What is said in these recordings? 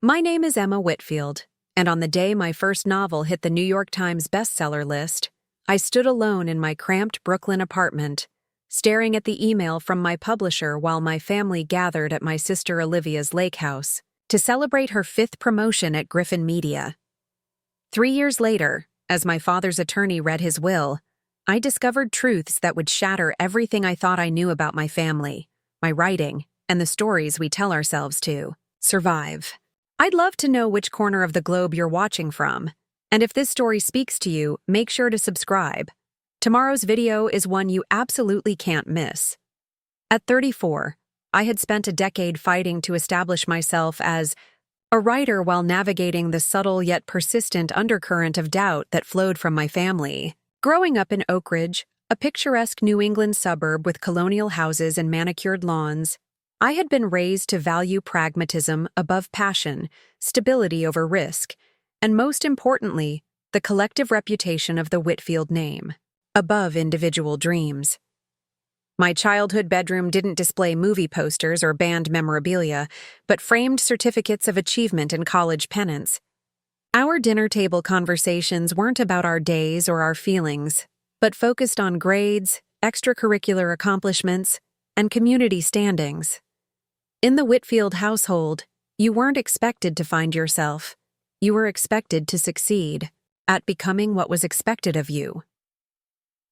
My name is Emma Whitfield, and on the day my first novel hit the New York Times bestseller list, I stood alone in my cramped Brooklyn apartment, staring at the email from my publisher while my family gathered at my sister Olivia's lake house to celebrate her 5th promotion at Griffin Media. 3 years later, as my father's attorney read his will, I discovered truths that would shatter everything I thought I knew about my family, my writing, and the stories we tell ourselves to survive. I'd love to know which corner of the globe you're watching from, and if this story speaks to you, make sure to subscribe. Tomorrow's video is one you absolutely can't miss. At 34, I had spent a decade fighting to establish myself as a writer while navigating the subtle yet persistent undercurrent of doubt that flowed from my family. Growing up in Oak Ridge, a picturesque New England suburb with colonial houses and manicured lawns, I had been raised to value pragmatism above passion, stability over risk, and most importantly, the collective reputation of the Whitfield name, above individual dreams. My childhood bedroom didn't display movie posters or band memorabilia, but framed certificates of achievement and college pennants. Our dinner table conversations weren't about our days or our feelings, but focused on grades, extracurricular accomplishments, and community standings. In the Whitfield household, you weren't expected to find yourself. You were expected to succeed at becoming what was expected of you.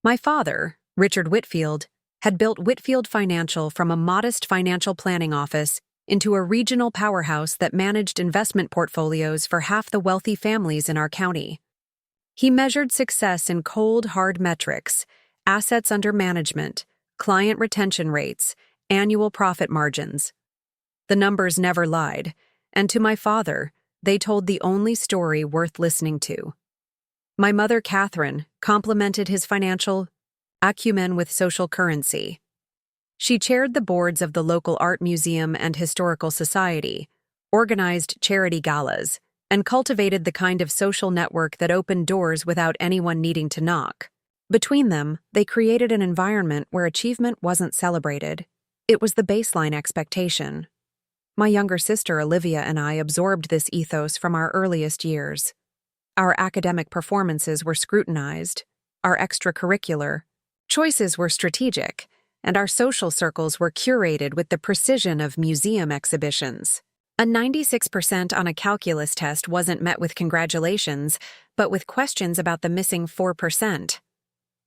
My father, Richard Whitfield, had built Whitfield Financial from a modest financial planning office into a regional powerhouse that managed investment portfolios for half the wealthy families in our county. He measured success in cold, hard metrics: assets under management, client retention rates, annual profit margins. The numbers never lied, and to my father, they told the only story worth listening to. My mother, Catherine, complemented his financial acumen with social currency. She chaired the boards of the local art museum and historical society, organized charity galas, and cultivated the kind of social network that opened doors without anyone needing to knock. Between them, they created an environment where achievement wasn't celebrated. It was the baseline expectation. My younger sister Olivia and I absorbed this ethos from our earliest years. Our academic performances were scrutinized, our extracurricular choices were strategic, and our social circles were curated with the precision of museum exhibitions. A 96% on a calculus test wasn't met with congratulations, but with questions about the missing 4%.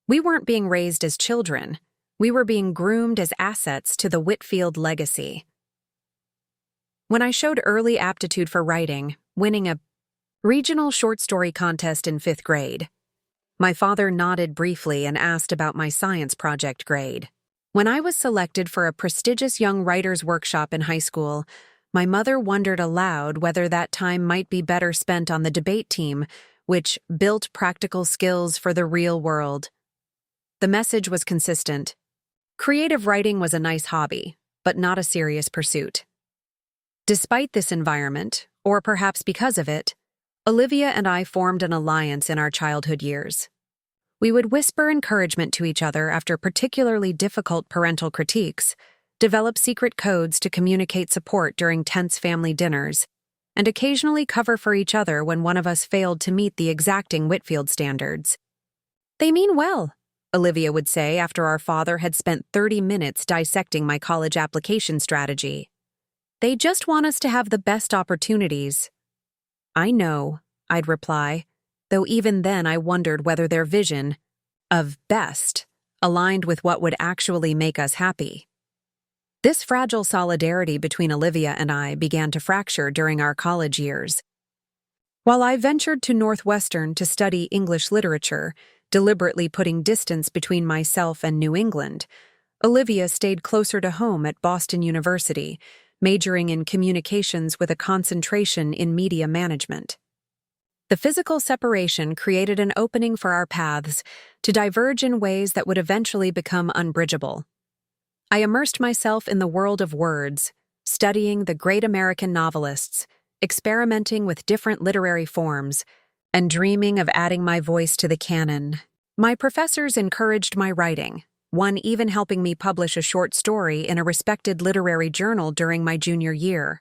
We weren't being raised as children. We were being groomed as assets to the Whitfield legacy. When I showed early aptitude for writing, winning a regional short story contest in 5th grade, my father nodded briefly and asked about my science project grade. When I was selected for a prestigious young writers' workshop in high school, my mother wondered aloud whether that time might be better spent on the debate team, which built practical skills for the real world. The message was consistent. Creative writing was a nice hobby, but not a serious pursuit. Despite this environment, or perhaps because of it, Olivia and I formed an alliance in our childhood years. We would whisper encouragement to each other after particularly difficult parental critiques, develop secret codes to communicate support during tense family dinners, and occasionally cover for each other when one of us failed to meet the exacting Whitfield standards. "They mean well," Olivia would say after our father had spent 30 minutes dissecting my college application strategy. "They just want us to have the best opportunities." "I know," I'd reply, though even then I wondered whether their vision of best aligned with what would actually make us happy. This fragile solidarity between Olivia and I began to fracture during our college years. While I ventured to Northwestern to study English literature, deliberately putting distance between myself and New England, Olivia stayed closer to home at Boston University, majoring in communications with a concentration in media management. The physical separation created an opening for our paths to diverge in ways that would eventually become unbridgeable. I immersed myself in the world of words, studying the great American novelists, experimenting with different literary forms, and dreaming of adding my voice to the canon. My professors encouraged my writing, one even helping me publish a short story in a respected literary journal during my junior year.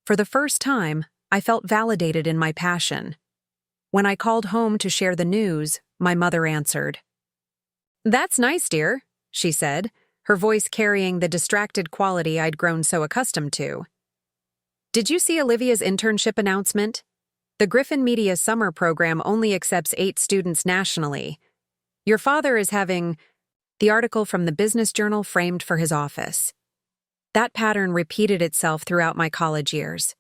For the first time, I felt validated in my passion. When I called home to share the news, my mother answered. "That's nice, dear," she said, her voice carrying the distracted quality I'd grown so accustomed to. "Did you see Olivia's internship announcement? The Griffin Media summer program only accepts 8 students nationally. Your father is having..." The article from the Business Journal framed for his office. That pattern repeated itself throughout my college years.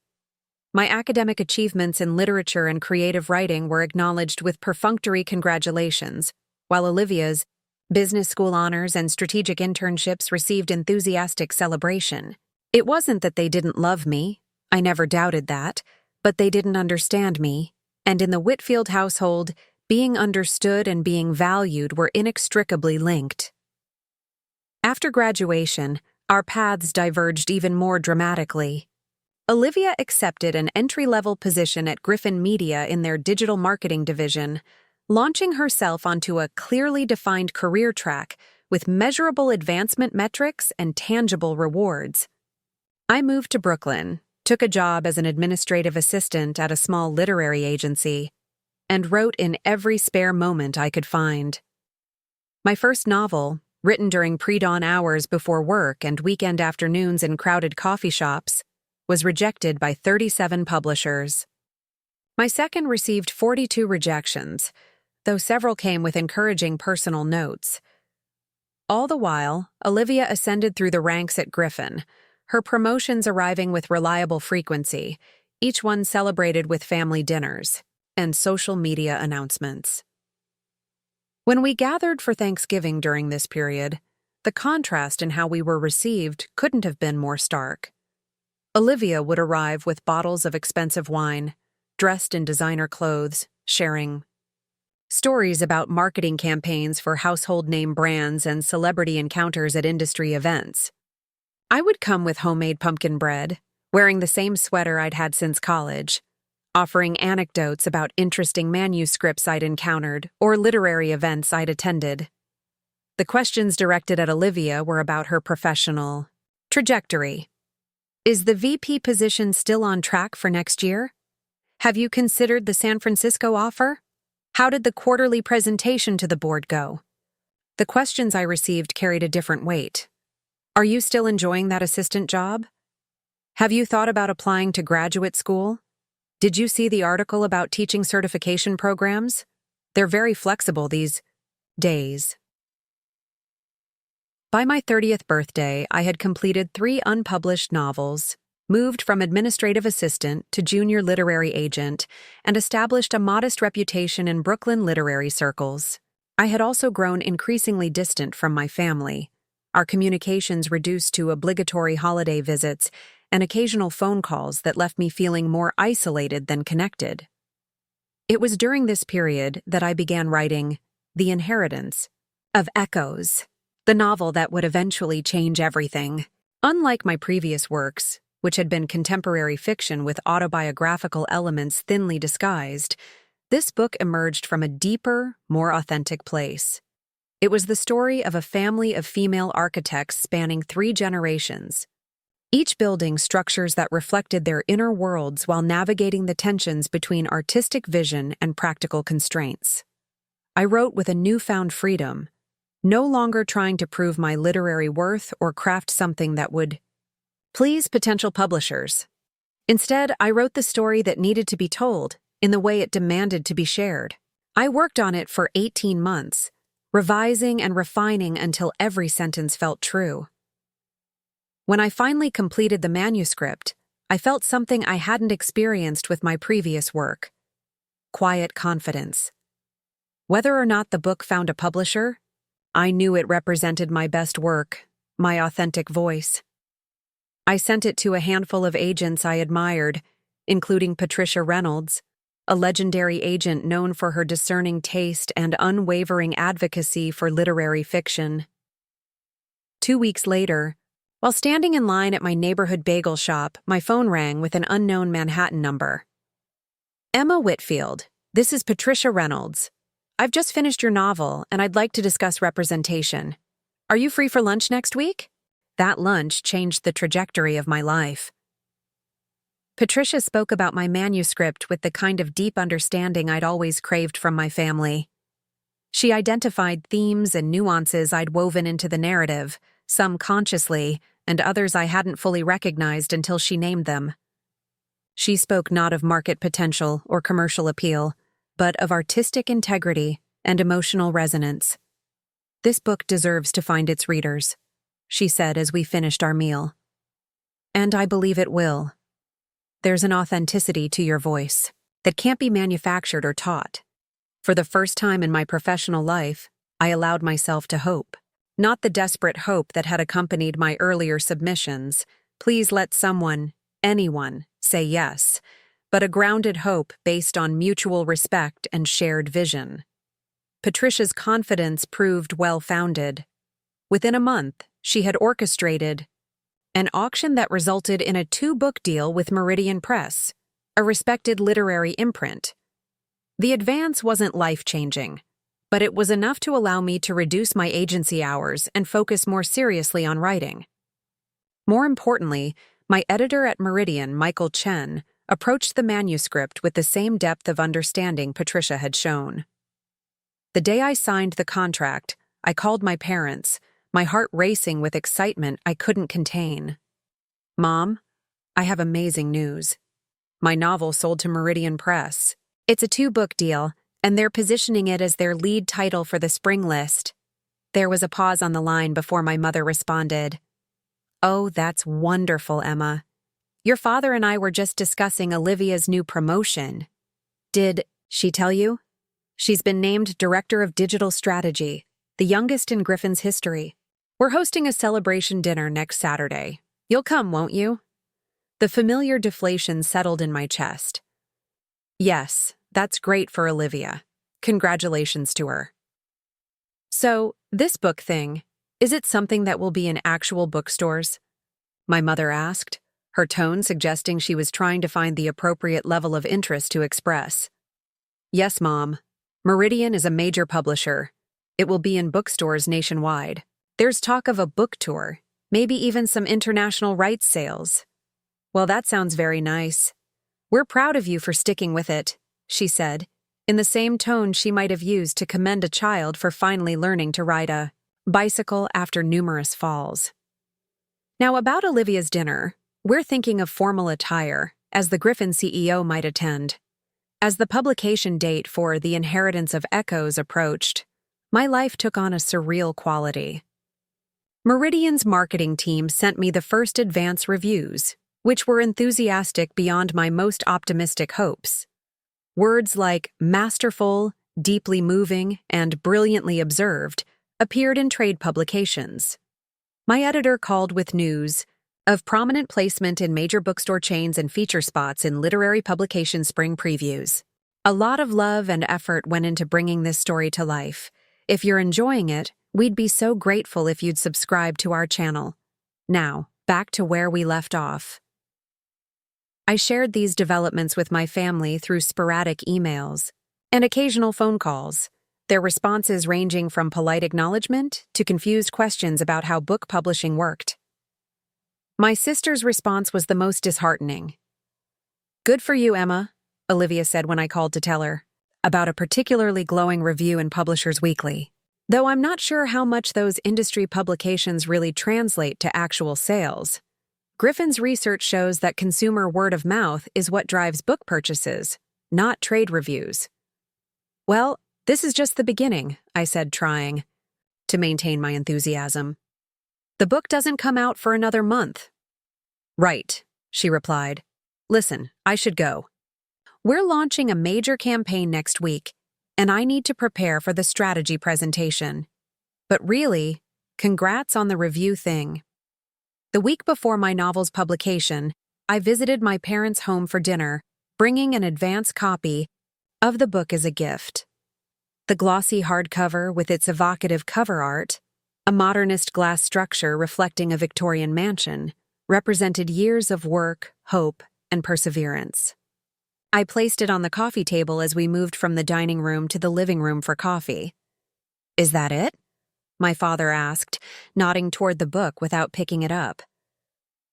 My academic achievements in literature and creative writing were acknowledged with perfunctory congratulations, while Olivia's business school honors and strategic internships received enthusiastic celebration. It wasn't that they didn't love me, I never doubted that, but they didn't understand me, and in the Whitfield household, being understood and being valued were inextricably linked. After graduation, our paths diverged even more dramatically. Olivia accepted an entry-level position at Griffin Media in their digital marketing division, launching herself onto a clearly defined career track with measurable advancement metrics and tangible rewards. I moved to Brooklyn, took a job as an administrative assistant at a small literary agency, and wrote in every spare moment I could find. My first novel, written during pre-dawn hours before work and weekend afternoons in crowded coffee shops, was rejected by 37 publishers. My second received 42 rejections, though several came with encouraging personal notes. All the while, Olivia ascended through the ranks at Griffin, her promotions arriving with reliable frequency, each one celebrated with family dinners and social media announcements. When we gathered for Thanksgiving during this period, the contrast in how we were received couldn't have been more stark. Olivia would arrive with bottles of expensive wine, dressed in designer clothes, sharing stories about marketing campaigns for household name brands and celebrity encounters at industry events. I would come with homemade pumpkin bread, wearing the same sweater I'd had since college, offering anecdotes about interesting manuscripts I'd encountered or literary events I'd attended. The questions directed at Olivia were about her professional trajectory. Is the VP position still on track for next year? Have you considered the San Francisco offer? How did the quarterly presentation to the board go? The questions I received carried a different weight. Are you still enjoying that assistant job? Have you thought about applying to graduate school? Did you see the article about teaching certification programs? They're very flexible these days. By my 30th birthday, I had completed 3 unpublished novels, moved from administrative assistant to junior literary agent, and established a modest reputation in Brooklyn literary circles. I had also grown increasingly distant from my family, our communications reduced to obligatory holiday visits and occasional phone calls that left me feeling more isolated than connected. It was during this period that I began writing The Inheritance of Echoes, the novel that would eventually change everything. Unlike my previous works, which had been contemporary fiction with autobiographical elements thinly disguised, this book emerged from a deeper, more authentic place. It was the story of a family of female architects spanning 3 generations, each building structures that reflected their inner worlds while navigating the tensions between artistic vision and practical constraints. I wrote with a newfound freedom, no longer trying to prove my literary worth or craft something that would please potential publishers. Instead, I wrote the story that needed to be told in the way it demanded to be shared. I worked on it for 18 months, revising and refining until every sentence felt true. When I finally completed the manuscript, I felt something I hadn't experienced with my previous work: quiet confidence. Whether or not the book found a publisher, I knew it represented my best work, my authentic voice. I sent it to a handful of agents I admired, including Patricia Reynolds, a legendary agent known for her discerning taste and unwavering advocacy for literary fiction. 2 weeks later, while standing in line at my neighborhood bagel shop, my phone rang with an unknown Manhattan number. "Emma Whitfield, this is Patricia Reynolds. I've just finished your novel, and I'd like to discuss representation. Are you free for lunch next week?" That lunch changed the trajectory of my life. Patricia spoke about my manuscript with the kind of deep understanding I'd always craved from my family. She identified themes and nuances I'd woven into the narrative, some consciously, and others I hadn't fully recognized until she named them. She spoke not of market potential or commercial appeal, but of artistic integrity and emotional resonance. "This book deserves to find its readers," she said as we finished our meal. "And I believe it will. There's an authenticity to your voice that can't be manufactured or taught. For the first time in my professional life, I allowed myself to hope. Not the desperate hope that had accompanied my earlier submissions. Please let someone, anyone, say yes, but a grounded hope based on mutual respect and shared vision." Patricia's confidence proved well-founded. Within a month, she had orchestrated an auction that resulted in a 2-book deal with Meridian Press, a respected literary imprint. The advance wasn't life-changing, but it was enough to allow me to reduce my agency hours and focus more seriously on writing. More importantly, my editor at Meridian, Michael Chen, approached the manuscript with the same depth of understanding Patricia had shown. The day I signed the contract, I called my parents, my heart racing with excitement I couldn't contain. "Mom, I have amazing news. My novel sold to Meridian Press. It's a 2-book deal, and they're positioning it as their lead title for the spring list." There was a pause on the line before my mother responded. "Oh, that's wonderful, Emma. Your father and I were just discussing Olivia's new promotion. Did she tell you? She's been named Director of Digital Strategy, the youngest in Griffin's history. We're hosting a celebration dinner next Saturday. You'll come, won't you?" The familiar deflation settled in my chest. Yes, that's great for Olivia. Congratulations to her. "So, this book thing, is it something that will be in actual bookstores?" my mother asked, her tone suggesting she was trying to find the appropriate level of interest to express. "Yes, Mom. Meridian is a major publisher. It will be in bookstores nationwide. There's talk of a book tour, maybe even some international rights sales." "Well, that sounds very nice. We're proud of you for sticking with it," she said, in the same tone she might have used to commend a child for finally learning to ride a bicycle after numerous falls. Now, about Olivia's dinner, we're thinking of formal attire, as the Griffin CEO might attend. As the publication date for The Inheritance of Echoes approached, my life took on a surreal quality. Meridian's marketing team sent me the first advance reviews, which were enthusiastic beyond my most optimistic hopes. Words like masterful, deeply moving, and brilliantly observed appeared in trade publications. My editor called with news of prominent placement in major bookstore chains and feature spots in literary publication spring previews. A lot of love and effort went into bringing this story to life. If you're enjoying it, we'd be so grateful if you'd subscribe to our channel. Now, back to where we left off. I shared these developments with my family through sporadic emails and occasional phone calls, their responses ranging from polite acknowledgement to confused questions about how book publishing worked. My sister's response was the most disheartening. "Good for you, Emma," Olivia said when I called to tell her about a particularly glowing review in Publishers Weekly. Though I'm not sure how much those industry publications really translate to actual sales. Griffin's research shows that consumer word of mouth is what drives book purchases, not trade reviews. "Well, this is just the beginning," I said, trying to maintain my enthusiasm. "The book doesn't come out for another month." "Right," she replied. "Listen, I should go. We're launching a major campaign next week, and I need to prepare for the strategy presentation. But really, congrats on the review thing." The week before my novel's publication, I visited my parents' home for dinner, bringing an advance copy of the book as a gift. The glossy hardcover with its evocative cover art, a modernist glass structure reflecting a Victorian mansion, represented years of work, hope, and perseverance. I placed it on the coffee table as we moved from the dining room to the living room for coffee. "Is that it?" my father asked, nodding toward the book without picking it up.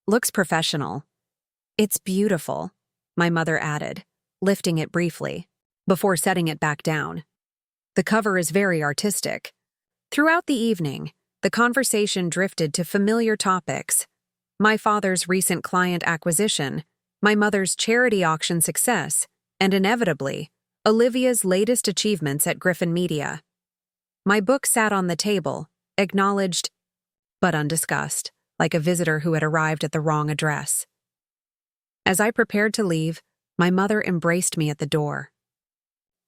"Looks professional." "It's beautiful," my mother added, lifting it briefly, before setting it back down. The cover is very artistic. Throughout the evening, the conversation drifted to familiar topics: my father's recent client acquisition, my mother's charity auction success, and inevitably, Olivia's latest achievements at Griffin Media. My book sat on the table, acknowledged but undiscussed, like a visitor who had arrived at the wrong address. As I prepared to leave, my mother embraced me at the door.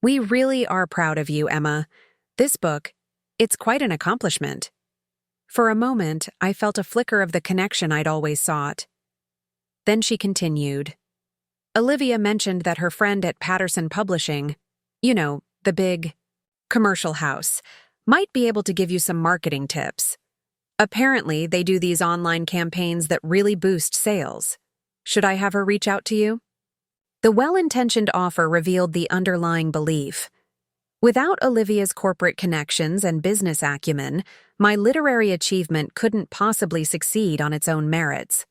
"We really are proud of you, Emma. This book, it's quite an accomplishment." For a moment, I felt a flicker of the connection I'd always sought. Then she continued. "Olivia mentioned that her friend at Patterson Publishing, the big commercial house, might be able to give you some marketing tips. Apparently, they do these online campaigns that really boost sales. Should I have her reach out to you?" The well-intentioned offer revealed the underlying belief. Without Olivia's corporate connections and business acumen, my literary achievement couldn't possibly succeed on its own merits.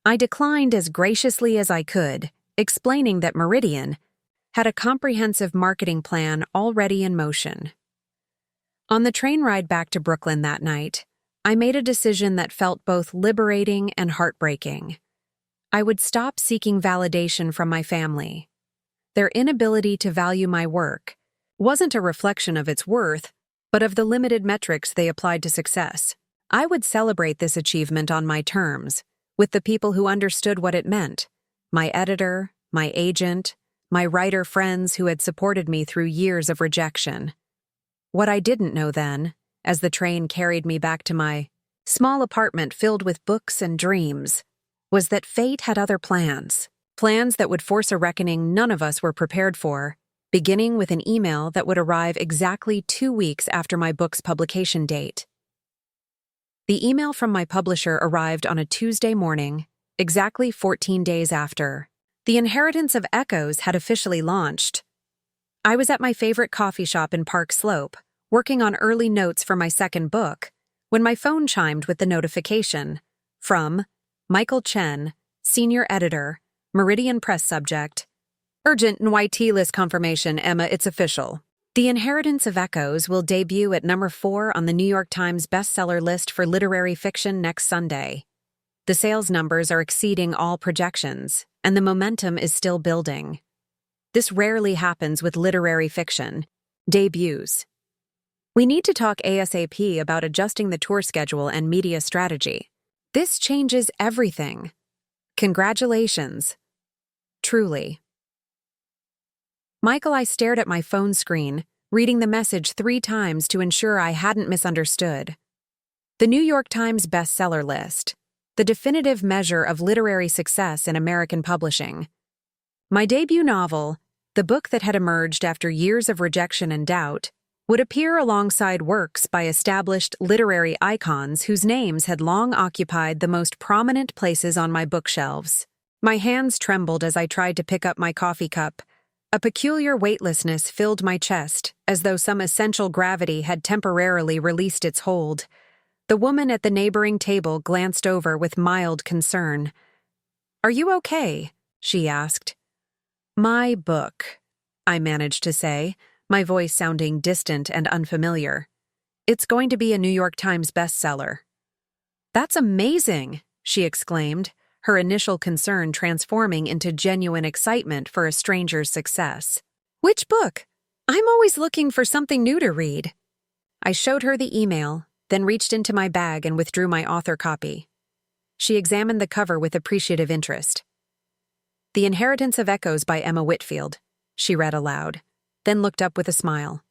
I declined as graciously as I could, explaining that Meridian had a comprehensive marketing plan already in motion. On the train ride back to Brooklyn that night, I made a decision that felt both liberating and heartbreaking. I would stop seeking validation from my family. Their inability to value my work wasn't a reflection of its worth, but of the limited metrics they applied to success. I would celebrate this achievement on my terms, with the people who understood what it meant: my editor, my agent, my writer friends who had supported me through years of rejection. What I didn't know then, as the train carried me back to my small apartment filled with books and dreams, was that fate had other plans that would force a reckoning none of us were prepared for, beginning with an email that would arrive exactly 2 weeks after my book's publication date. The email from my publisher arrived on a Tuesday morning, exactly 14 days after The Inheritance of Echoes had officially launched. I was at my favorite coffee shop in Park Slope, working on early notes for my second book, when my phone chimed with the notification from Michael Chen, Senior Editor, Meridian Press Subject. "Urgent NYT list confirmation, Emma, it's official. The Inheritance of Echoes will debut at number 4 on the New York Times bestseller list for literary fiction next Sunday. The sales numbers are exceeding all projections, and the momentum is still building. This rarely happens with literary fiction. Debuts. We need to talk ASAP about adjusting the tour schedule and media strategy. This changes everything. Congratulations. Truly." Michael, I stared at my phone screen, reading the message 3 times to ensure I hadn't misunderstood. The New York Times bestseller list, the definitive measure of literary success in American publishing. My debut novel, the book that had emerged after years of rejection and doubt, would appear alongside works by established literary icons whose names had long occupied the most prominent places on my bookshelves. My hands trembled as I tried to pick up my coffee cup. A peculiar weightlessness filled my chest, as though some essential gravity had temporarily released its hold. The woman at the neighboring table glanced over with mild concern. "Are you okay?" she asked. "My book," I managed to say, my voice sounding distant and unfamiliar. "It's going to be a New York Times bestseller." "That's amazing," she exclaimed, her initial concern transforming into genuine excitement for a stranger's success. "Which book? I'm always looking for something new to read." I showed her the email, then reached into my bag and withdrew my author copy. She examined the cover with appreciative interest. "The Inheritance of Echoes by Emma Whitfield," she read aloud, then looked up with a smile.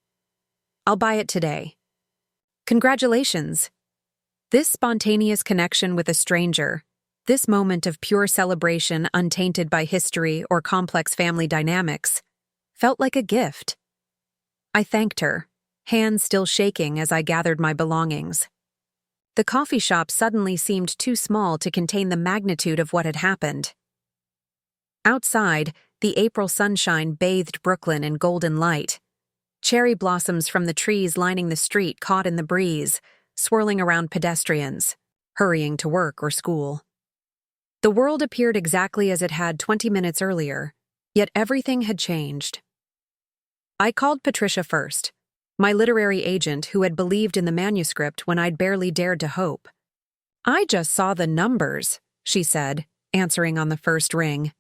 "I'll buy it today." Congratulations. This spontaneous connection with a stranger, this moment of pure celebration untainted by history or complex family dynamics, felt like a gift. I thanked her, hands still shaking as I gathered my belongings. The coffee shop suddenly seemed too small to contain the magnitude of what had happened. Outside, the April sunshine bathed Brooklyn in golden light. Cherry blossoms from the trees lining the street caught in the breeze, swirling around pedestrians, hurrying to work or school. The world appeared exactly as it had 20 minutes earlier, yet everything had changed. I called Patricia first, my literary agent who had believed in the manuscript when I'd barely dared to hope. "I just saw the numbers," she said, answering on the first ring.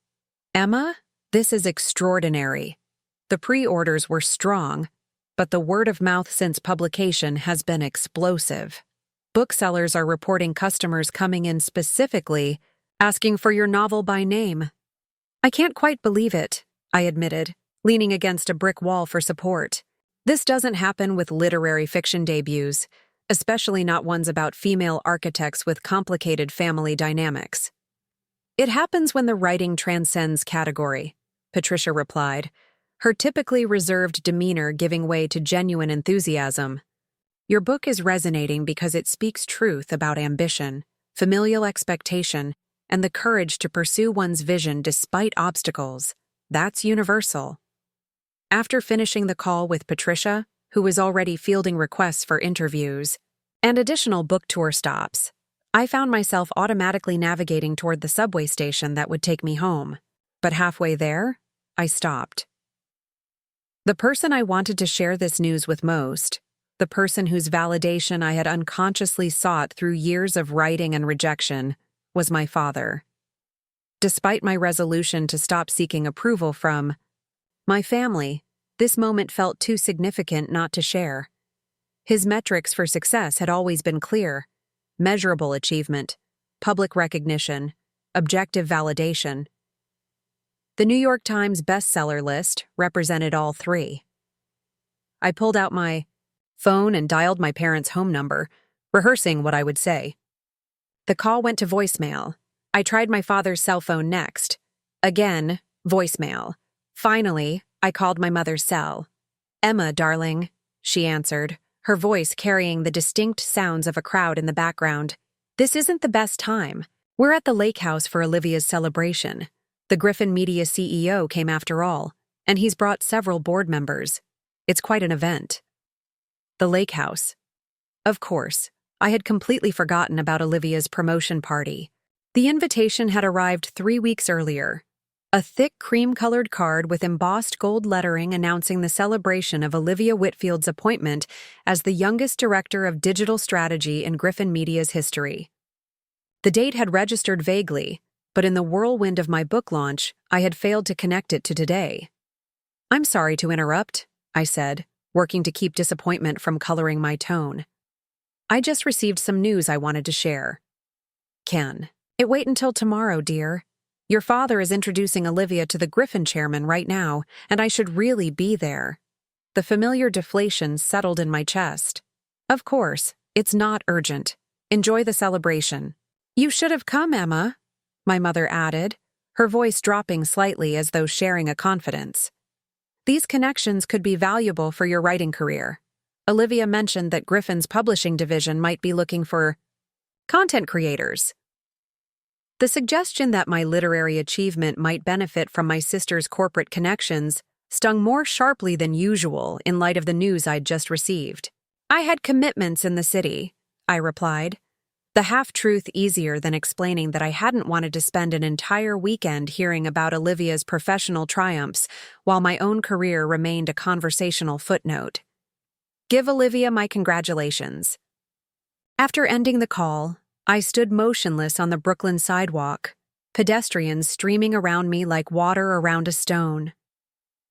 "Emma, this is extraordinary. The pre-orders were strong, but the word of mouth since publication has been explosive. Booksellers are reporting customers coming in specifically asking for your novel by name." "I can't quite believe it," I admitted, leaning against a brick wall for support. "This doesn't happen with literary fiction debuts, especially not ones about female architects with complicated family dynamics." "It happens when the writing transcends category," Patricia replied, her typically reserved demeanor giving way to genuine enthusiasm. "Your book is resonating because it speaks truth about ambition, familial expectation, and the courage to pursue one's vision despite obstacles. That's universal." After finishing the call with Patricia, who was already fielding requests for interviews, and additional book tour stops, I found myself automatically navigating toward the subway station that would take me home. But halfway there, I stopped. The person I wanted to share this news with most, the person whose validation I had unconsciously sought through years of writing and rejection, was my father. Despite my resolution to stop seeking approval from my family, this moment felt too significant not to share. His metrics for success had always been clear: measurable achievement, public recognition, objective validation. The New York Times bestseller list represented all three. I pulled out my phone and dialed my parents' home number, rehearsing what I would say. The call went to voicemail. I tried my father's cell phone next. Again, voicemail. Finally, I called my mother's cell. "Emma, darling," she answered, her voice carrying the distinct sounds of a crowd in the background. "This isn't the best time. We're at the lake house for Olivia's celebration. The Griffin Media CEO came after all, and he's brought several board members. It's quite an event." The lake house. Of course, I had completely forgotten about Olivia's promotion party. The invitation had arrived 3 weeks earlier. A thick cream-colored card with embossed gold lettering announcing the celebration of Olivia Whitfield's appointment as the youngest director of digital strategy in Griffin Media's history. The date had registered vaguely, but in the whirlwind of my book launch, I had failed to connect it to today. "I'm sorry to interrupt," I said, working to keep disappointment from coloring my tone. "I just received some news I wanted to share." "Can it wait until tomorrow, dear? Your father is introducing Olivia to the Griffin chairman right now, and I should really be there." The familiar deflation settled in my chest. "Of course, it's not urgent. Enjoy the celebration." "You should have come, Emma," my mother added, her voice dropping slightly as though sharing a confidence. "These connections could be valuable for your writing career. Olivia mentioned that Griffin's publishing division might be looking for content creators." The suggestion that my literary achievement might benefit from my sister's corporate connections stung more sharply than usual in light of the news I'd just received. "I had commitments in the city," I replied, the half-truth easier than explaining that I hadn't wanted to spend an entire weekend hearing about Olivia's professional triumphs while my own career remained a conversational footnote. "Give Olivia my congratulations." After ending the call, I stood motionless on the Brooklyn sidewalk, pedestrians streaming around me like water around a stone.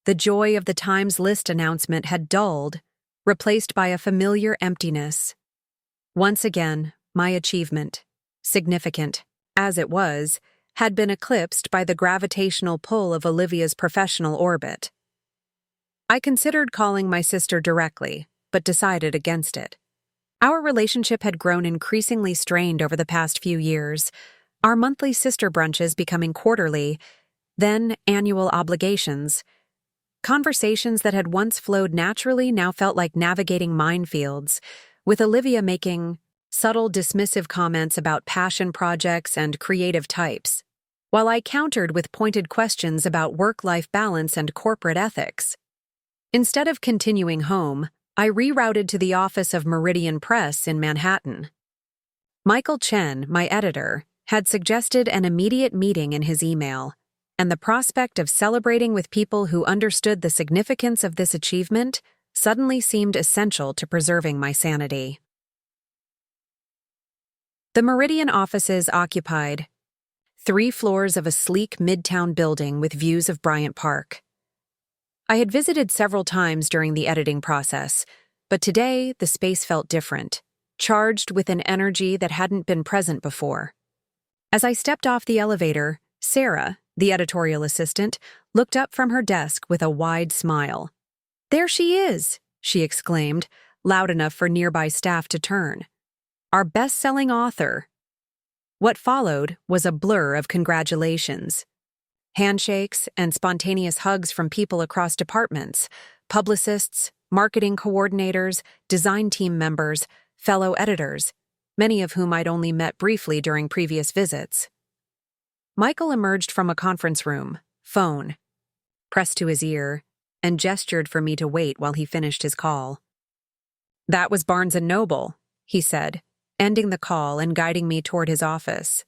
The joy of the Times list announcement had dulled, replaced by a familiar emptiness. Once again, my achievement, significant as it was, had been eclipsed by the gravitational pull of Olivia's professional orbit. I considered calling my sister directly, but decided against it. Our relationship had grown increasingly strained over the past few years, our monthly sister brunches becoming quarterly, then annual obligations. Conversations that had once flowed naturally now felt like navigating minefields, with Olivia making subtle dismissive comments about passion projects and creative types, while I countered with pointed questions about work-life balance and corporate ethics. Instead of continuing home, I rerouted to the office of Meridian Press in Manhattan. Michael Chen, my editor, had suggested an immediate meeting in his email, and the prospect of celebrating with people who understood the significance of this achievement suddenly seemed essential to preserving my sanity. The Meridian offices occupied 3 floors of a sleek midtown building with views of Bryant Park. I had visited several times during the editing process, but today the space felt different, charged with an energy that hadn't been present before. As I stepped off the elevator, Sarah, the editorial assistant, looked up from her desk with a wide smile. "There she is!" she exclaimed, loud enough for nearby staff to turn. "Our best-selling author." What followed was a blur of congratulations. Handshakes and spontaneous hugs from people across departments, publicists, marketing coordinators, design team members, fellow editors, many of whom I'd only met briefly during previous visits. Michael emerged from a conference room, phone pressed to his ear, and gestured for me to wait while he finished his call. "That was Barnes & Noble," he said, ending the call and guiding me toward his office.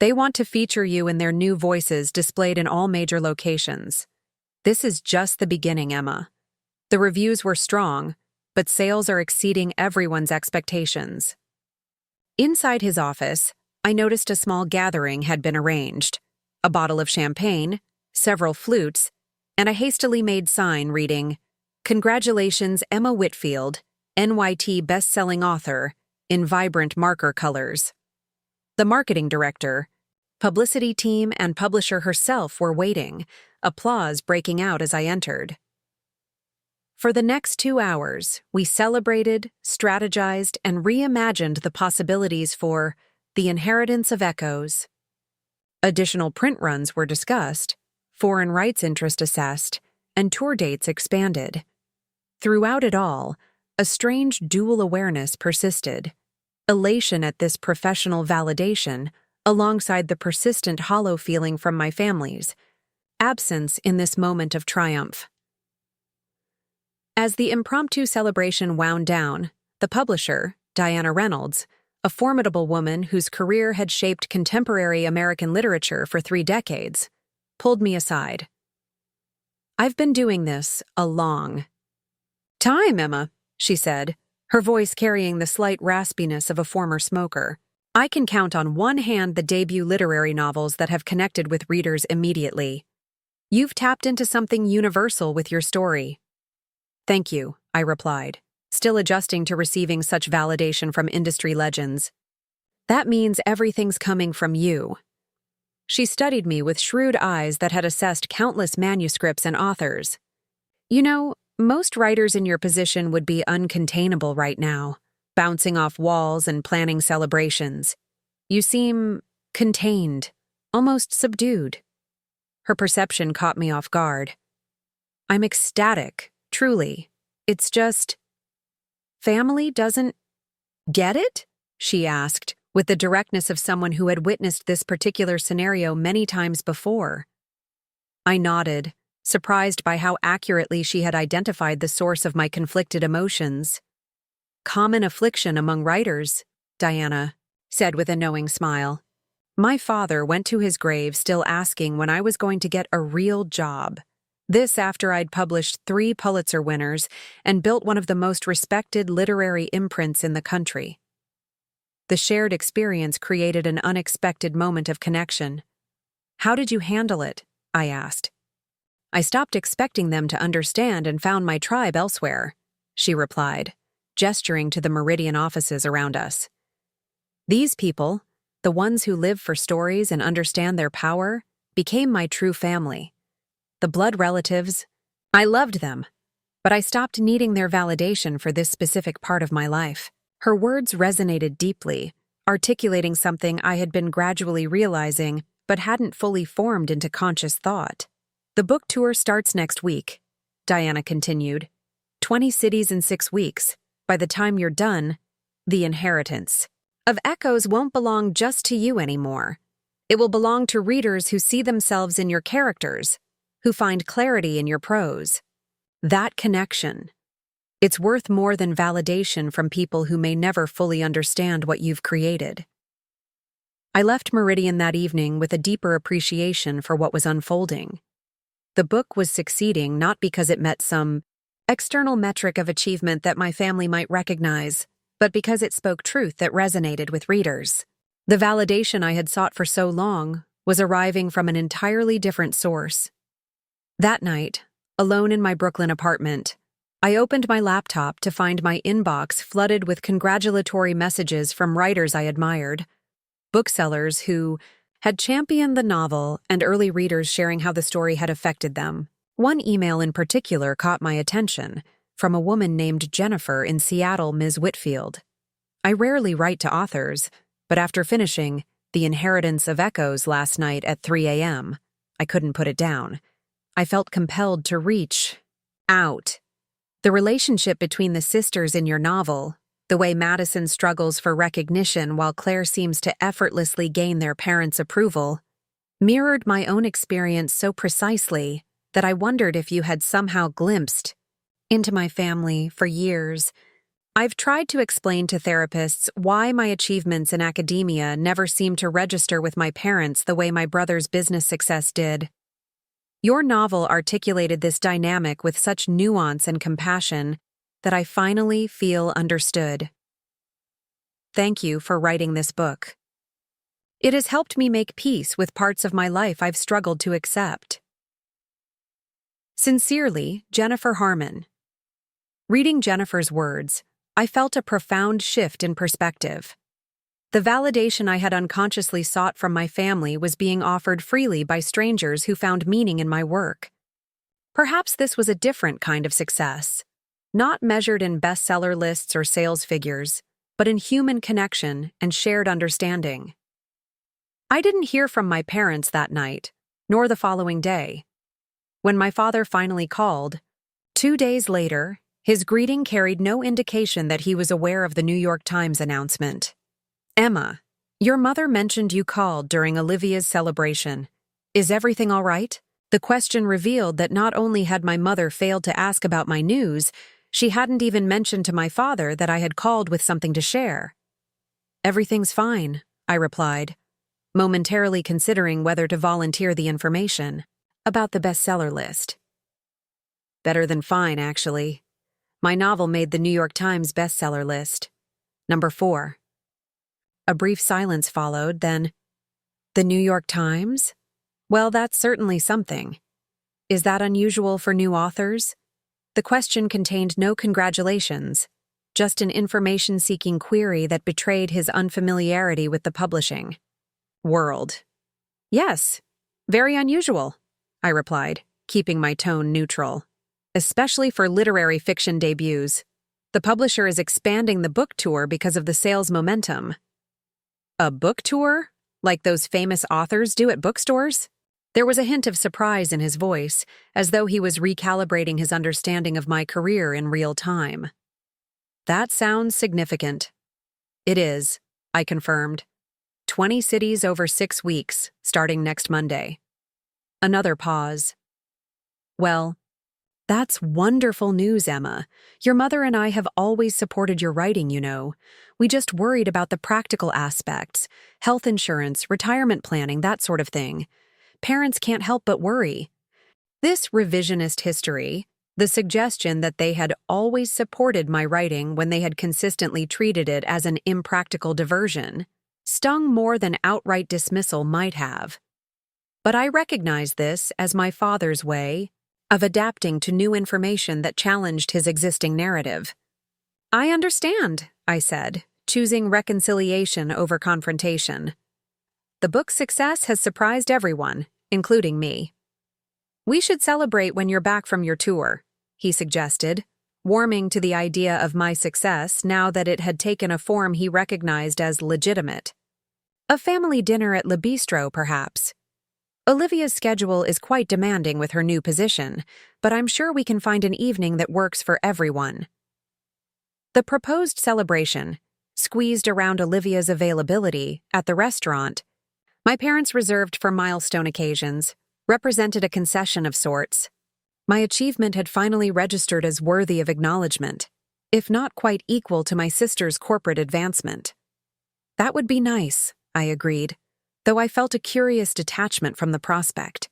"They want to feature you in their new voices displayed in all major locations. This is just the beginning, Emma. The reviews were strong, but sales are exceeding everyone's expectations." Inside his office, I noticed a small gathering had been arranged: a bottle of champagne, several flutes, and a hastily made sign reading, "Congratulations, Emma Whitfield, NYT best-selling author," in vibrant marker colors. The marketing director, publicity team, and publisher herself were waiting, applause breaking out as I entered. For the next 2 hours, we celebrated, strategized, and reimagined the possibilities for The Inheritance of Echoes. Additional print runs were discussed, foreign rights interest assessed, and tour dates expanded. Throughout it all, a strange dual awareness persisted: elation at this professional validation, alongside the persistent hollow feeling from my family's absence in this moment of triumph. As the impromptu celebration wound down, the publisher, Diana Reynolds, a formidable woman whose career had shaped contemporary American literature for 3 decades, pulled me aside. "I've been doing this a long time, Emma," she said, her voice carrying the slight raspiness of a former smoker. "I can count on one hand the debut literary novels that have connected with readers immediately. You've tapped into something universal with your story." "Thank you," I replied, still adjusting to receiving such validation from industry legends. "That means everything's coming from you." She studied me with shrewd eyes that had assessed countless manuscripts and authors. "You know, most writers in your position would be uncontainable right now, bouncing off walls and planning celebrations. You seem contained, almost subdued." Her perception caught me off guard. "I'm ecstatic, truly. It's just... family doesn't get it?" she asked, with the directness of someone who had witnessed this particular scenario many times before. I nodded, surprised by how accurately she had identified the source of my conflicted emotions. "Common affliction among writers," Diana said with a knowing smile. "My father went to his grave still asking when I was going to get a real job. This after I'd published 3 Pulitzer winners and built one of the most respected literary imprints in the country." The shared experience created an unexpected moment of connection. "How did you handle it?" I asked. "I stopped expecting them to understand and found my tribe elsewhere," she replied, gesturing to the Meridian offices around us. "These people, the ones who live for stories and understand their power, became my true family. The blood relatives, I loved them, but I stopped needing their validation for this specific part of my life." Her words resonated deeply, articulating something I had been gradually realizing but hadn't fully formed into conscious thought. "The book tour starts next week," Diana continued. 20 cities in 6 weeks. By the time you're done, The Inheritance of Echoes won't belong just to you anymore. It will belong to readers who see themselves in your characters, who find clarity in your prose. That connection. It's worth more than validation from people who may never fully understand what you've created. I left Meridian that evening with a deeper appreciation for what was unfolding. The book was succeeding not because it met some external metric of achievement that my family might recognize, but because it spoke truth that resonated with readers. The validation I had sought for so long was arriving from an entirely different source. That night, alone in my Brooklyn apartment, I opened my laptop to find my inbox flooded with congratulatory messages from writers I admired, booksellers who had championed the novel, and early readers sharing how the story had affected them. One email in particular caught my attention, from a woman named Jennifer in Seattle, Ms. Whitfield. I rarely write to authors, but after finishing The Inheritance of Echoes last night at 3 a.m., I couldn't put it down. I felt compelled to reach out. The relationship between the sisters in your novel, the way Madison struggles for recognition while Claire seems to effortlessly gain their parents' approval, mirrored my own experience so precisely that I wondered if you had somehow glimpsed into my family for years. I've tried to explain to therapists why my achievements in academia never seemed to register with my parents the way my brother's business success did. Your novel articulated this dynamic with such nuance and compassion that I finally feel understood. Thank you for writing this book. It has helped me make peace with parts of my life I've struggled to accept. Sincerely, Jennifer Harmon. Reading Jennifer's words, I felt a profound shift in perspective. The validation I had unconsciously sought from my family was being offered freely by strangers who found meaning in my work. Perhaps this was a different kind of success, not measured in bestseller lists or sales figures, but in human connection and shared understanding. I didn't hear from my parents that night, nor the following day. When my father finally called, 2 days later, his greeting carried no indication that he was aware of the New York Times announcement. Emma, your mother mentioned you called during Olivia's celebration. Is everything all right? The question revealed that not only had my mother failed to ask about my news, she hadn't even mentioned to my father that I had called with something to share. Everything's fine, I replied, momentarily considering whether to volunteer the information about the bestseller list. Better than fine, actually. My novel made the New York Times bestseller list. Number 4. A brief silence followed, then, the New York Times? Well, that's certainly something. Is that unusual for new authors? The question contained no congratulations, just an information-seeking query that betrayed his unfamiliarity with the publishing world. Yes, very unusual, I replied, keeping my tone neutral. Especially for literary fiction debuts. The publisher is expanding the book tour because of the sales momentum. A book tour? Like those famous authors do at bookstores? There was a hint of surprise in his voice, as though he was recalibrating his understanding of my career in real time. That sounds significant. It is, I confirmed. 20 cities over 6 weeks, starting next Monday. Another pause. Well, that's wonderful news, Emma. Your mother and I have always supported your writing, you know. We just worried about the practical aspects, health insurance, retirement planning, that sort of thing. Parents can't help but worry. This revisionist history, the suggestion that they had always supported my writing when they had consistently treated it as an impractical diversion, stung more than outright dismissal might have. But I recognized this as my father's way of adapting to new information that challenged his existing narrative. I understand, I said, choosing reconciliation over confrontation. The book's success has surprised everyone, including me. We should celebrate when you're back from your tour, he suggested, warming to the idea of my success now that it had taken a form he recognized as legitimate. A family dinner at Le Bistro, perhaps. Olivia's schedule is quite demanding with her new position, but I'm sure we can find an evening that works for everyone. The proposed celebration, squeezed around Olivia's availability at the restaurant, my parents reserved for milestone occasions, represented a concession of sorts. My achievement had finally registered as worthy of acknowledgement, if not quite equal to my sister's corporate advancement. That would be nice, I agreed, though I felt a curious detachment from the prospect.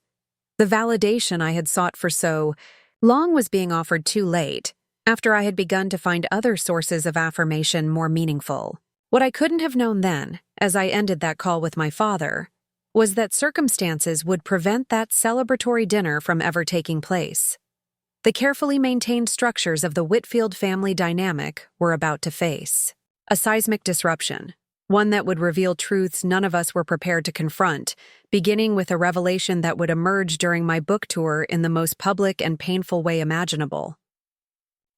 The validation I had sought for so long was being offered too late, after I had begun to find other sources of affirmation more meaningful. What I couldn't have known then, as I ended that call with my father, was that circumstances would prevent that celebratory dinner from ever taking place. The carefully maintained structures of the Whitfield family dynamic were about to face a seismic disruption, one that would reveal truths none of us were prepared to confront, beginning with a revelation that would emerge during my book tour in the most public and painful way imaginable.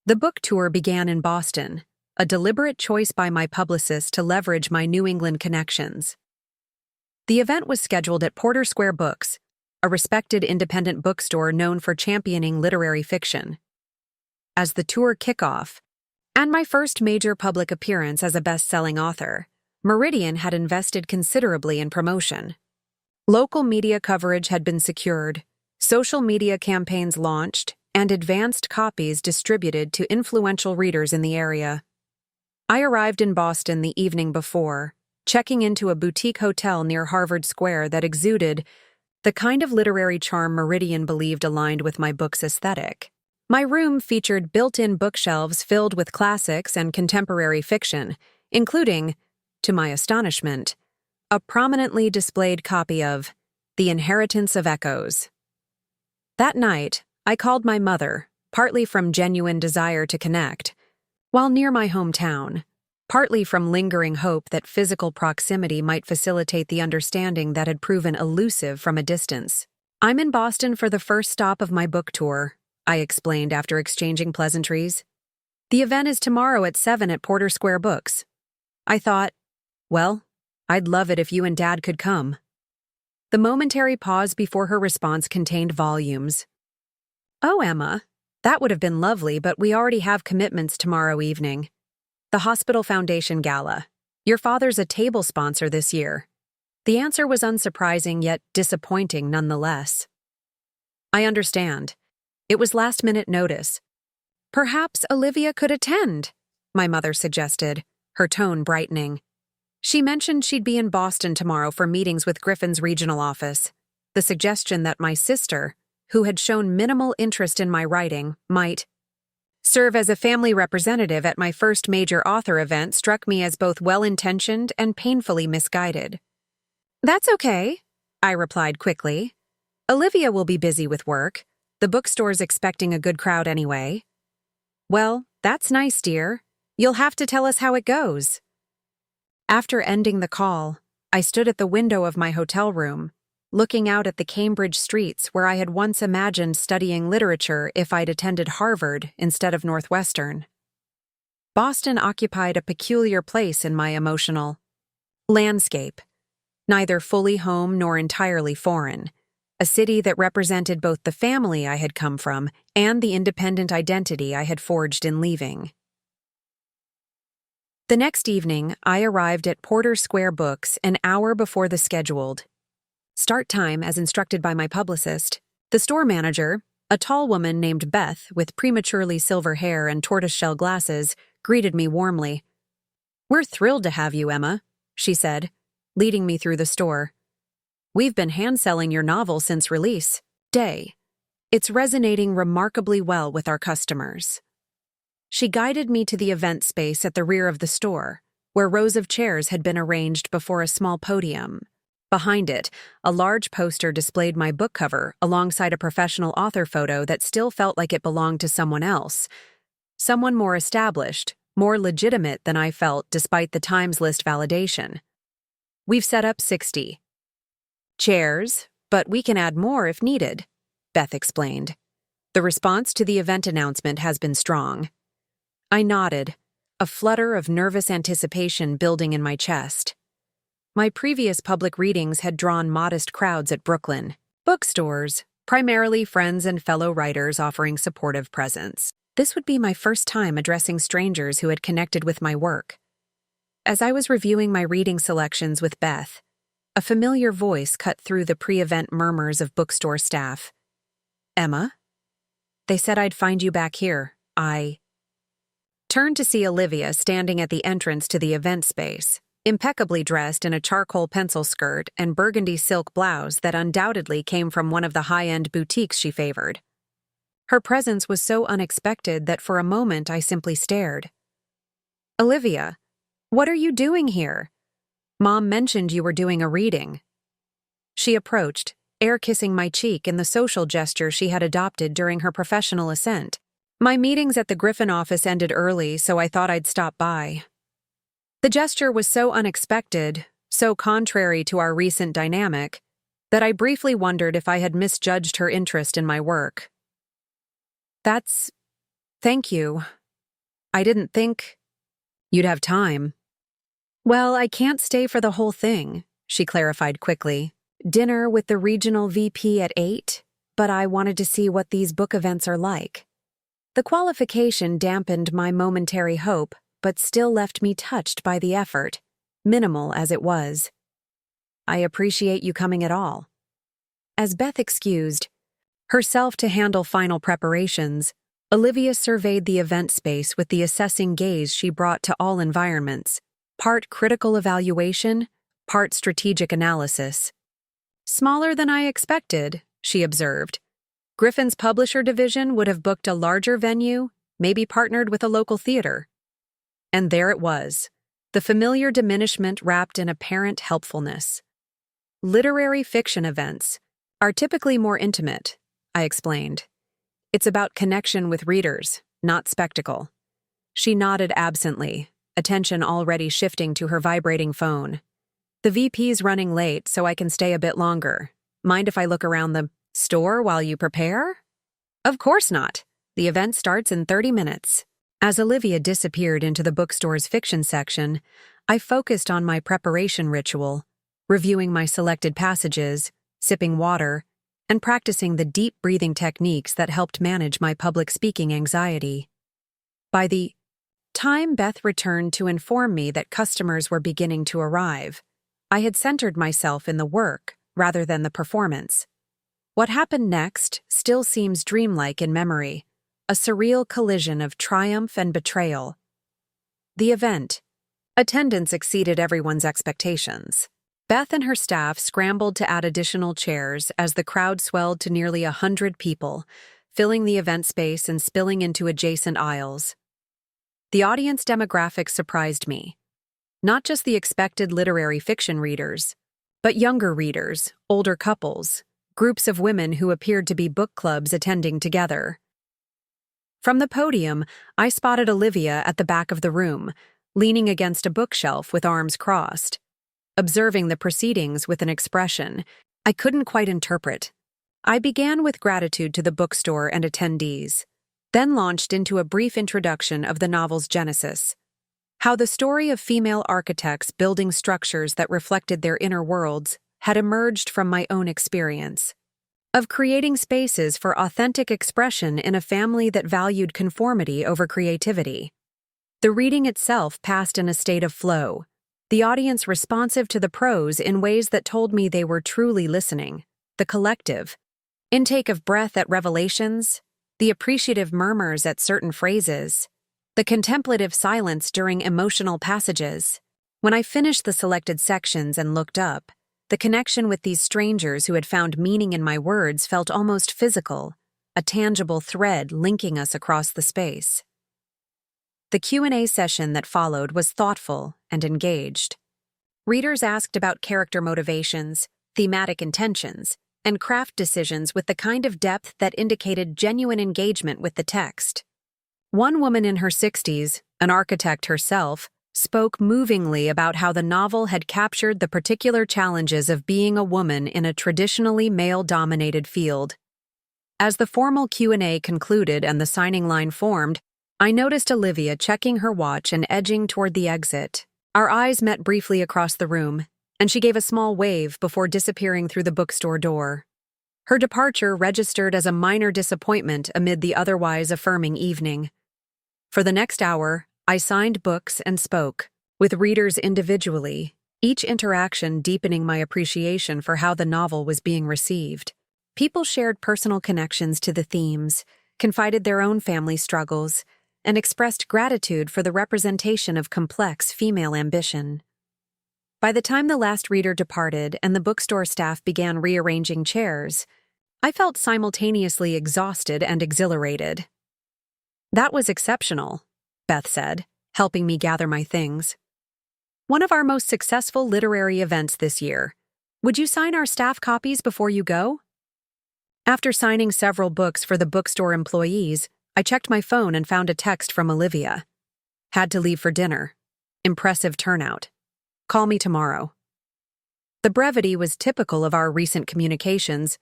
The book tour began in Boston, a deliberate choice by my publicist to leverage my New England connections. The event was scheduled at Porter Square Books, a respected independent bookstore known for championing literary fiction. As the tour kickoff, and my first major public appearance as a best-selling author, Meridian had invested considerably in promotion. Local media coverage had been secured, social media campaigns launched, and advanced copies distributed to influential readers in the area. I arrived in Boston the evening before, checking into a boutique hotel near Harvard Square that exuded the kind of literary charm Meridian believed aligned with my book's aesthetic. My room featured built-in bookshelves filled with classics and contemporary fiction, including, to my astonishment, a prominently displayed copy of The Inheritance of Echoes. That night, I called my mother, partly from genuine desire to connect, while near my hometown, partly from lingering hope that physical proximity might facilitate the understanding that had proven elusive from a distance. "I'm in Boston for the first stop of my book tour," I explained after exchanging pleasantries. "The event is tomorrow at 7 at Porter Square Books." I thought, well, I'd love it if you and Dad could come. The momentary pause before her response contained volumes. "Oh, Emma, that would have been lovely, but we already have commitments tomorrow evening. The Hospital Foundation Gala. Your father's a table sponsor this year." The answer was unsurprising yet disappointing nonetheless. "I understand. It was last-minute notice. Perhaps Olivia could attend," my mother suggested, her tone brightening. She mentioned she'd be in Boston tomorrow for meetings with Griffin's regional office. The suggestion that my sister, who had shown minimal interest in my writing, might serve as a family representative at my first major author event struck me as both well-intentioned and painfully misguided. "That's okay," I replied quickly. "Olivia will be busy with work. The bookstore's expecting a good crowd anyway." "Well, that's nice, dear. You'll have to tell us how it goes." After ending the call, I stood at the window of my hotel room, looking out at the Cambridge streets where I had once imagined studying literature if I'd attended Harvard instead of Northwestern. Boston occupied a peculiar place in my emotional landscape, neither fully home nor entirely foreign, a city that represented both the family I had come from and the independent identity I had forged in leaving. The next evening, I arrived at Porter Square Books an hour before the scheduled start time as instructed by my publicist. The store manager, a tall woman named Beth with prematurely silver hair and tortoiseshell glasses, greeted me warmly. "We're thrilled to have you, Emma," she said, leading me through the store. "We've been hand-selling your novel since release day. It's resonating remarkably well with our customers." She guided me to the event space at the rear of the store, where rows of chairs had been arranged before a small podium. Behind it, a large poster displayed my book cover alongside a professional author photo that still felt like it belonged to someone else. Someone more established, more legitimate than I felt despite the Times List validation. "We've set up 60 chairs, but we can add more if needed," Beth explained. "The response to the event announcement has been strong." I nodded, a flutter of nervous anticipation building in my chest. My previous public readings had drawn modest crowds at Brooklyn bookstores, primarily friends and fellow writers offering supportive presence. This would be my first time addressing strangers who had connected with my work. As I was reviewing my reading selections with Beth, a familiar voice cut through the pre-event murmurs of bookstore staff. "Emma? They said I'd find you back here." I turned to see Olivia standing at the entrance to the event space, impeccably dressed in a charcoal pencil skirt and burgundy silk blouse that undoubtedly came from one of the high-end boutiques she favored. Her presence was so unexpected that for a moment I simply stared. "Olivia, what are you doing here? Mom mentioned you were doing a reading." She approached, air-kissing my cheek in the social gesture she had adopted during her professional ascent. "My meetings at the Griffin office ended early, so I thought I'd stop by." The gesture was so unexpected, so contrary to our recent dynamic, that I briefly wondered if I had misjudged her interest in my work. Thank you. I didn't think you'd have time." "Well, I can't stay for the whole thing," she clarified quickly. "Dinner with the regional VP at 8, but I wanted to see what these book events are like." The qualification dampened my momentary hope, but still left me touched by the effort, minimal as it was. "I appreciate you coming at all." As Beth excused herself to handle final preparations, Olivia surveyed the event space with the assessing gaze she brought to all environments, part critical evaluation, part strategic analysis. "Smaller than I expected," she observed. "Griffin's publisher division would have booked a larger venue, maybe partnered with a local theater." And there it was, the familiar diminishment wrapped in apparent helpfulness. "Literary fiction events are typically more intimate," I explained. "It's about connection with readers, not spectacle." She nodded absently, attention already shifting to her vibrating phone. "The VP's running late, so I can stay a bit longer. Mind if I look around the store while you prepare?" "Of course not. The event starts in 30 minutes. As Olivia disappeared into the bookstore's fiction section, I focused on my preparation ritual, reviewing my selected passages, sipping water, and practicing the deep breathing techniques that helped manage my public speaking anxiety. By the time Beth returned to inform me that customers were beginning to arrive, I had centered myself in the work rather than the performance. What happened next still seems dreamlike in memory, a surreal collision of triumph and betrayal. The event. Attendance exceeded everyone's expectations. Beth and her staff scrambled to add additional chairs as the crowd swelled to nearly 100 people, filling the event space and spilling into adjacent aisles. The audience demographic surprised me. Not just the expected literary fiction readers, but younger readers, older couples, groups of women who appeared to be book clubs attending together. From the podium, I spotted Olivia at the back of the room, leaning against a bookshelf with arms crossed, observing the proceedings with an expression I couldn't quite interpret. I began with gratitude to the bookstore and attendees, then launched into a brief introduction of the novel's genesis, how the story of female architects building structures that reflected their inner worlds had emerged from my own experience, of creating spaces for authentic expression in a family that valued conformity over creativity. The reading itself passed in a state of flow, the audience responsive to the prose in ways that told me they were truly listening, the collective intake of breath at revelations, the appreciative murmurs at certain phrases, the contemplative silence during emotional passages. When I finished the selected sections and looked up, the connection with these strangers who had found meaning in my words felt almost physical, a tangible thread linking us across the space. The Q&A session that followed was thoughtful and engaged. Readers asked about character motivations, thematic intentions, and craft decisions with the kind of depth that indicated genuine engagement with the text. One woman in her 60s, an architect herself, spoke movingly about how the novel had captured the particular challenges of being a woman in a traditionally male-dominated field. As the formal Q&A concluded and the signing line formed, I noticed Olivia checking her watch and edging toward the exit. Our eyes met briefly across the room, and she gave a small wave before disappearing through the bookstore door. Her departure registered as a minor disappointment amid the otherwise affirming evening. For the next hour, I signed books and spoke, with readers individually, each interaction deepening my appreciation for how the novel was being received. People shared personal connections to the themes, confided their own family struggles, and expressed gratitude for the representation of complex female ambition. By the time the last reader departed and the bookstore staff began rearranging chairs, I felt simultaneously exhausted and exhilarated. "That was exceptional," Beth said, helping me gather my things. "One of our most successful literary events this year. Would you sign our staff copies before you go?" After signing several books for the bookstore employees, I checked my phone and found a text from Olivia. "Had to leave for dinner. Impressive turnout. Call me tomorrow." The brevity was typical of our recent communications,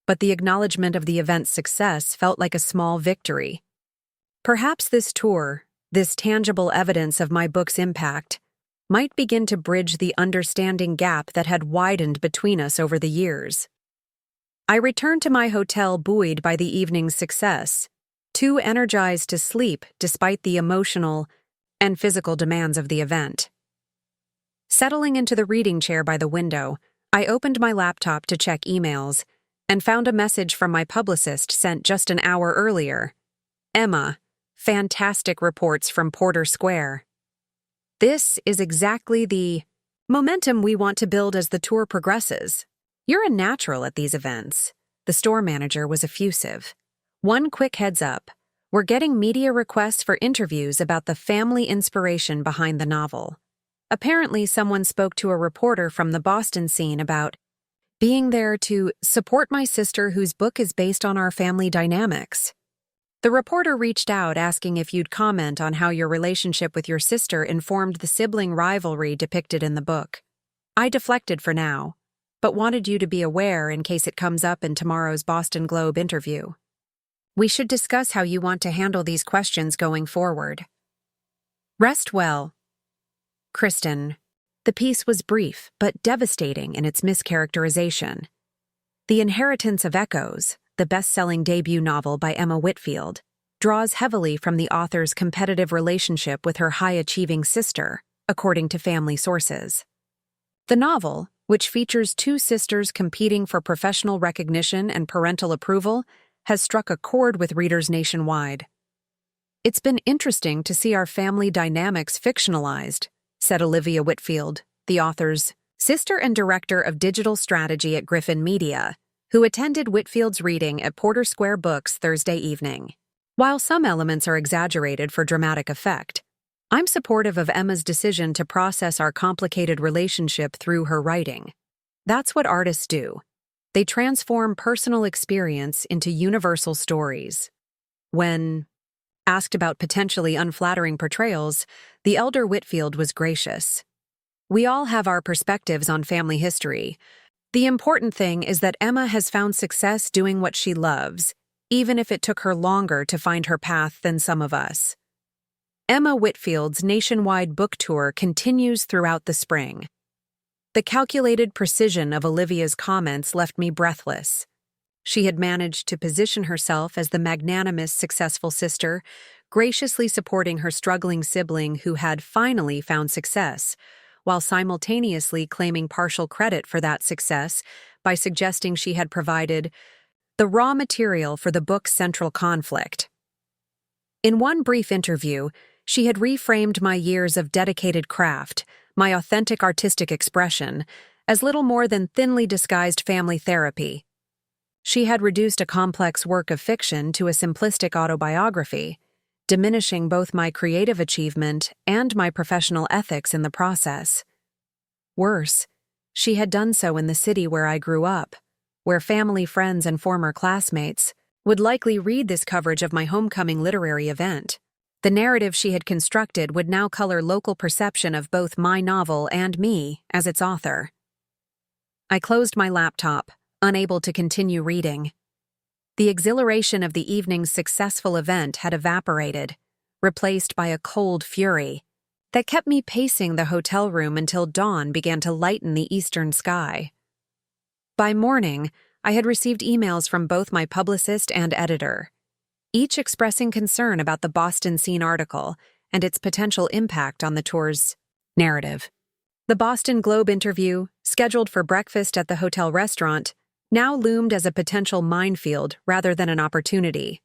but the acknowledgement of the event's success felt like a small victory. Perhaps this tour, this tangible evidence of my book's impact, might begin to bridge the understanding gap that had widened between us over the years. I returned to my hotel buoyed by the evening's success, too energized to sleep despite the emotional and physical demands of the event. Settling into the reading chair by the window, I opened my laptop to check emails and found a message from my publicist sent just an hour earlier. "Emma, fantastic reports from Porter Square. This is exactly the momentum we want to build as the tour progresses. You're a natural at these events." The store manager was effusive. "One quick heads up. We're getting media requests for interviews about the family inspiration behind the novel. Apparently, someone spoke to a reporter from the Boston scene about being there to support my sister whose book is based on our family dynamics. The reporter reached out asking if you'd comment on how your relationship with your sister informed the sibling rivalry depicted in the book. I deflected for now, but wanted you to be aware in case it comes up in tomorrow's Boston Globe interview. We should discuss how you want to handle these questions going forward. Rest well. Kristen." The piece was brief but devastating in its mischaracterization. The Inheritance of Echoes, the best-selling debut novel by Emma Whitfield, draws heavily from the author's competitive relationship with her high-achieving sister, according to family sources. The novel, which features two sisters competing for professional recognition and parental approval, has struck a chord with readers nationwide. "It's been interesting to see our family dynamics fictionalized," said Olivia Whitfield, the author's sister and director of digital strategy at Griffin Media, who attended Whitfield's reading at Porter Square Books Thursday evening. "While some elements are exaggerated for dramatic effect, I'm supportive of Emma's decision to process our complicated relationship through her writing. That's what artists do. They transform personal experience into universal stories." When asked about potentially unflattering portrayals, the elder Whitfield was gracious. "We all have our perspectives on family history. The important thing is that Emma has found success doing what she loves, even if it took her longer to find her path than some of us." Emma Whitfield's nationwide book tour continues throughout the spring. The calculated precision of Olivia's comments left me breathless. She had managed to position herself as the magnanimous, successful sister, graciously supporting her struggling sibling who had finally found success, while simultaneously claiming partial credit for that success by suggesting she had provided the raw material for the book's central conflict. In one brief interview, she had reframed my years of dedicated craft, my authentic artistic expression, as little more than thinly disguised family therapy. She had reduced a complex work of fiction to a simplistic autobiography, diminishing both my creative achievement and my professional ethics in the process. Worse, she had done so in the city where I grew up, where family, friends, and former classmates would likely read this coverage of my homecoming literary event. The narrative she had constructed would now color local perception of both my novel and me as its author. I closed my laptop, unable to continue reading. The exhilaration of the evening's successful event had evaporated, replaced by a cold fury that kept me pacing the hotel room until dawn began to lighten the eastern sky. By morning, I had received emails from both my publicist and editor, each expressing concern about the Boston Scene article and its potential impact on the tour's narrative. The Boston Globe interview, scheduled for breakfast at the hotel restaurant, now loomed as a potential minefield rather than an opportunity.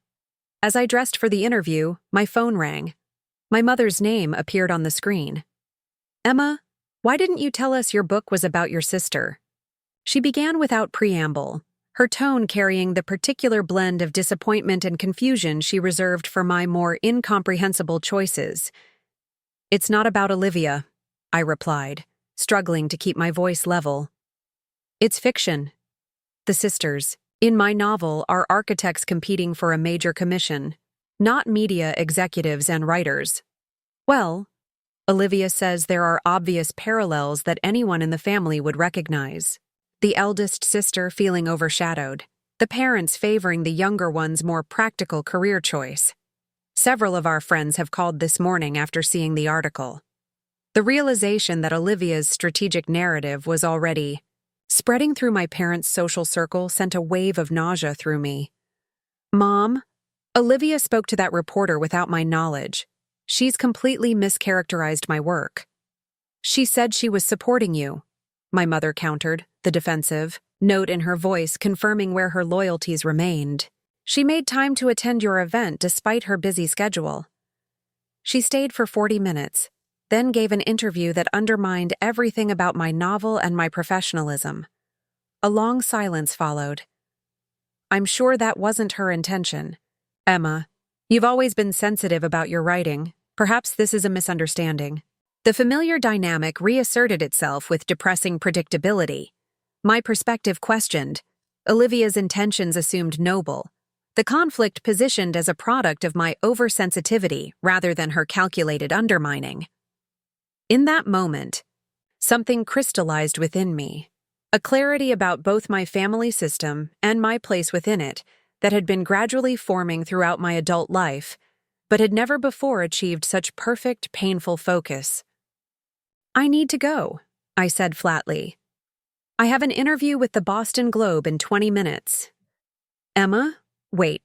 As I dressed for the interview, my phone rang. My mother's name appeared on the screen. "Emma, Why didn't you tell us your book was about your sister? She began without preamble, her tone carrying the particular blend of disappointment and confusion she reserved for my more incomprehensible choices. It's not about Olivia, I replied, struggling to keep my voice level. It's fiction. The sisters, in my novel, are architects competing for a major commission, not media executives and writers. Well, Olivia says there are obvious parallels that anyone in the family would recognize. The eldest sister feeling overshadowed, the parents favoring the younger one's more practical career choice. Several of our friends have called this morning after seeing the article. The realization that Olivia's strategic narrative was already spreading through my parents' social circle sent a wave of nausea through me. Mom, Olivia spoke to that reporter without my knowledge. She's completely mischaracterized my work. She said she was supporting you, my mother countered, the defensive note in her voice confirming where her loyalties remained. She made time to attend your event despite her busy schedule. She stayed for 40 minutes, then gave an interview that undermined everything about my novel and my professionalism. A long silence followed. I'm sure that wasn't her intention. Emma, you've always been sensitive about your writing. Perhaps this is a misunderstanding. The familiar dynamic reasserted itself with depressing predictability. My perspective questioned. Olivia's intentions assumed noble. The conflict positioned as a product of my oversensitivity rather than her calculated undermining. In that moment, something crystallized within me, a clarity about both my family system and my place within it that had been gradually forming throughout my adult life, but had never before achieved such perfect, painful focus. I need to go, I said flatly. I have an interview with the Boston Globe in 20 minutes. Emma, wait.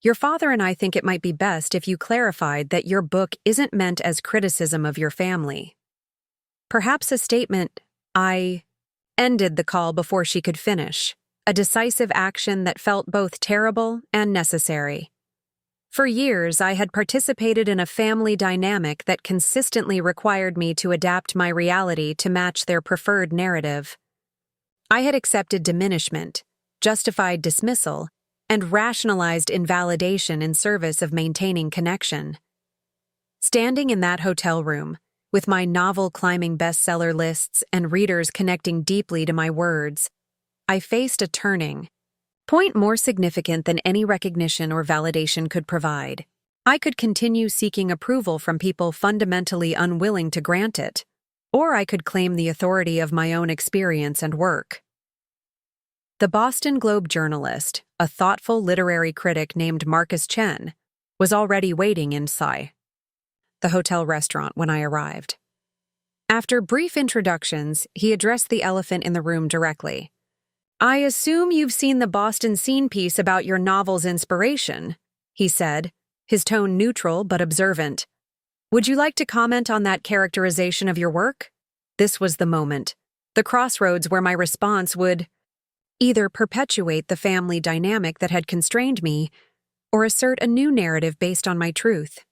Your father and I think it might be best if you clarified that your book isn't meant as criticism of your family. Perhaps a statement. I ended the call before she could finish, a decisive action that felt both terrible and necessary. For years, I had participated in a family dynamic that consistently required me to adapt my reality to match their preferred narrative. I had accepted diminishment, justified dismissal, and rationalized invalidation in service of maintaining connection. Standing in that hotel room, with my novel climbing bestseller lists and readers connecting deeply to my words, I faced a turning point more significant than any recognition or validation could provide. I could continue seeking approval from people fundamentally unwilling to grant it, or I could claim the authority of my own experience and work. The Boston Globe journalist, a thoughtful literary critic named Marcus Chen, was already waiting inside the hotel restaurant when I arrived. After brief introductions, he addressed the elephant in the room directly. I assume you've seen the Boston Scene piece about your novel's inspiration, he said, his tone neutral but observant. Would you like to comment on that characterization of your work? This was the moment, the crossroads where my response would either perpetuate the family dynamic that had constrained me or assert a new narrative based on my truth.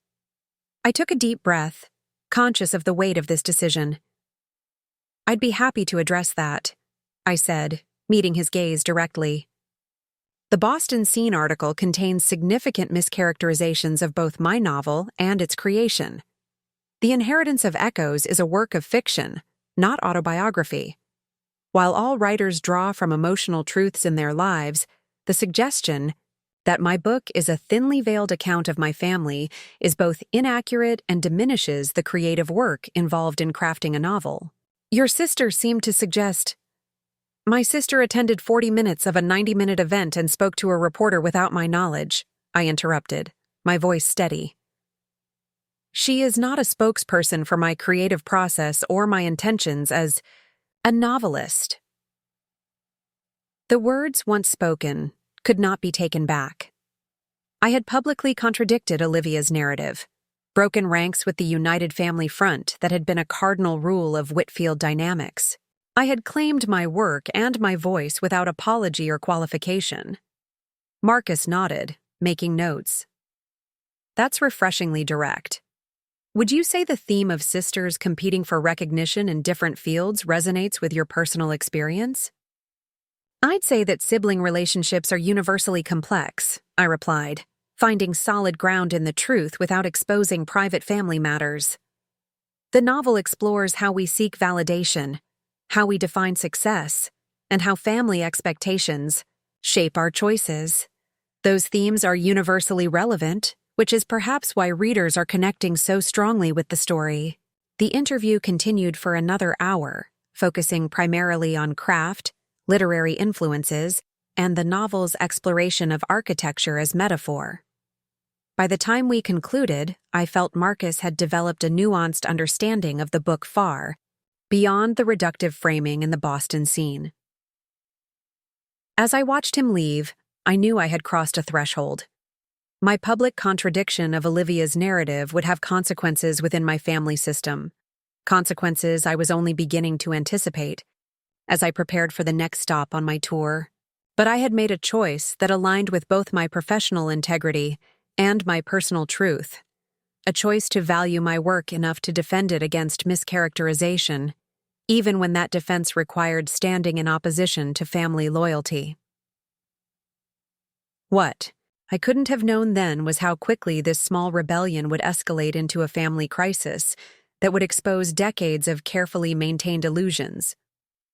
I took a deep breath, conscious of the weight of this decision. I'd be happy to address that, I said, meeting his gaze directly. The Boston Scene article contains significant mischaracterizations of both my novel and its creation. The Inheritance of Echoes is a work of fiction, not autobiography. While all writers draw from emotional truths in their lives, the suggestion that my book is a thinly veiled account of my family is both inaccurate and diminishes the creative work involved in crafting a novel. Your sister seemed to suggest. My sister attended 40 minutes of a 90-minute event and spoke to a reporter without my knowledge, I interrupted, my voice steady. She is not a spokesperson for my creative process or my intentions as a novelist. The words once spoken could not be taken back. I had publicly contradicted Olivia's narrative, broken ranks with the United Family Front that had been a cardinal rule of Whitfield dynamics. I had claimed my work and my voice without apology or qualification. Marcus nodded, making notes. That's refreshingly direct. Would you say the theme of sisters competing for recognition in different fields resonates with your personal experience? I'd say that sibling relationships are universally complex, I replied, finding solid ground in the truth without exposing private family matters. The novel explores how we seek validation, how we define success, and how family expectations shape our choices. Those themes are universally relevant, which is perhaps why readers are connecting so strongly with the story. The interview continued for another hour, focusing primarily on craft, literary influences, and the novel's exploration of architecture as metaphor. By the time we concluded, I felt Marcus had developed a nuanced understanding of the book far beyond the reductive framing in the Boston scene. As I watched him leave, I knew I had crossed a threshold. My public contradiction of Olivia's narrative would have consequences within my family system, consequences I was only beginning to anticipate as I prepared for the next stop on my tour. But I had made a choice that aligned with both my professional integrity and my personal truth, a choice to value my work enough to defend it against mischaracterization, even when that defense required standing in opposition to family loyalty. What I couldn't have known then was how quickly this small rebellion would escalate into a family crisis that would expose decades of carefully maintained illusions,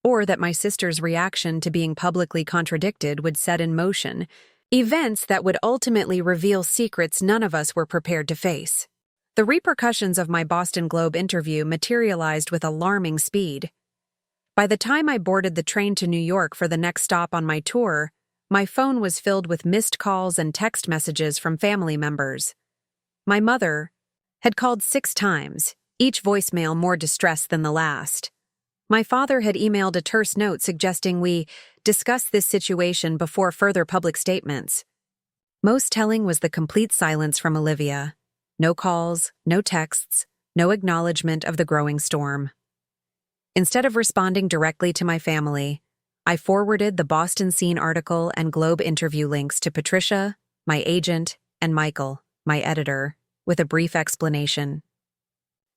or that my sister's reaction to being publicly contradicted would set in motion events that would ultimately reveal secrets none of us were prepared to face. The repercussions of my Boston Globe interview materialized with alarming speed. By the time I boarded the train to New York for the next stop on my tour, my phone was filled with missed calls and text messages from family members. My mother had called 6 times, each voicemail more distressed than the last. My father had emailed a terse note suggesting we discuss this situation before further public statements. Most telling was the complete silence from Olivia. No calls, no texts, no acknowledgement of the growing storm. Instead of responding directly to my family, I forwarded the Boston Scene article and Globe interview links to Patricia, my agent, and Michael, my editor, with a brief explanation.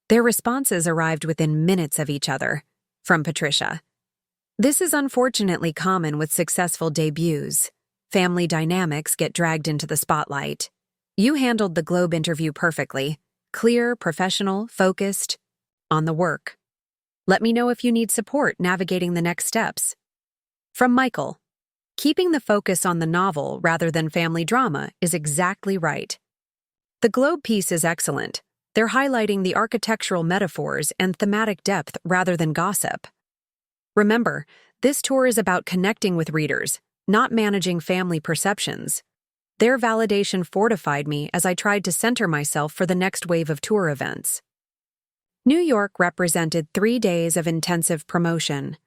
Their responses arrived within minutes of each other. From Patricia: "This is unfortunately common with successful debuts. Family dynamics get dragged into the spotlight. You handled the Globe interview perfectly. Clear, professional, focused on the work. Let me know if you need support navigating the next steps." From Michael: "Keeping the focus on the novel rather than family drama is exactly right. The Globe piece is excellent. They're highlighting the architectural metaphors and thematic depth rather than gossip. Remember, this tour is about connecting with readers, not managing family perceptions." Their validation fortified me as I tried to center myself for the next wave of tour events. New York represented 3 days of intensive promotion: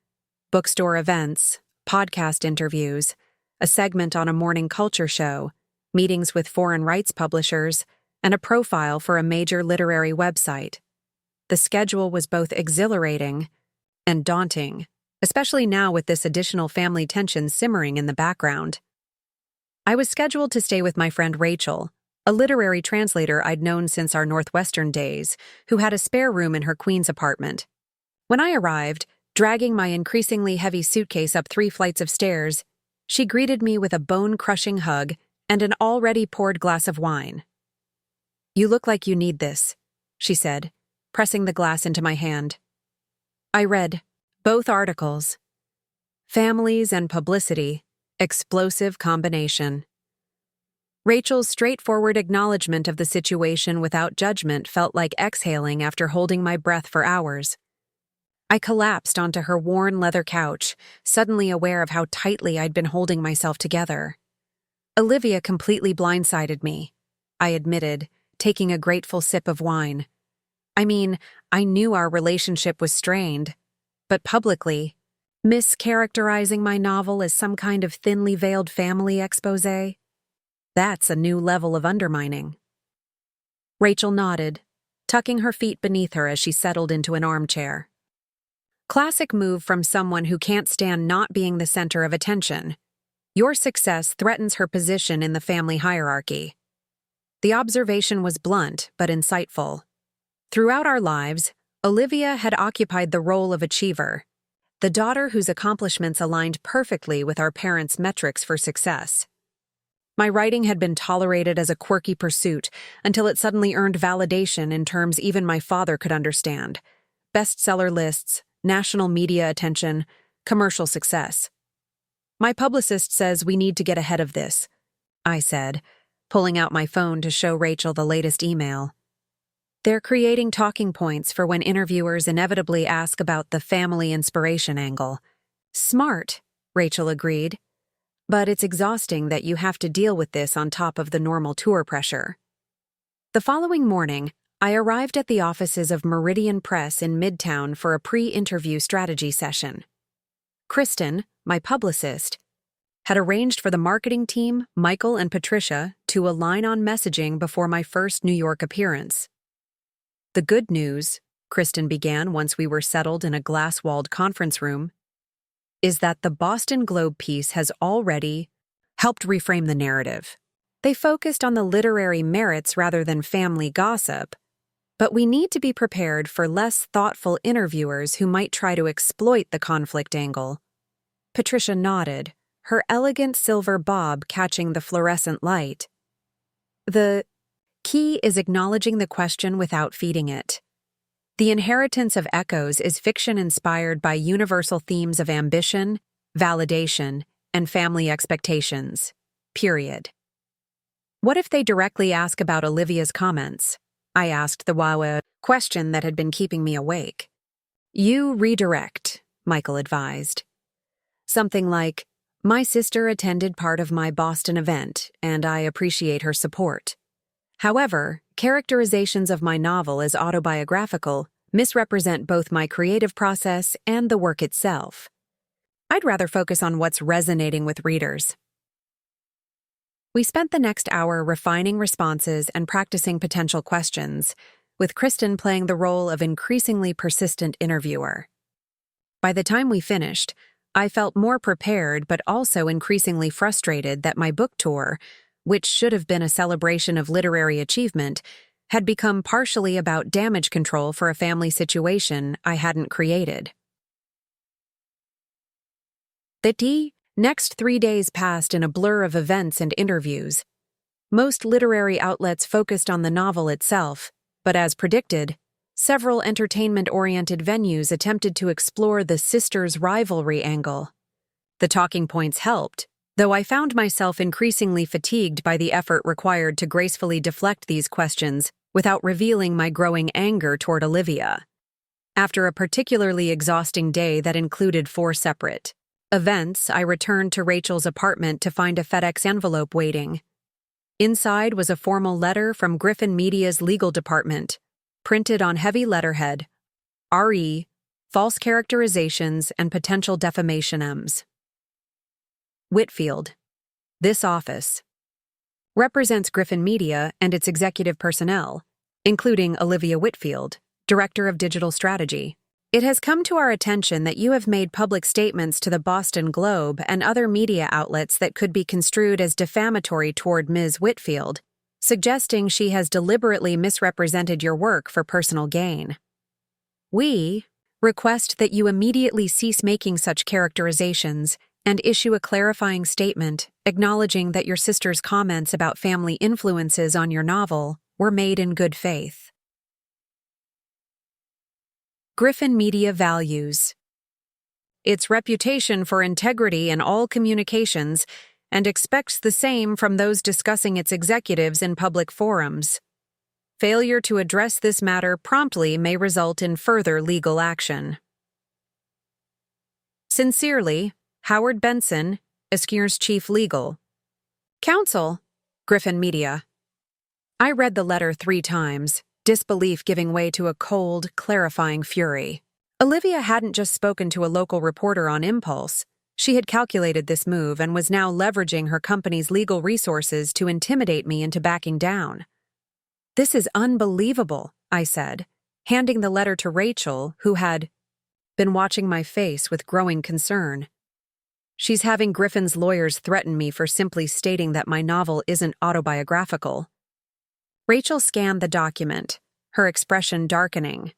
bookstore events, podcast interviews, a segment on a morning culture show, meetings with foreign rights publishers, and a profile for a major literary website. The schedule was both exhilarating and daunting, especially now with this additional family tension simmering in the background. I was scheduled to stay with my friend Rachel, a literary translator I'd known since our Northwestern days, who had a spare room in her Queens apartment. When I arrived, dragging my increasingly heavy suitcase up 3 flights of stairs, she greeted me with a bone-crushing hug and an already poured glass of wine. "You look like you need this," she said, pressing the glass into my hand. I read both articles. Families and publicity, explosive combination. Rachel's straightforward acknowledgement of the situation without judgment felt like exhaling after holding my breath for hours. I collapsed onto her worn leather couch, suddenly aware of how tightly I'd been holding myself together. Olivia completely blindsided me, I admitted, taking a grateful sip of wine. I mean, I knew our relationship was strained, but publicly, mischaracterizing my novel as some kind of thinly veiled family exposé? That's a new level of undermining. Rachel nodded, tucking her feet beneath her as she settled into an armchair. Classic move from someone who can't stand not being the center of attention. Your success threatens her position in the family hierarchy. The observation was blunt but insightful. Throughout our lives, Olivia had occupied the role of achiever, the daughter whose accomplishments aligned perfectly with our parents' metrics for success. My writing had been tolerated as a quirky pursuit until it suddenly earned validation in terms even my father could understand. Bestseller lists, national media attention, commercial success. My publicist says we need to get ahead of this, I said, pulling out my phone to show Rachel the latest email. They're creating talking points for when interviewers inevitably ask about the family inspiration angle. Smart, Rachel agreed. But it's exhausting that you have to deal with this on top of the normal tour pressure. The following morning, I arrived at the offices of Meridian Press in Midtown for a pre-interview strategy session. Kristen, my publicist, had arranged for the marketing team, Michael and Patricia, to align on messaging before my first New York appearance. The good news, Kristen began once we were settled in a glass-walled conference room, is that the Boston Globe piece has already helped reframe the narrative. They focused on the literary merits rather than family gossip, but we need to be prepared for less thoughtful interviewers who might try to exploit the conflict angle. Patricia nodded, her elegant silver bob catching the fluorescent light. The key is acknowledging the question without feeding it. The Inheritance of Echoes is fiction inspired by universal themes of ambition, validation, and family expectations. Period. What if they directly ask about Olivia's comments? I asked the Wawa question that had been keeping me awake. You redirect, Michael advised. Something like, my sister attended part of my Boston event, and I appreciate her support. However, characterizations of my novel as autobiographical misrepresent both my creative process and the work itself. I'd rather focus on what's resonating with readers. We spent the next hour refining responses and practicing potential questions, with Kristen playing the role of increasingly persistent interviewer. By the time we finished, I felt more prepared but also increasingly frustrated that my book tour, which should have been a celebration of literary achievement, had become partially about damage control for a family situation I hadn't created. The next 3 days passed in a blur of events and interviews. Most literary outlets focused on the novel itself, but as predicted, several entertainment-oriented venues attempted to explore the sisters' rivalry angle. The talking points helped, though I found myself increasingly fatigued by the effort required to gracefully deflect these questions without revealing my growing anger toward Olivia. After a particularly exhausting day that included 4 separate events, I returned to Rachel's apartment to find a FedEx envelope waiting. Inside was a formal letter from Griffin Media's legal department, printed on heavy letterhead, RE, false characterizations and potential defamation Ms. Whitfield. This office represents Griffin Media and its executive personnel, including Olivia Whitfield, Director of Digital Strategy. It has come to our attention that you have made public statements to the Boston Globe and other media outlets that could be construed as defamatory toward Ms. Whitfield, suggesting she has deliberately misrepresented your work for personal gain. We request that you immediately cease making such characterizations and issue a clarifying statement acknowledging that your sister's comments about family influences on your novel were made in good faith. Griffin Media values its reputation for integrity in all communications and expects the same from those discussing its executives in public forums. Failure to address this matter promptly may result in further legal action. Sincerely, Howard Benson, Eskier's Chief Legal Counsel, Griffin Media. I read the letter 3 times, disbelief giving way to a cold, clarifying fury. Olivia hadn't just spoken to a local reporter on impulse. She had calculated this move and was now leveraging her company's legal resources to intimidate me into backing down. This is unbelievable, I said, handing the letter to Rachel, who had been watching my face with growing concern. She's having Griffin's lawyers threaten me for simply stating that my novel isn't autobiographical. Rachel scanned the document, her expression darkening.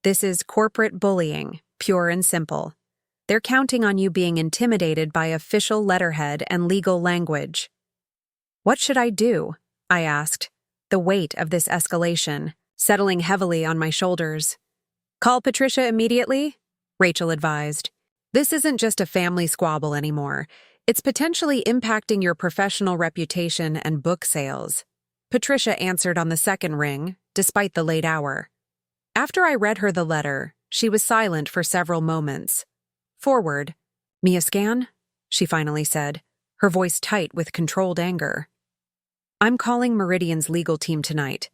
"This is corporate bullying, pure and simple. They're counting on you being intimidated by official letterhead and legal language." "What should I do?" I asked, the weight of this escalation settling heavily on my shoulders. "Call Patricia immediately," Rachel advised. "This isn't just a family squabble anymore. It's potentially impacting your professional reputation and book sales." Patricia answered on the second ring, despite the late hour. After I read her the letter, she was silent for several moments. "Forward. Me a scan?" she finally said, her voice tight with controlled anger. "I'm calling Meridian's legal team tonight.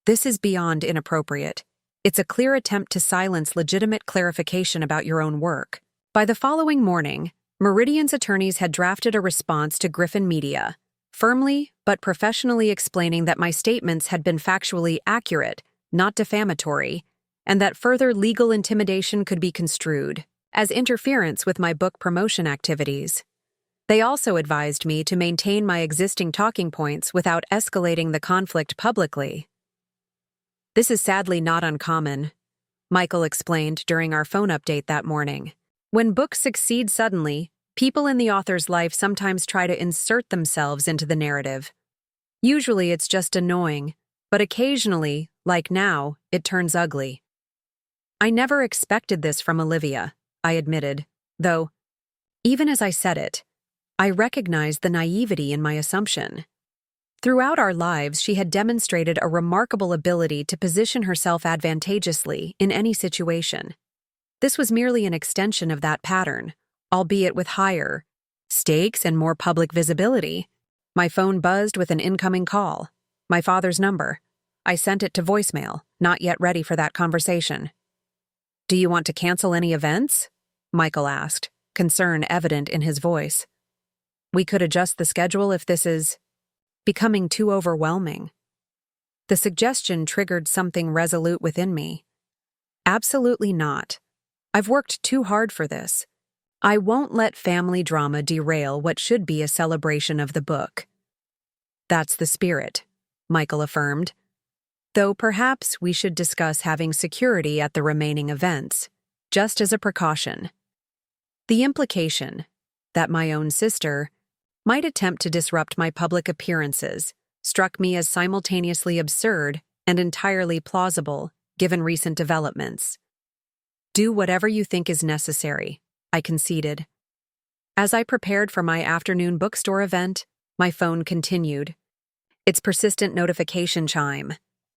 This is beyond inappropriate. It's a clear attempt to silence legitimate clarification about your own work." By the following morning, Meridian's attorneys had drafted a response to Griffin Media, firmly but professionally explaining that my statements had been factually accurate, not defamatory, and that further legal intimidation could be construed as interference with my book promotion activities. They also advised me to maintain my existing talking points without escalating the conflict publicly. "This is sadly not uncommon," Michael explained during our phone update that morning. "When books succeed suddenly, people in the author's life sometimes try to insert themselves into the narrative. Usually it's just annoying, but occasionally, like now, it turns ugly." "I never expected this from Olivia," I admitted, though, even as I said it, I recognized the naivety in my assumption. Throughout our lives, she had demonstrated a remarkable ability to position herself advantageously in any situation. This was merely an extension of that pattern, albeit with higher stakes and more public visibility. My phone buzzed with an incoming call. My father's number. I sent it to voicemail, not yet ready for that conversation. "Do you want to cancel any events?" Michael asked, concern evident in his voice. "We could adjust the schedule if this is becoming too overwhelming." The suggestion triggered something resolute within me. Absolutely not. I've worked too hard for this. I won't let family drama derail what should be a celebration of the book. "That's the spirit," Michael affirmed. "Though perhaps we should discuss having security at the remaining events, just as a precaution." The implication that my own sister might attempt to disrupt my public appearances struck me as simultaneously absurd and entirely plausible, given recent developments. "Do whatever you think is necessary," I conceded. As I prepared for my afternoon bookstore event, my phone continued its persistent notification chime.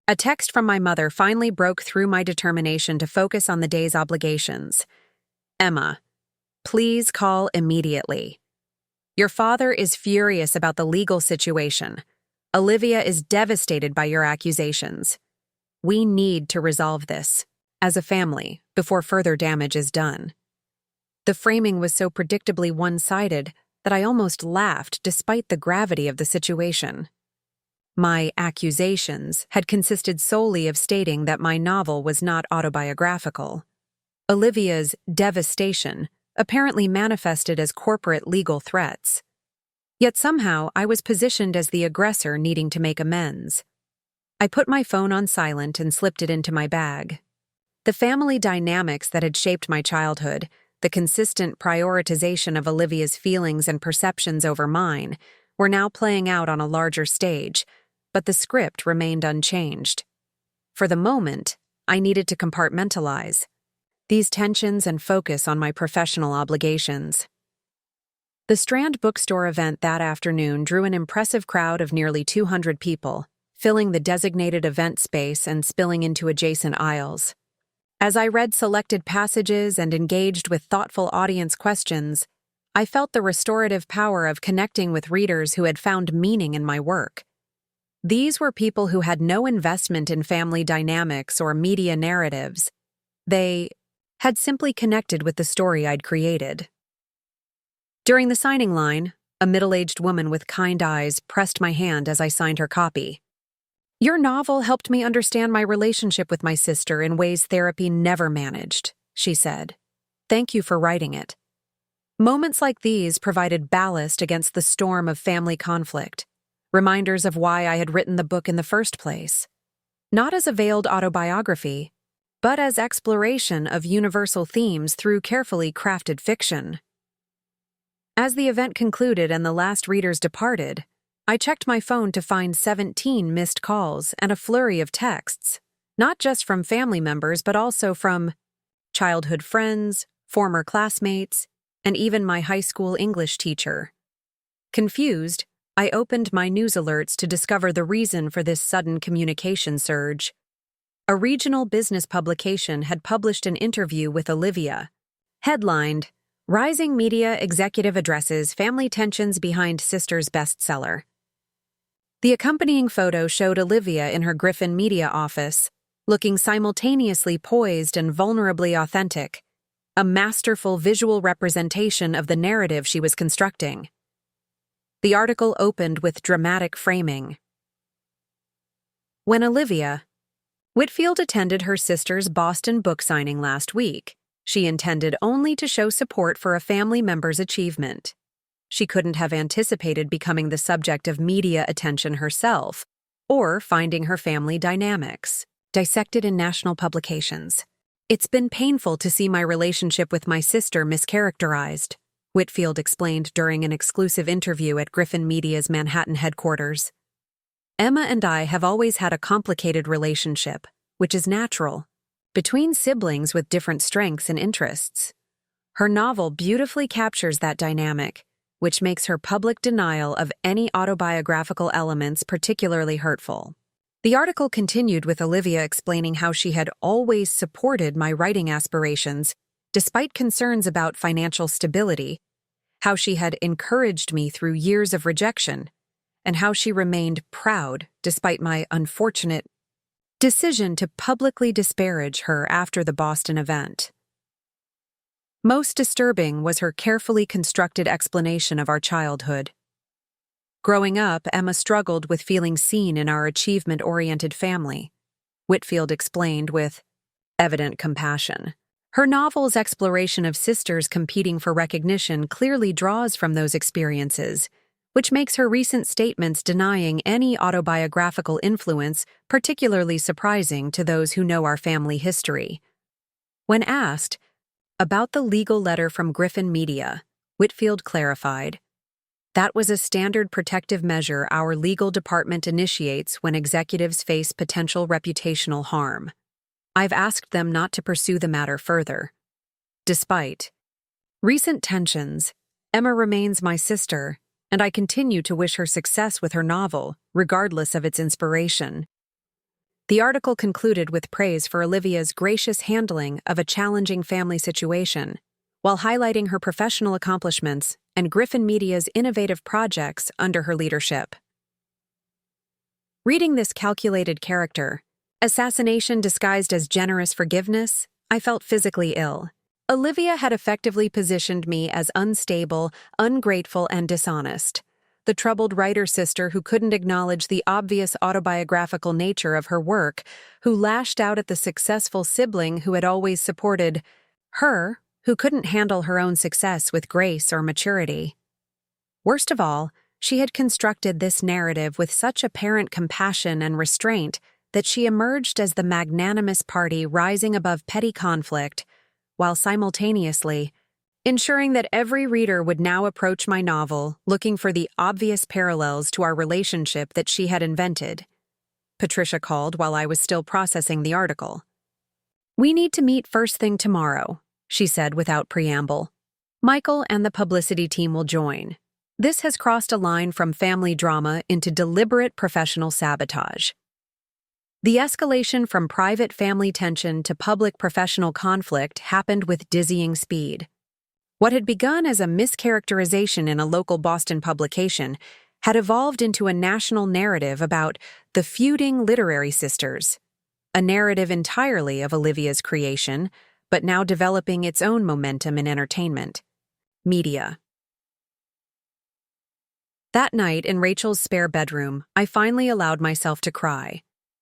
A text from my mother finally broke through my determination to focus on the day's obligations. "Emma, please call immediately. Your father is furious about the legal situation. Olivia is devastated by your accusations. We need to resolve this, as a family, before further damage is done." The framing was so predictably one-sided that I almost laughed despite the gravity of the situation. My accusations had consisted solely of stating that my novel was not autobiographical. Olivia's devastation apparently manifested as corporate legal threats. Yet somehow I was positioned as the aggressor needing to make amends. I put my phone on silent and slipped it into my bag. The family dynamics that had shaped my childhood, the consistent prioritization of Olivia's feelings and perceptions over mine, were now playing out on a larger stage, but the script remained unchanged. For the moment, I needed to compartmentalize these tensions and focus on my professional obligations. The Strand bookstore event that afternoon drew an impressive crowd of nearly 200 people, filling the designated event space and spilling into adjacent aisles. As I read selected passages and engaged with thoughtful audience questions, I felt the restorative power of connecting with readers who had found meaning in my work. These were people who had no investment in family dynamics or media narratives. They had simply connected with the story I'd created. During the signing line, a middle-aged woman with kind eyes pressed my hand as I signed her copy. "Your novel helped me understand my relationship with my sister in ways therapy never managed," she said. "Thank you for writing it." Moments like these provided ballast against the storm of family conflict, reminders of why I had written the book in the first place. not as a veiled autobiography, but as exploration of universal themes through carefully crafted fiction. As the event concluded and the last readers departed, I checked my phone to find 17 missed calls and a flurry of texts, not just from family members but also from childhood friends, former classmates, and even my high school English teacher. Confused, I opened my news alerts to discover the reason for this sudden communication surge. A regional business publication had published an interview with Olivia, headlined, "Rising Media Executive Addresses Family Tensions Behind Sister's Bestseller." The accompanying photo showed Olivia in her Griffin Media office, looking simultaneously poised and vulnerably authentic, a masterful visual representation of the narrative she was constructing. The article opened with dramatic framing. When Olivia Whitfield attended her sister's Boston book signing last week, she intended only to show support for a family member's achievement. She couldn't have anticipated becoming the subject of media attention herself, or finding her family dynamics dissected in national publications. "It's been painful to see my relationship with my sister mischaracterized," Whitfield explained during an exclusive interview at Griffin Media's Manhattan headquarters. "Emma and I have always had a complicated relationship, which is natural, between siblings with different strengths and interests. Her novel beautifully captures that dynamic, which makes her public denial of any autobiographical elements particularly hurtful." The article continued with Olivia explaining how she had always supported my writing aspirations, despite concerns about financial stability, how she had encouraged me through years of rejection, and how she remained proud despite my unfortunate decision to publicly disparage her after the Boston event. Most disturbing was her carefully constructed explanation of our childhood. "Growing up, Emma struggled with feeling seen in our achievement-oriented family," Whitfield explained with evident compassion. Her novel's exploration of sisters competing for recognition clearly draws from those experiences, which makes her recent statements denying any autobiographical influence particularly surprising to those who know our family history. When asked about the legal letter from Griffin Media, Whitfield clarified, "That was a standard protective measure our legal department initiates when executives face potential reputational harm. I've asked them not to pursue the matter further. Despite recent tensions, Emma remains my sister, and I continue to wish her success with her novel, regardless of its inspiration." The article concluded with praise for Olivia's gracious handling of a challenging family situation, while highlighting her professional accomplishments and Griffin Media's innovative projects under her leadership. Reading this calculated character, assassination disguised as generous forgiveness, I felt physically ill. Olivia had effectively positioned me as unstable, ungrateful, and dishonest, the troubled writer-sister who couldn't acknowledge the obvious autobiographical nature of her work, who lashed out at the successful sibling who had always supported her, who couldn't handle her own success with grace or maturity. Worst of all, she had constructed this narrative with such apparent compassion and restraint that she emerged as the magnanimous party rising above petty conflict, while simultaneously ensuring that every reader would now approach my novel looking for the obvious parallels to our relationship that she had invented. Patricia called while I was still processing the article. "We need to meet first thing tomorrow," she said without preamble. "Michael and the publicity team will join. This has crossed a line from family drama into deliberate professional sabotage." The escalation from private family tension to public professional conflict happened with dizzying speed. What had begun as a mischaracterization in a local Boston publication had evolved into a national narrative about the feuding literary sisters, a narrative entirely of Olivia's creation, but now developing its own momentum in entertainment. Media. That night in Rachel's spare bedroom, I finally allowed myself to cry.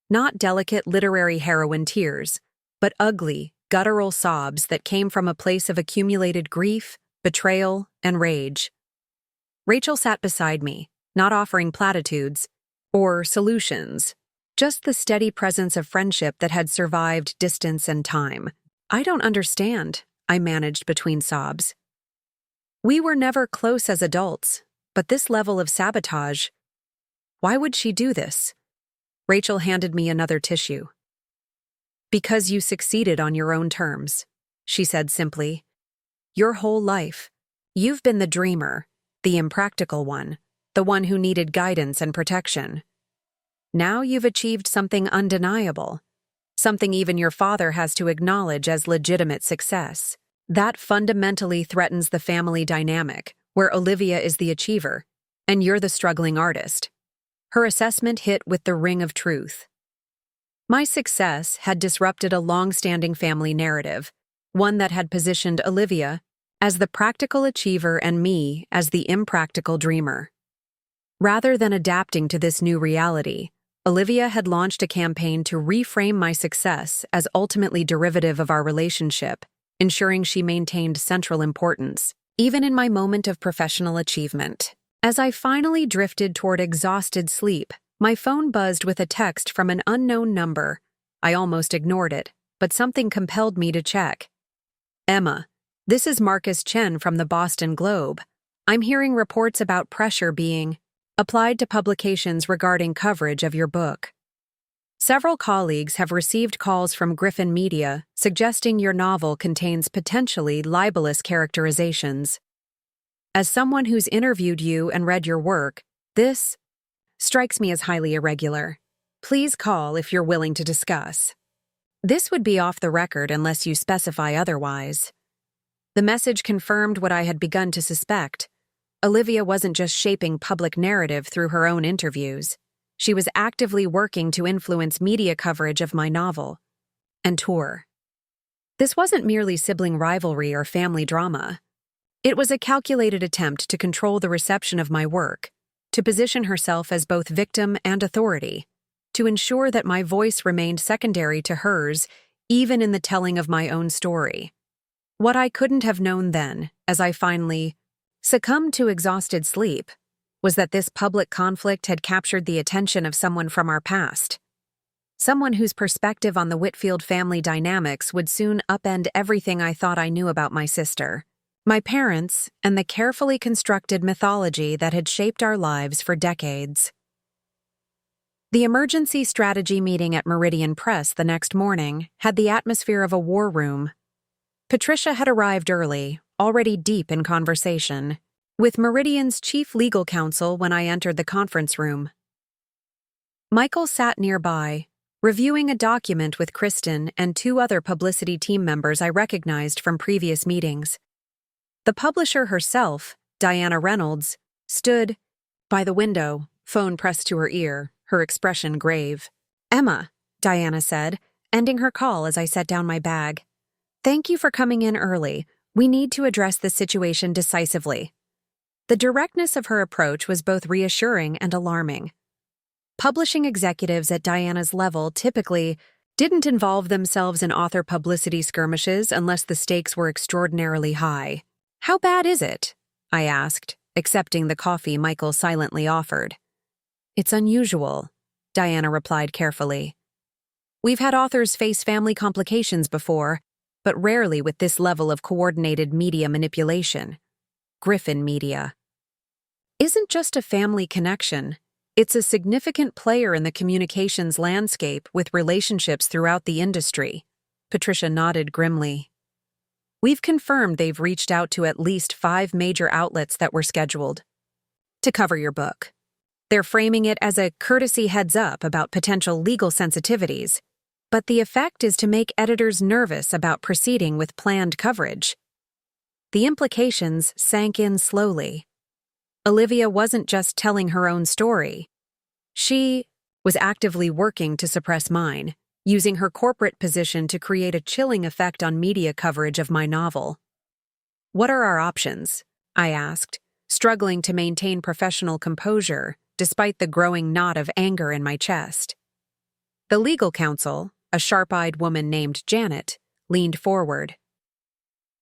Not delicate literary heroine tears, but ugly, guttural sobs that came from a place of accumulated grief, betrayal, and rage. Rachel sat beside me, not offering platitudes or solutions, just the steady presence of friendship that had survived distance and time. I don't understand, I managed between sobs. We were never close as adults, but this level of sabotage. Why would she do this? Rachel handed me another tissue. Because you succeeded on your own terms, she said simply. Your whole life, you've been the dreamer, the impractical one, the one who needed guidance and protection. Now you've achieved something undeniable, something even your father has to acknowledge as legitimate success. That fundamentally threatens the family dynamic, where Olivia is the achiever, and you're the struggling artist. Her assessment hit with the ring of truth. My success had disrupted a long-standing family narrative, one that had positioned Olivia as the practical achiever and me as the impractical dreamer. Rather than adapting to this new reality, Olivia had launched a campaign to reframe my success as ultimately derivative of our relationship, ensuring she maintained central importance, even in my moment of professional achievement. As I finally drifted toward exhausted sleep, my phone buzzed with a text from an unknown number. I almost ignored it, but something compelled me to check. Emma, this is Marcus Chen from the Boston Globe. I'm hearing reports about pressure being applied to publications regarding coverage of your book. Several colleagues have received calls from Griffin Media suggesting your novel contains potentially libelous characterizations. As someone who's interviewed you and read your work, this strikes me as highly irregular. Please call if you're willing to discuss. This would be off the record unless you specify otherwise. The message confirmed what I had begun to suspect. Olivia wasn't just shaping public narrative through her own interviews. She was actively working to influence media coverage of my novel and tour. This wasn't merely sibling rivalry or family drama. It was a calculated attempt to control the reception of my work, to position herself as both victim and authority, to ensure that my voice remained secondary to hers, even in the telling of my own story. What I couldn't have known then, as I finally succumbed to exhausted sleep, was that this public conflict had captured the attention of someone from our past. Someone whose perspective on the Whitfield family dynamics would soon upend everything I thought I knew about my sister, my parents, and the carefully constructed mythology that had shaped our lives for decades. The emergency strategy meeting at Meridian Press the next morning had the atmosphere of a war room. Patricia had arrived early, already deep in conversation, with Meridian's chief legal counsel when I entered the conference room. Michael sat nearby, reviewing a document with Kristen and two other publicity team members I recognized from previous meetings. The publisher herself, Diana Reynolds, stood by the window, phone pressed to her ear, her expression grave. "Emma," Diana said, ending her call as I set down my bag. "Thank you for coming in early. We need to address this situation decisively." The directness of her approach was both reassuring and alarming. Publishing executives at Diana's level typically didn't involve themselves in author publicity skirmishes unless the stakes were extraordinarily high. "How bad is it?" I asked, accepting the coffee Michael silently offered. "It's unusual," Diana replied carefully. "We've had authors face family complications before, but rarely with this level of coordinated media manipulation. Griffin Media isn't just a family connection. It's a significant player in the communications landscape with relationships throughout the industry." Patricia nodded grimly. "We've confirmed they've reached out to at least 5 major outlets that were scheduled to cover your book. They're framing it as a courtesy heads-up about potential legal sensitivities, but the effect is to make editors nervous about proceeding with planned coverage." The implications sank in slowly. Olivia wasn't just telling her own story. She was actively working to suppress mine, using her corporate position to create a chilling effect on media coverage of my novel. "What are our options?" I asked, struggling to maintain professional composure despite the growing knot of anger in my chest. The legal counsel, a sharp-eyed woman named Janet, leaned forward.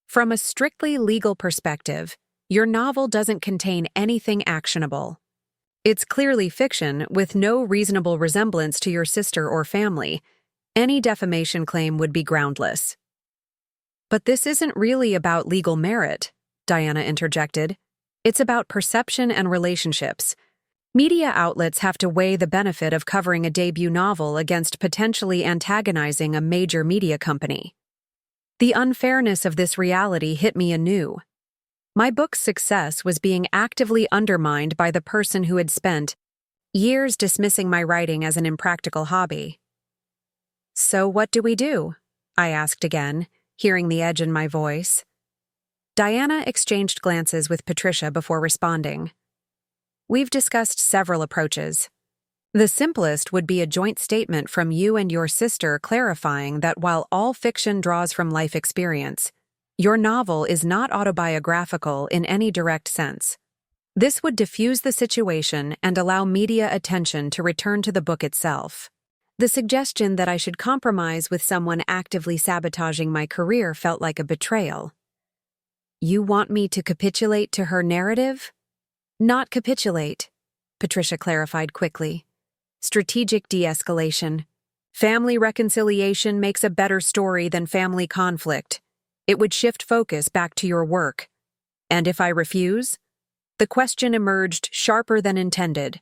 "From a strictly legal perspective, your novel doesn't contain anything actionable. It's clearly fiction with no reasonable resemblance to your sister or family. Any defamation claim would be groundless. But this isn't really about legal merit, Diana interjected. It's about perception and relationships. Media outlets have to weigh the benefit of covering a debut novel against potentially antagonizing a major media company. The unfairness of this reality hit me anew. My book's success was being actively undermined by the person who had spent years dismissing my writing as an impractical hobby. "So what do we do?" I asked again, hearing the edge in my voice. Diana exchanged glances with Patricia before responding. "We've discussed several approaches. The simplest would be a joint statement from you and your sister clarifying that while all fiction draws from life experience, your novel is not autobiographical in any direct sense. This would diffuse the situation and allow media attention to return to the book itself. The suggestion that I should compromise with someone actively sabotaging my career felt like a betrayal." "You want me to capitulate to her narrative?" "Not capitulate," Patricia clarified quickly. "Strategic de-escalation. Family reconciliation makes a better story than family conflict. It would shift focus back to your work. And if I refuse?" The question emerged sharper than intended.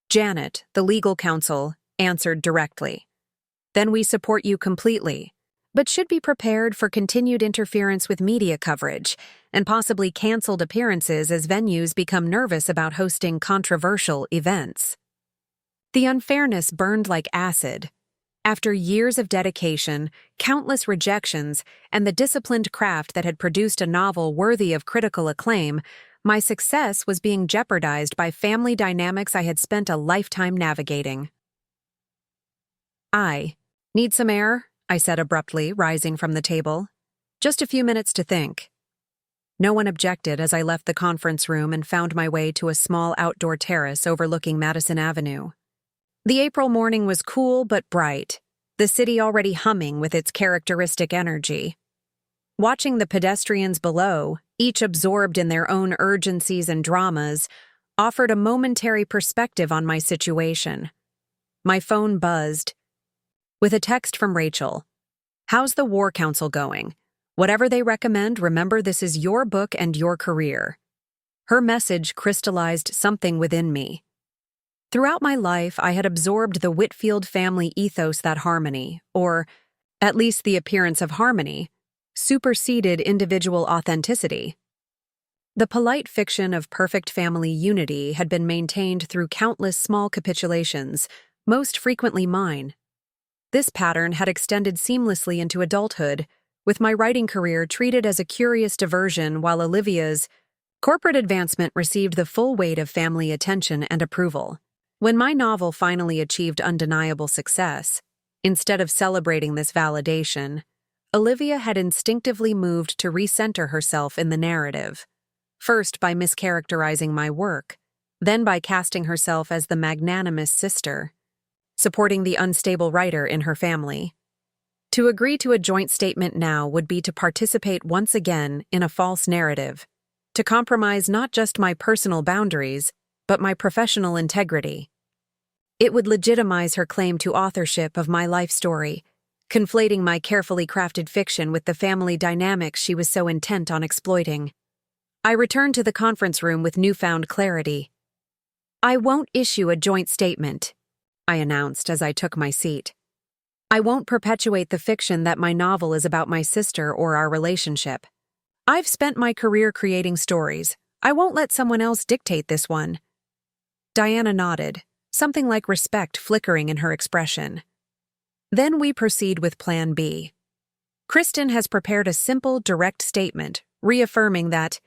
Janet, the legal counsel, answered directly. "Then we support you completely, but should be prepared for continued interference with media coverage and possibly canceled appearances as venues become nervous about hosting controversial events." The unfairness burned like acid. After years of dedication, countless rejections, and the disciplined craft that had produced a novel worthy of critical acclaim, my success was being jeopardized by family dynamics I had spent a lifetime navigating. "I need some air," I said abruptly, rising from the table. "Just a few minutes to think." No one objected as I left the conference room and found my way to a small outdoor terrace overlooking Madison Avenue. The April morning was cool but bright, the city already humming with its characteristic energy. Watching the pedestrians below, each absorbed in their own urgencies and dramas, offered a momentary perspective on my situation. My phone buzzed with a text from Rachel. "How's the War Council going? Whatever they recommend, remember this is your book and your career." Her message crystallized something within me. Throughout my life, I had absorbed the Whitfield family ethos that harmony, or at least the appearance of harmony, superseded individual authenticity. The polite fiction of perfect family unity had been maintained through countless small capitulations, most frequently mine. This pattern had extended seamlessly into adulthood, with my writing career treated as a curious diversion while Olivia's corporate advancement received the full weight of family attention and approval. When my novel finally achieved undeniable success, instead of celebrating this validation, Olivia had instinctively moved to recenter herself in the narrative, first by mischaracterizing my work, then by casting herself as the magnanimous sister, supporting the unstable writer in her family. To agree to a joint statement now would be to participate once again in a false narrative, to compromise not just my personal boundaries, but my professional integrity. It would legitimize her claim to authorship of my life story, conflating my carefully crafted fiction with the family dynamics she was so intent on exploiting. I returned to the conference room with newfound clarity. "I won't issue a joint statement," I announced as I took my seat. "I won't perpetuate the fiction that my novel is about my sister or our relationship. I've spent my career creating stories. I won't let someone else dictate this one." Diana nodded, something like respect flickering in her expression. Then we proceed with Plan B. Kristen has prepared a simple, direct statement, reaffirming that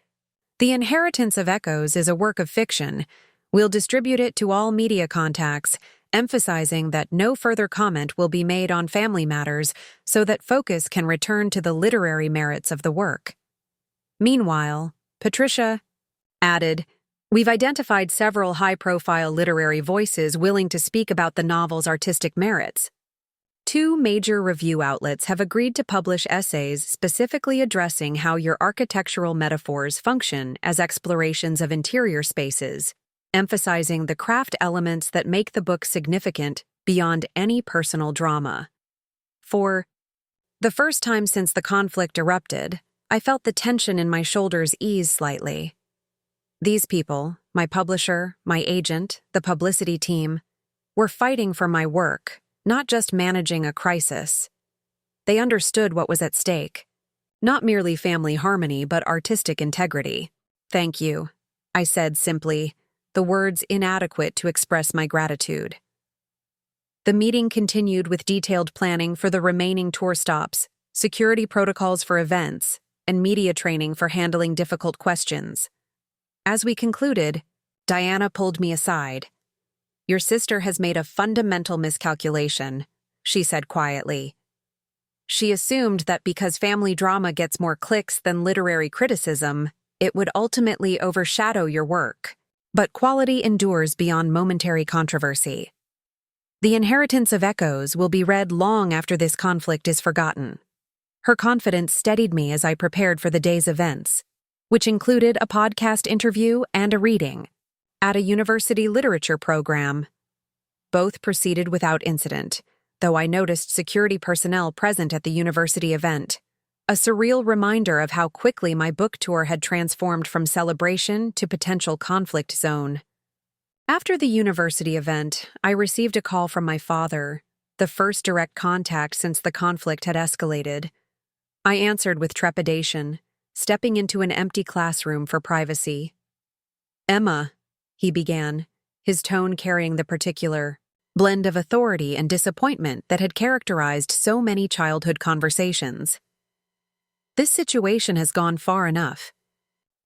The Inheritance of Echoes is a work of fiction. We'll distribute it to all media contacts, emphasizing that no further comment will be made on family matters so that focus can return to the literary merits of the work. Meanwhile, Patricia added, "We've identified several high-profile literary voices willing to speak about the novel's artistic merits. 2 major review outlets have agreed to publish essays specifically addressing how your architectural metaphors function as explorations of interior spaces, emphasizing the craft elements that make the book significant beyond any personal drama. For the first time since the conflict erupted, I felt the tension in my shoulders ease slightly. These people, my publisher, my agent, the publicity team, were fighting for my work, not just managing a crisis. They understood what was at stake. Not merely family harmony, but artistic integrity. "Thank you," I said simply, the words inadequate to express my gratitude. The meeting continued with detailed planning for the remaining tour stops, security protocols for events, and media training for handling difficult questions. As we concluded, Diana pulled me aside. "Your sister has made a fundamental miscalculation," she said quietly. She assumed that because family drama gets more clicks than literary criticism, it would ultimately overshadow your work. But quality endures beyond momentary controversy. The Inheritance of Echoes will be read long after this conflict is forgotten. Her confidence steadied me as I prepared for the day's events, which included a podcast interview and a reading at a university literature program. Both proceeded without incident, though I noticed security personnel present at the university event, a surreal reminder of how quickly my book tour had transformed from celebration to potential conflict zone. After the university event, I received a call from my father, the first direct contact since the conflict had escalated. I answered with trepidation, stepping into an empty classroom for privacy. "Emma," he began, his tone carrying the particular blend of authority and disappointment that had characterized so many childhood conversations. "This situation has gone far enough.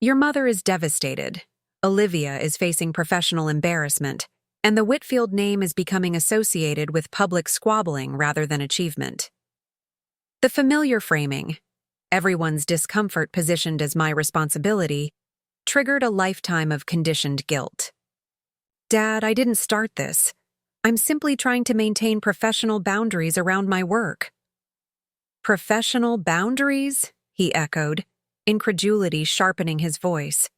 Your mother is devastated. Olivia is facing professional embarrassment, and the Whitfield name is becoming associated with public squabbling rather than achievement." The familiar framing, everyone's discomfort positioned as my responsibility, triggered a lifetime of conditioned guilt. "Dad, I didn't start this. I'm simply trying to maintain professional boundaries around my work." "Professional boundaries?" he echoed, incredulity sharpening his voice.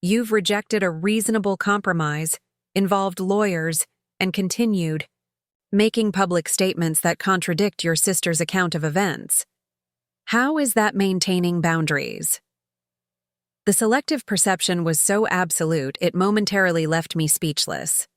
"You've rejected a reasonable compromise, involved lawyers, and continued making public statements that contradict your sister's account of events. How is that maintaining boundaries?" The selective perception was so absolute it momentarily left me speechless.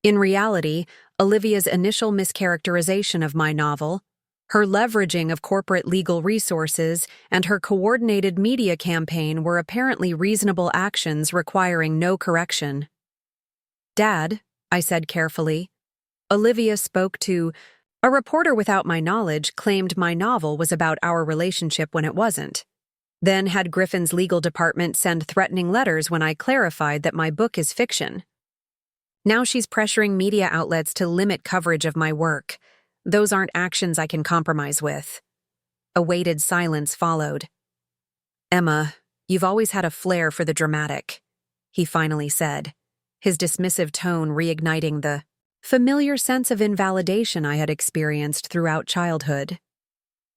In reality, Olivia's initial mischaracterization of my novel, her leveraging of corporate legal resources, and her coordinated media campaign were apparently reasonable actions requiring no correction. "Dad," I said carefully, "Olivia spoke to a reporter without my knowledge claimed my novel was about our relationship when it wasn't. Then had Griffin's legal department send threatening letters when I clarified that my book is fiction. Now she's pressuring media outlets to limit coverage of my work. Those aren't actions I can compromise with." A weighted silence followed. "Emma, you've always had a flair for the dramatic," he finally said, his dismissive tone reigniting the familiar sense of invalidation I had experienced throughout childhood.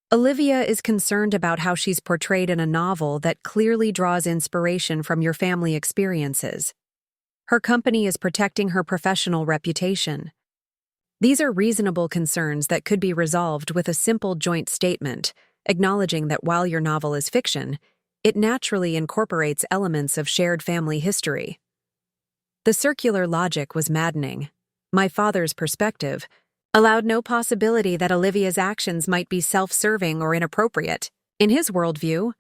"Olivia is concerned about how she's portrayed in a novel that clearly draws inspiration from your family experiences. Her company is protecting her professional reputation. These are reasonable concerns that could be resolved with a simple joint statement, acknowledging that while your novel is fiction, it naturally incorporates elements of shared family history." The circular logic was maddening. My father's perspective allowed no possibility that Olivia's actions might be self-serving or inappropriate. In his worldview,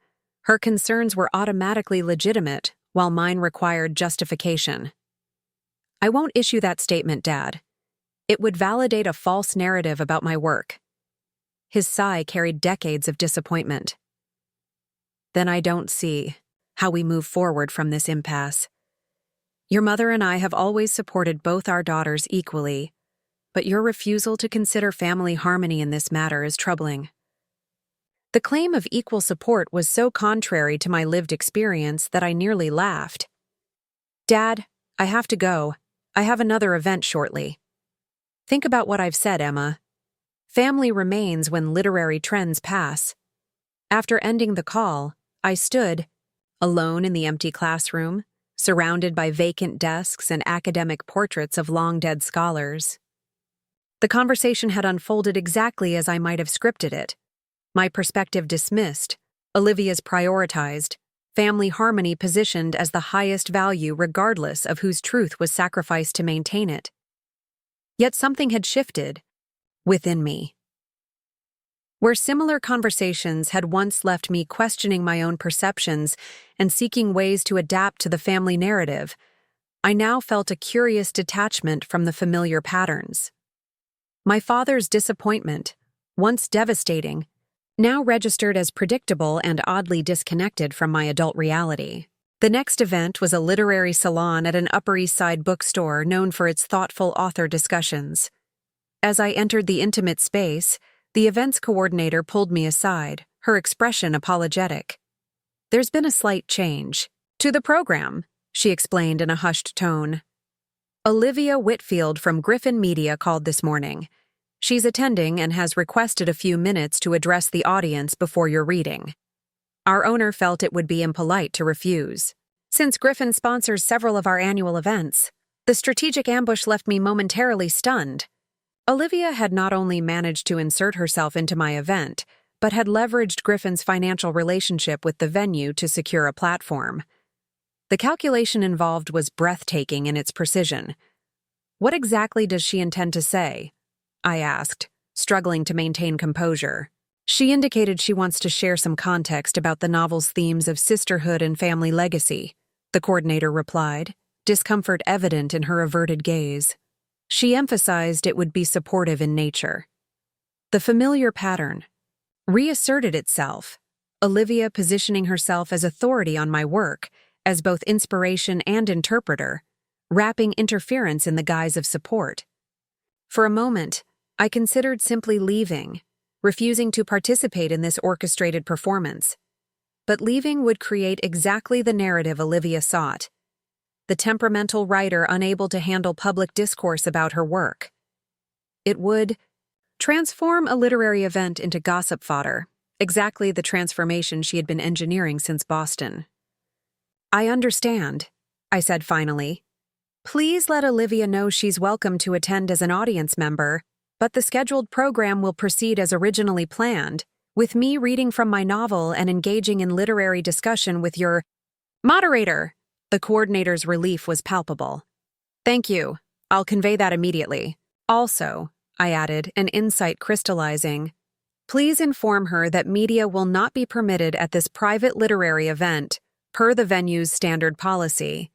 her concerns were automatically legitimate, while mine required justification. "I won't issue that statement, Dad. It would validate a false narrative about my work." His sigh carried decades of disappointment. "Then I don't see how we move forward from this impasse. Your mother and I have always supported both our daughters equally, but your refusal to consider family harmony in this matter is troubling." The claim of equal support was so contrary to my lived experience that I nearly laughed. "Dad, I have to go. I have another event shortly." "Think about what I've said, Emma. Family remains when literary trends pass." After ending the call, I stood, alone in the empty classroom, surrounded by vacant desks and academic portraits of long-dead scholars. The conversation had unfolded exactly as I might have scripted it. My perspective dismissed, Olivia's prioritized, family harmony positioned as the highest value regardless of whose truth was sacrificed to maintain it. Yet something had shifted within me. Where similar conversations had once left me questioning my own perceptions and seeking ways to adapt to the family narrative, I now felt a curious detachment from the familiar patterns. My father's disappointment, once devastating, now registered as predictable and oddly disconnected from my adult reality. The next event was a literary salon at an Upper East Side bookstore known for its thoughtful author discussions. As I entered the intimate space, the events coordinator pulled me aside, her expression apologetic. "There's been a slight change to the program," she explained in a hushed tone. "Olivia Whitfield from Griffin Media called this morning. She's attending and has requested a few minutes to address the audience before your reading. Our owner felt it would be impolite to refuse. Since Griffin sponsors several of our annual events, the strategic ambush left me momentarily stunned." Olivia had not only managed to insert herself into my event, but had leveraged Griffin's financial relationship with the venue to secure a platform. The calculation involved was breathtaking in its precision. "What exactly does she intend to say?" I asked, struggling to maintain composure. "She indicated she wants to share some context about the novel's themes of sisterhood and family legacy," the coordinator replied, discomfort evident in her averted gaze. She emphasized it would be supportive in nature. The familiar pattern reasserted itself, Olivia positioning herself as authority on my work, as both inspiration and interpreter, wrapping interference in the guise of support. For a moment, I considered simply leaving, refusing to participate in this orchestrated performance. But leaving would create exactly the narrative Olivia sought. The temperamental writer unable to handle public discourse about her work. It would transform a literary event into gossip fodder, exactly the transformation she had been engineering since Boston. "I understand," I said finally. "Please let Olivia know she's welcome to attend as an audience member, but the scheduled program will proceed as originally planned, with me reading from my novel and engaging in literary discussion with your moderator." The coordinator's relief was palpable. "Thank you. I'll convey that immediately. Also," I added, an insight crystallizing, "please inform her that media will not be permitted at this private literary event, per the venue's standard policy."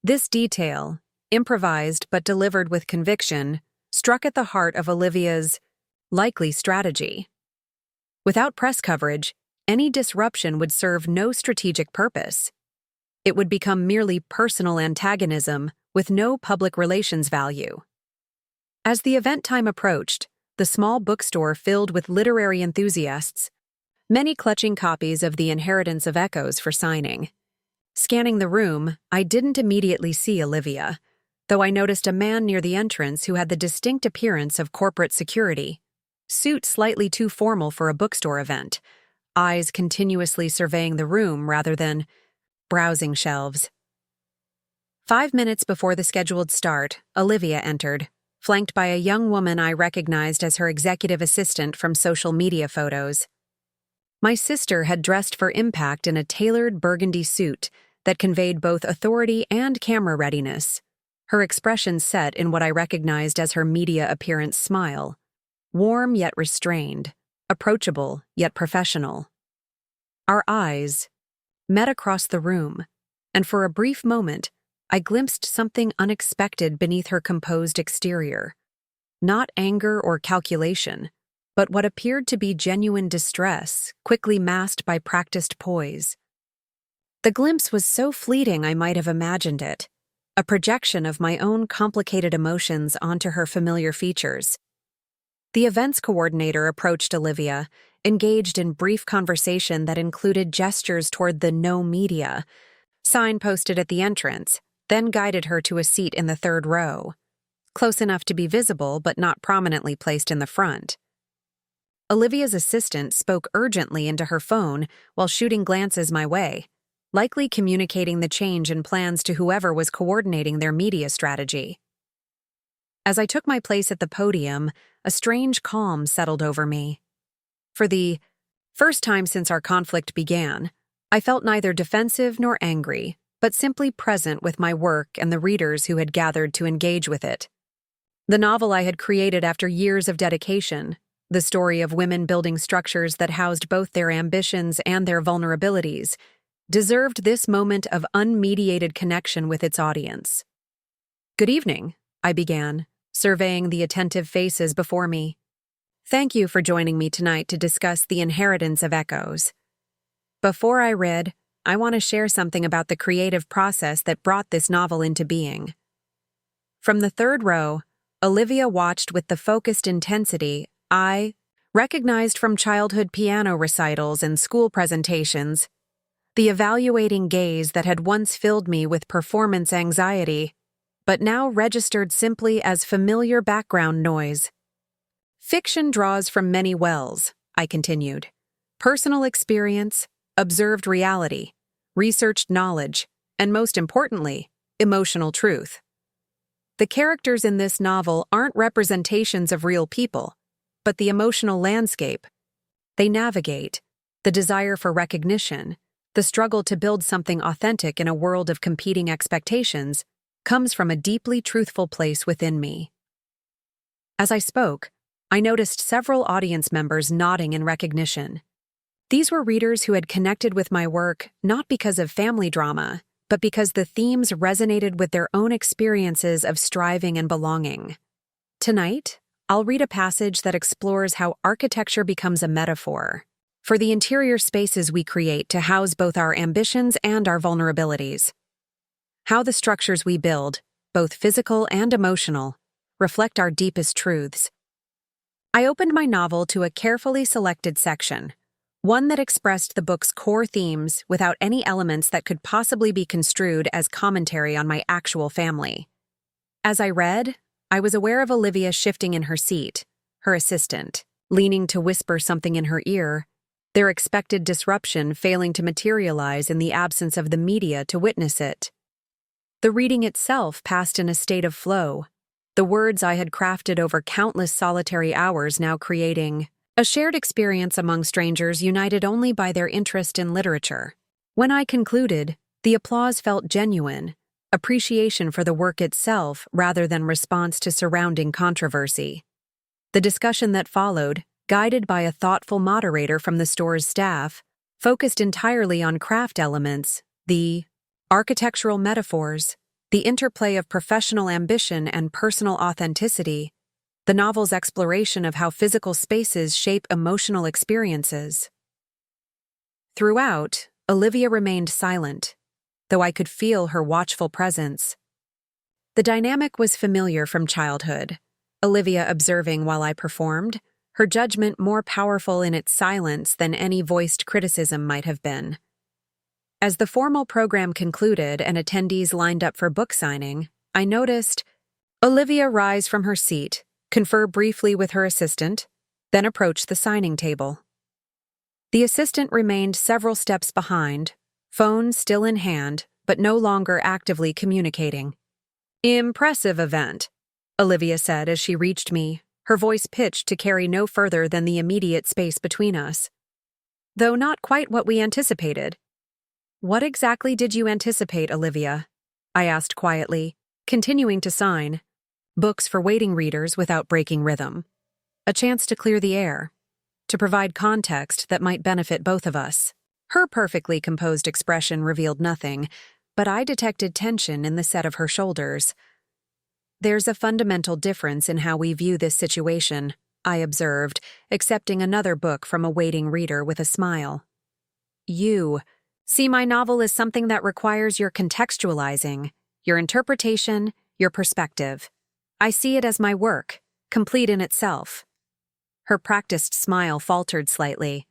This detail, improvised but delivered with conviction, struck at the heart of Olivia's likely strategy. Without press coverage, any disruption would serve no strategic purpose. It would become merely personal antagonism with no public relations value. As the event time approached, the small bookstore filled with literary enthusiasts, many clutching copies of The Inheritance of Echoes for signing. Scanning the room, I didn't immediately see Olivia, though I noticed a man near the entrance who had the distinct appearance of corporate security, suit slightly too formal for a bookstore event, eyes continuously surveying the room rather than browsing shelves. 5 minutes before the scheduled start, Olivia entered, flanked by a young woman I recognized as her executive assistant from social media photos. My sister had dressed for impact in a tailored burgundy suit that conveyed both authority and camera readiness, her expression set in what I recognized as her media appearance smile, warm yet restrained, approachable yet professional. Our eyes met across the room, and for a brief moment, I glimpsed something unexpected beneath her composed exterior. Not anger or calculation, but what appeared to be genuine distress, quickly masked by practiced poise. The glimpse was so fleeting I might have imagined it, a projection of my own complicated emotions onto her familiar features. The events coordinator approached Olivia, engaged in brief conversation that included gestures toward the "No Media" sign posted at the entrance, then guided her to a seat in the third row, close enough to be visible but not prominently placed in the front. Olivia's assistant spoke urgently into her phone while shooting glances my way, likely communicating the change in plans to whoever was coordinating their media strategy. As I took my place at the podium, a strange calm settled over me. For the first time since our conflict began, I felt neither defensive nor angry, but simply present with my work and the readers who had gathered to engage with it. The novel I had created after years of dedication, the story of women building structures that housed both their ambitions and their vulnerabilities, deserved this moment of unmediated connection with its audience. "Good evening," I began, surveying the attentive faces before me. "Thank you for joining me tonight to discuss The Inheritance of Echoes. Before I read, I want to share something about the creative process that brought this novel into being." From the third row, Olivia watched with the focused intensity I recognized from childhood piano recitals and school presentations, the evaluating gaze that had once filled me with performance anxiety, but now registered simply as familiar background noise. "Fiction draws from many wells," I continued. "Personal experience, observed reality, researched knowledge, and most importantly, emotional truth. The characters in this novel aren't representations of real people, but the emotional landscape they navigate, the desire for recognition, the struggle to build something authentic in a world of competing expectations, comes from a deeply truthful place within me." As I spoke, I noticed several audience members nodding in recognition. These were readers who had connected with my work not because of family drama, but because the themes resonated with their own experiences of striving and belonging. Tonight, I'll read a passage that explores how architecture becomes a metaphor for the interior spaces we create to house both our ambitions and our vulnerabilities. How the structures we build, both physical and emotional, reflect our deepest truths. I opened my novel to a carefully selected section, one that expressed the book's core themes without any elements that could possibly be construed as commentary on my actual family. As I read, I was aware of Olivia shifting in her seat, her assistant, leaning to whisper something in her ear, their expected disruption failing to materialize in the absence of the media to witness it. The reading itself passed in a state of flow, the words I had crafted over countless solitary hours now creating a shared experience among strangers united only by their interest in literature. When I concluded, the applause felt genuine, appreciation for the work itself rather than response to surrounding controversy. The discussion that followed, guided by a thoughtful moderator from the store's staff, focused entirely on craft elements, the architectural metaphors, the interplay of professional ambition and personal authenticity, the novel's exploration of how physical spaces shape emotional experiences. Throughout, Olivia remained silent, though I could feel her watchful presence. The dynamic was familiar from childhood, Olivia observing while I performed, her judgment more powerful in its silence than any voiced criticism might have been. As the formal program concluded and attendees lined up for book signing, I noticed Olivia rise from her seat, confer briefly with her assistant, then approach the signing table. The assistant remained several steps behind, phone still in hand, but no longer actively communicating. "Impressive event," Olivia said as she reached me, her voice pitched to carry no further than the immediate space between us. "Though not quite what we anticipated." "What exactly did you anticipate, Olivia?" I asked quietly, continuing to sign. Books for waiting readers without breaking rhythm. A chance to clear the air, to provide context that might benefit both of us. Her perfectly composed expression revealed nothing, but I detected tension in the set of her shoulders. "There's a fundamental difference in how we view this situation," I observed, accepting another book from a waiting reader with a smile. "You see my novel as something that requires your contextualizing, your interpretation, your perspective. I see it as my work, complete in itself." Her practiced smile faltered slightly.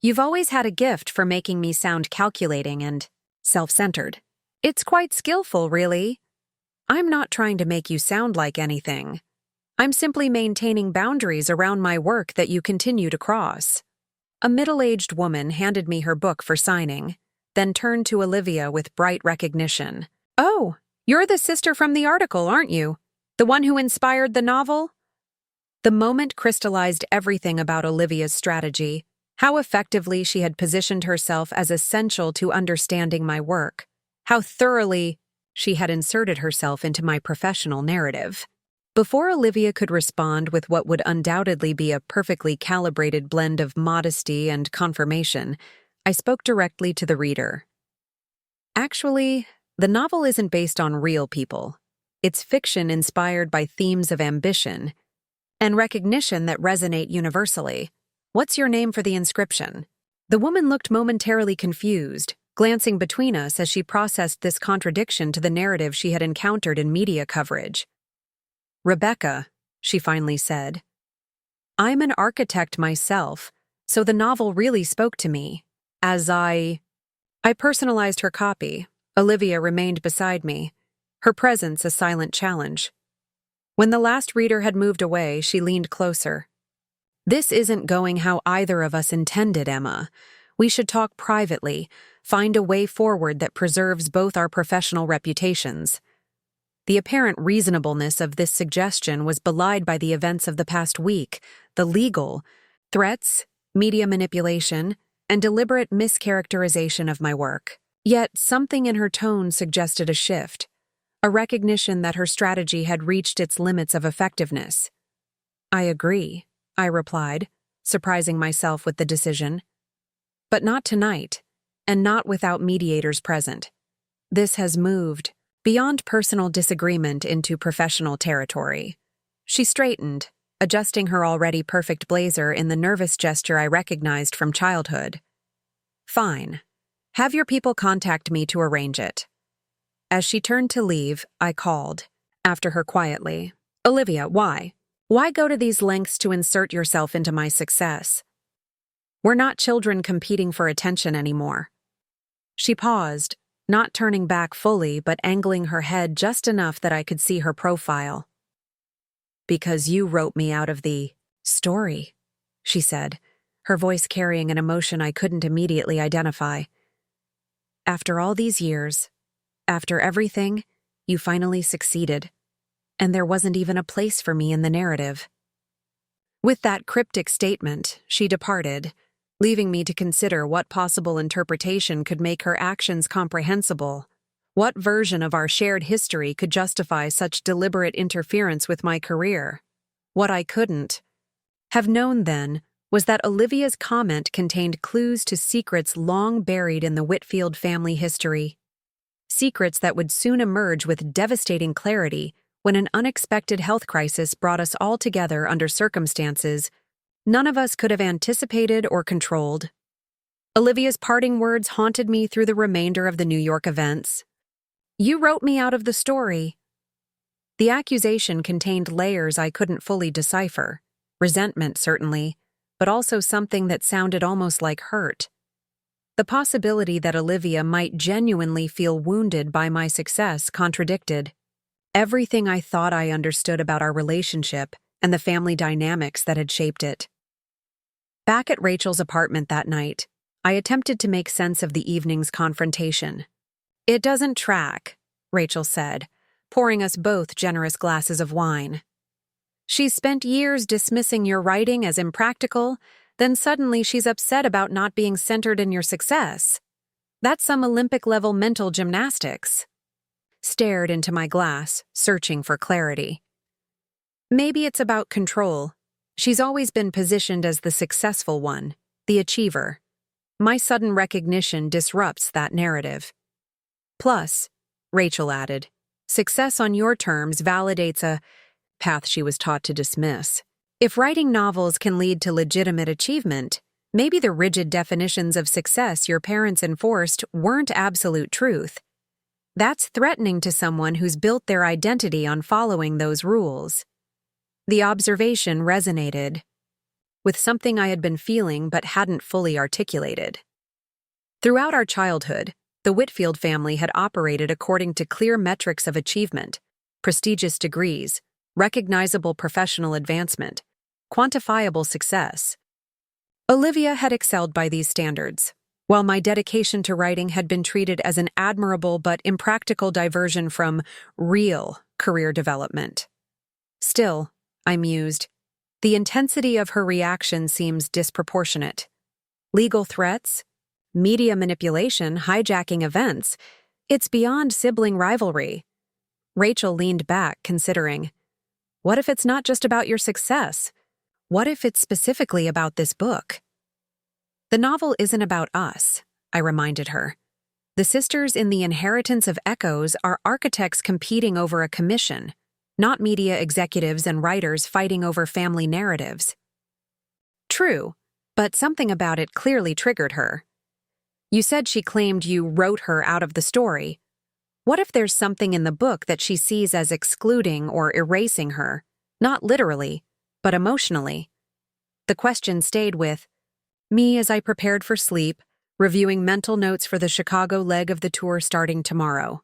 "You've always had a gift for making me sound calculating and self-centered. It's quite skillful, really. I'm not trying to make you sound like anything. I'm simply maintaining boundaries around my work that you continue to cross." A middle-aged woman handed me her book for signing, then turned to Olivia with bright recognition. "Oh, you're the sister from the article, aren't you? The one who inspired the novel?" The moment crystallized everything about Olivia's strategy, how effectively she had positioned herself as essential to understanding my work, how thoroughly she had inserted herself into my professional narrative. Before Olivia could respond with what would undoubtedly be a perfectly calibrated blend of modesty and confirmation, I spoke directly to the reader. "Actually, the novel isn't based on real people. It's fiction inspired by themes of ambition and recognition that resonate universally. What's your name for the inscription?" The woman looked momentarily confused, glancing between us as she processed this contradiction to the narrative she had encountered in media coverage. "Rebecca," she finally said. "I'm an architect myself, so the novel really spoke to me. I personalized her copy. Olivia remained beside me, her presence a silent challenge. When the last reader had moved away, she leaned closer. "This isn't going how either of us intended, Emma. We should talk privately, find a way forward that preserves both our professional reputations." The apparent reasonableness of this suggestion was belied by the events of the past week, the legal threats, media manipulation, and deliberate mischaracterization of my work. Yet something in her tone suggested a shift, a recognition that her strategy had reached its limits of effectiveness. "I agree," I replied, surprising myself with the decision. "But not tonight, and not without mediators present. This has moved beyond personal disagreement into professional territory." She straightened, adjusting her already perfect blazer in the nervous gesture I recognized from childhood. "Fine. Have your people contact me to arrange it." As she turned to leave, I called, after her quietly, "Olivia, why? Why go to these lengths to insert yourself into my success? We're not children competing for attention anymore." She paused, not turning back fully but angling her head just enough that I could see her profile. "Because you wrote me out of the story," she said, her voice carrying an emotion I couldn't immediately identify. "After all these years, after everything, you finally succeeded, and there wasn't even a place for me in the narrative." With that cryptic statement, she departed, leaving me to consider what possible interpretation could make her actions comprehensible. What version of our shared history could justify such deliberate interference with my career? What I couldn't have known then was that Olivia's comment contained clues to secrets long buried in the Whitfield family history. Secrets that would soon emerge with devastating clarity when an unexpected health crisis brought us all together under circumstances none of us could have anticipated or controlled. Olivia's parting words haunted me through the remainder of the New York events. "You wrote me out of the story." The accusation contained layers I couldn't fully decipher. Resentment, certainly, but also something that sounded almost like hurt. The possibility that Olivia might genuinely feel wounded by my success contradicted everything I thought I understood about our relationship and the family dynamics that had shaped it. Back at Rachel's apartment that night, I attempted to make sense of the evening's confrontation. "It doesn't track," Rachel said, pouring us both generous glasses of wine. "She's spent years dismissing your writing as impractical, then suddenly she's upset about not being centered in your success. That's some Olympic-level mental gymnastics." Stared into my glass, searching for clarity. "Maybe it's about control. She's always been positioned as the successful one, the achiever. My sudden recognition disrupts that narrative. Plus," Rachel added, "success on your terms validates a path she was taught to dismiss. If writing novels can lead to legitimate achievement, maybe the rigid definitions of success your parents enforced weren't absolute truth. That's threatening to someone who's built their identity on following those rules." The observation resonated with something I had been feeling but hadn't fully articulated. Throughout our childhood, the Whitfield family had operated according to clear metrics of achievement, prestigious degrees, recognizable professional advancement, quantifiable success. Olivia had excelled by these standards. while my dedication to writing had been treated as an admirable but impractical diversion from real career development. Still, I mused, the intensity of her reaction seems disproportionate. Legal threats, media manipulation, hijacking events, it's beyond sibling rivalry. Rachel leaned back, considering, what if it's not just about your success? What if it's specifically about this book? The novel isn't about us, I reminded her. The sisters in The Inheritance of Echoes are architects competing over a commission, not media executives and writers fighting over family narratives. True, but something about it clearly triggered her. You said she claimed you wrote her out of the story. What if there's something in the book that she sees as excluding or erasing her, not literally, but emotionally? The question stayed with me as I prepared for sleep, reviewing mental notes for the Chicago leg of the tour starting tomorrow.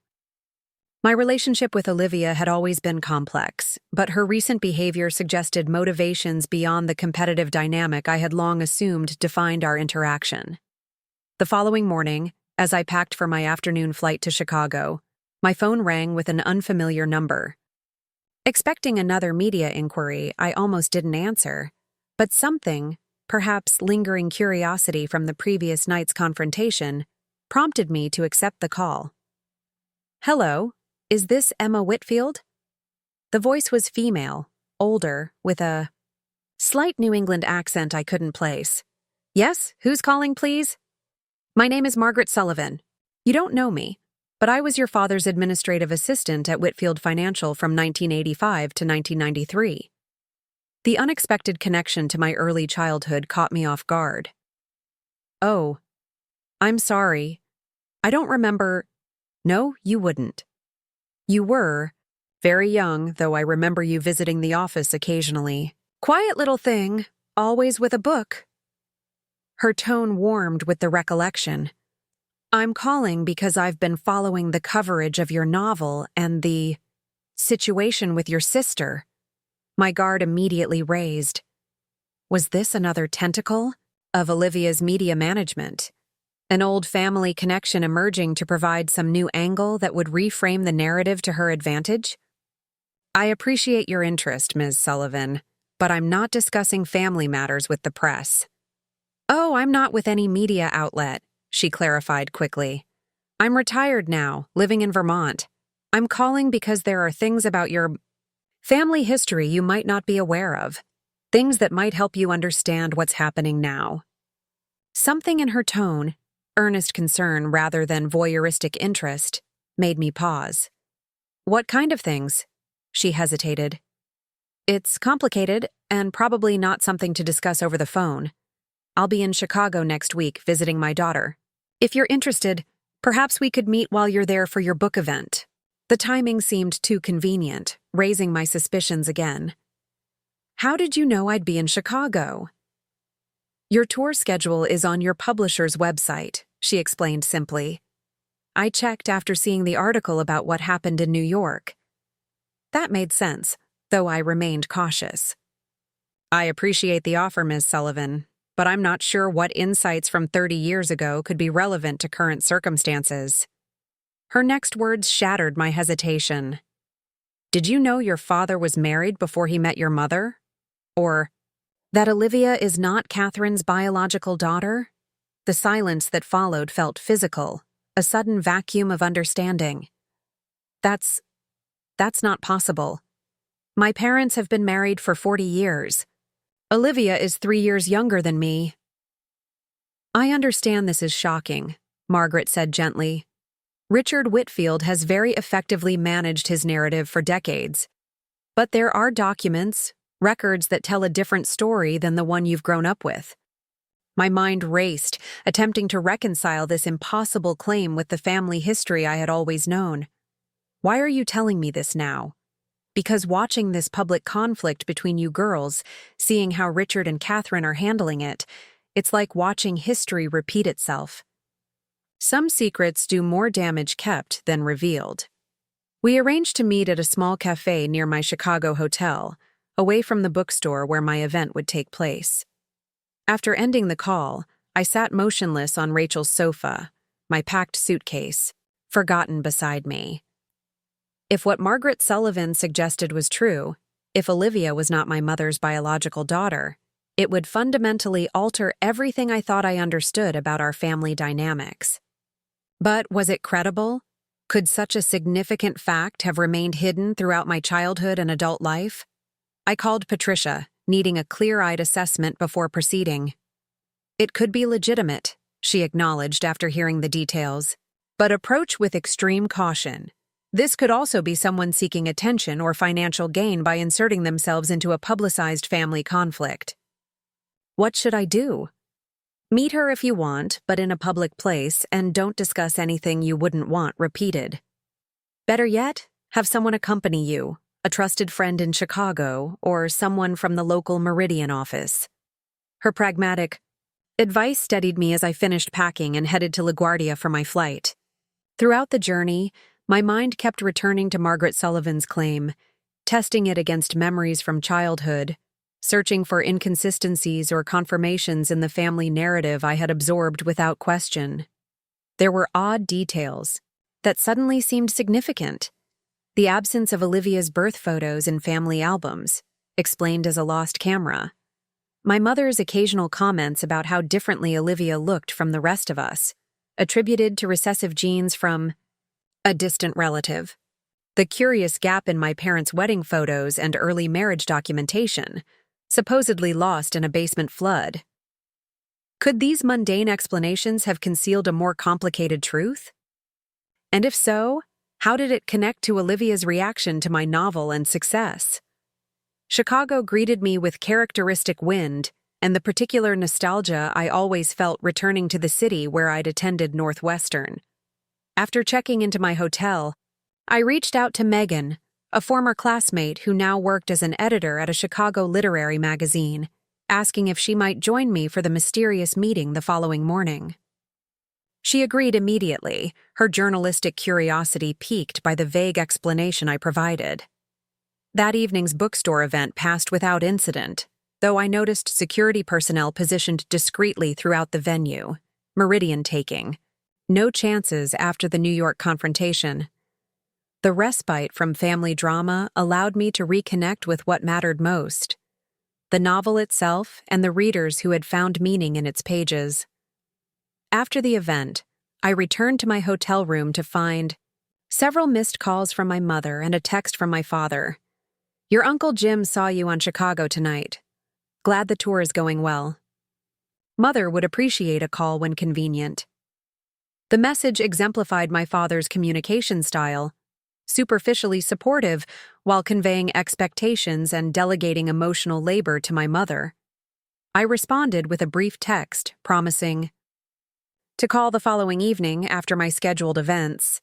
My relationship with Olivia had always been complex, but her recent behavior suggested motivations beyond the competitive dynamic I had long assumed defined our interaction. The following morning, as I packed for my afternoon flight to Chicago, my phone rang with an unfamiliar number. Expecting another media inquiry, I almost didn't answer, but something, perhaps lingering curiosity from the previous night's confrontation, prompted me to accept the call. Hello, is this Emma Whitfield? The voice was female, older, with a slight New England accent I couldn't place. Yes, who's calling, please? My name is Margaret Sullivan. You don't know me, but I was your father's administrative assistant at Whitfield Financial from 1985 to 1993. The unexpected connection to my early childhood caught me off guard. Oh, I'm sorry. I don't remember. No, you wouldn't. You were very young, though I remember you visiting the office occasionally. Quiet little thing, always with a book. Her tone warmed with the recollection. I'm calling because I've been following the coverage of your novel and the situation with your sister. My guard immediately raised. Was this another tentacle of Olivia's media management? An old family connection emerging to provide some new angle that would reframe the narrative to her advantage? I appreciate your interest, Ms. Sullivan, but I'm not discussing family matters with the press. Oh, I'm not with any media outlet, she clarified quickly. I'm retired now, living in Vermont. I'm calling because there are things about your family history you might not be aware of, things that might help you understand what's happening now. Something in her tone, earnest concern rather than voyeuristic interest, made me pause. What kind of things? She hesitated. It's complicated and probably not something to discuss over the phone. I'll be in Chicago next week visiting my daughter. If you're interested, perhaps we could meet while you're there for your book event. The timing seemed too convenient, raising my suspicions again. How did you know I'd be in Chicago? Your tour schedule is on your publisher's website, she explained simply. I checked after seeing the article about what happened in New York. That made sense, though I remained cautious. I appreciate the offer, Ms. Sullivan, but I'm not sure what insights from 30 years ago could be relevant to current circumstances. Her next words shattered my hesitation. Did you know your father was married before he met your mother? Or that Olivia is not Catherine's biological daughter? The silence that followed felt physical, a sudden vacuum of understanding. That's not possible. My parents have been married for 40 years. Olivia is 3 years younger than me. I understand this is shocking, Margaret said gently. Richard Whitfield has very effectively managed his narrative for decades. But there are documents, records that tell a different story than the one you've grown up with. My mind raced, attempting to reconcile this impossible claim with the family history I had always known. Why are you telling me this now? Because watching this public conflict between you girls, seeing how Richard and Catherine are handling it, it's like watching history repeat itself. Some secrets do more damage kept than revealed. We arranged to meet at a small cafe near my Chicago hotel, away from the bookstore where my event would take place. After ending the call, I sat motionless on Rachel's sofa, my packed suitcase, forgotten beside me. If what Margaret Sullivan suggested was true, if Olivia was not my mother's biological daughter, it would fundamentally alter everything I thought I understood about our family dynamics. But was it credible? Could such a significant fact have remained hidden throughout my childhood and adult life? I called Patricia, needing a clear-eyed assessment before proceeding. It could be legitimate, she acknowledged after hearing the details, but approach with extreme caution. This could also be someone seeking attention or financial gain by inserting themselves into a publicized family conflict. What should I do? Meet her if you want, but in a public place, and don't discuss anything you wouldn't want repeated. Better yet, have someone accompany you, a trusted friend in Chicago, or someone from the local Meridian office. Her pragmatic advice steadied me as I finished packing and headed to LaGuardia for my flight. Throughout the journey, my mind kept returning to Margaret Sullivan's claim, testing it against memories from childhood, searching for inconsistencies or confirmations in the family narrative I had absorbed without question. There were odd details that suddenly seemed significant. The absence of Olivia's birth photos in family albums, explained as a lost camera. My mother's occasional comments about how differently Olivia looked from the rest of us, attributed to recessive genes from a distant relative. The curious gap in my parents' wedding photos and early marriage documentation, supposedly lost in a basement flood. Could these mundane explanations have concealed a more complicated truth? And if so, how did it connect to Olivia's reaction to my novel and success? Chicago greeted me with characteristic wind and the particular nostalgia I always felt returning to the city where I'd attended Northwestern. After checking into my hotel, I reached out to Megan, a former classmate who now worked as an editor at a Chicago literary magazine, asking if she might join me for the mysterious meeting the following morning. She agreed immediately, her journalistic curiosity piqued by the vague explanation I provided. That evening's bookstore event passed without incident, though I noticed security personnel positioned discreetly throughout the venue, Meridian taking. No chances after the New York confrontation. The respite from family drama allowed me to reconnect with what mattered most: the novel itself and the readers who had found meaning in its pages. After the event, I returned to my hotel room to find several missed calls from my mother and a text from my father. "Your Uncle Jim saw you on Chicago tonight. Glad the tour is going well. Mother would appreciate a call when convenient." The message exemplified my father's communication style, superficially supportive while conveying expectations and delegating emotional labor to my mother. I responded with a brief text promising to call the following evening after my scheduled events.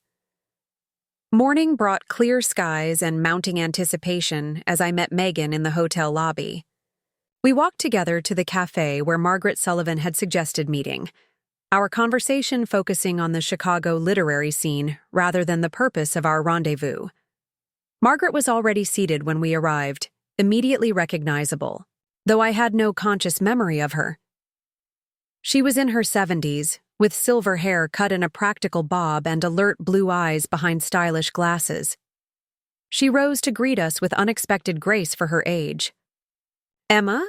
Morning brought clear skies and mounting anticipation as I met Megan in the hotel lobby. We walked together to the cafe where Margaret Sullivan had suggested meeting, our conversation focusing on the Chicago literary scene rather than the purpose of our rendezvous. Margaret was already seated when we arrived, immediately recognizable, though I had no conscious memory of her. She was in her 70s, with silver hair cut in a practical bob and alert blue eyes behind stylish glasses. She rose to greet us with unexpected grace for her age. "Emma,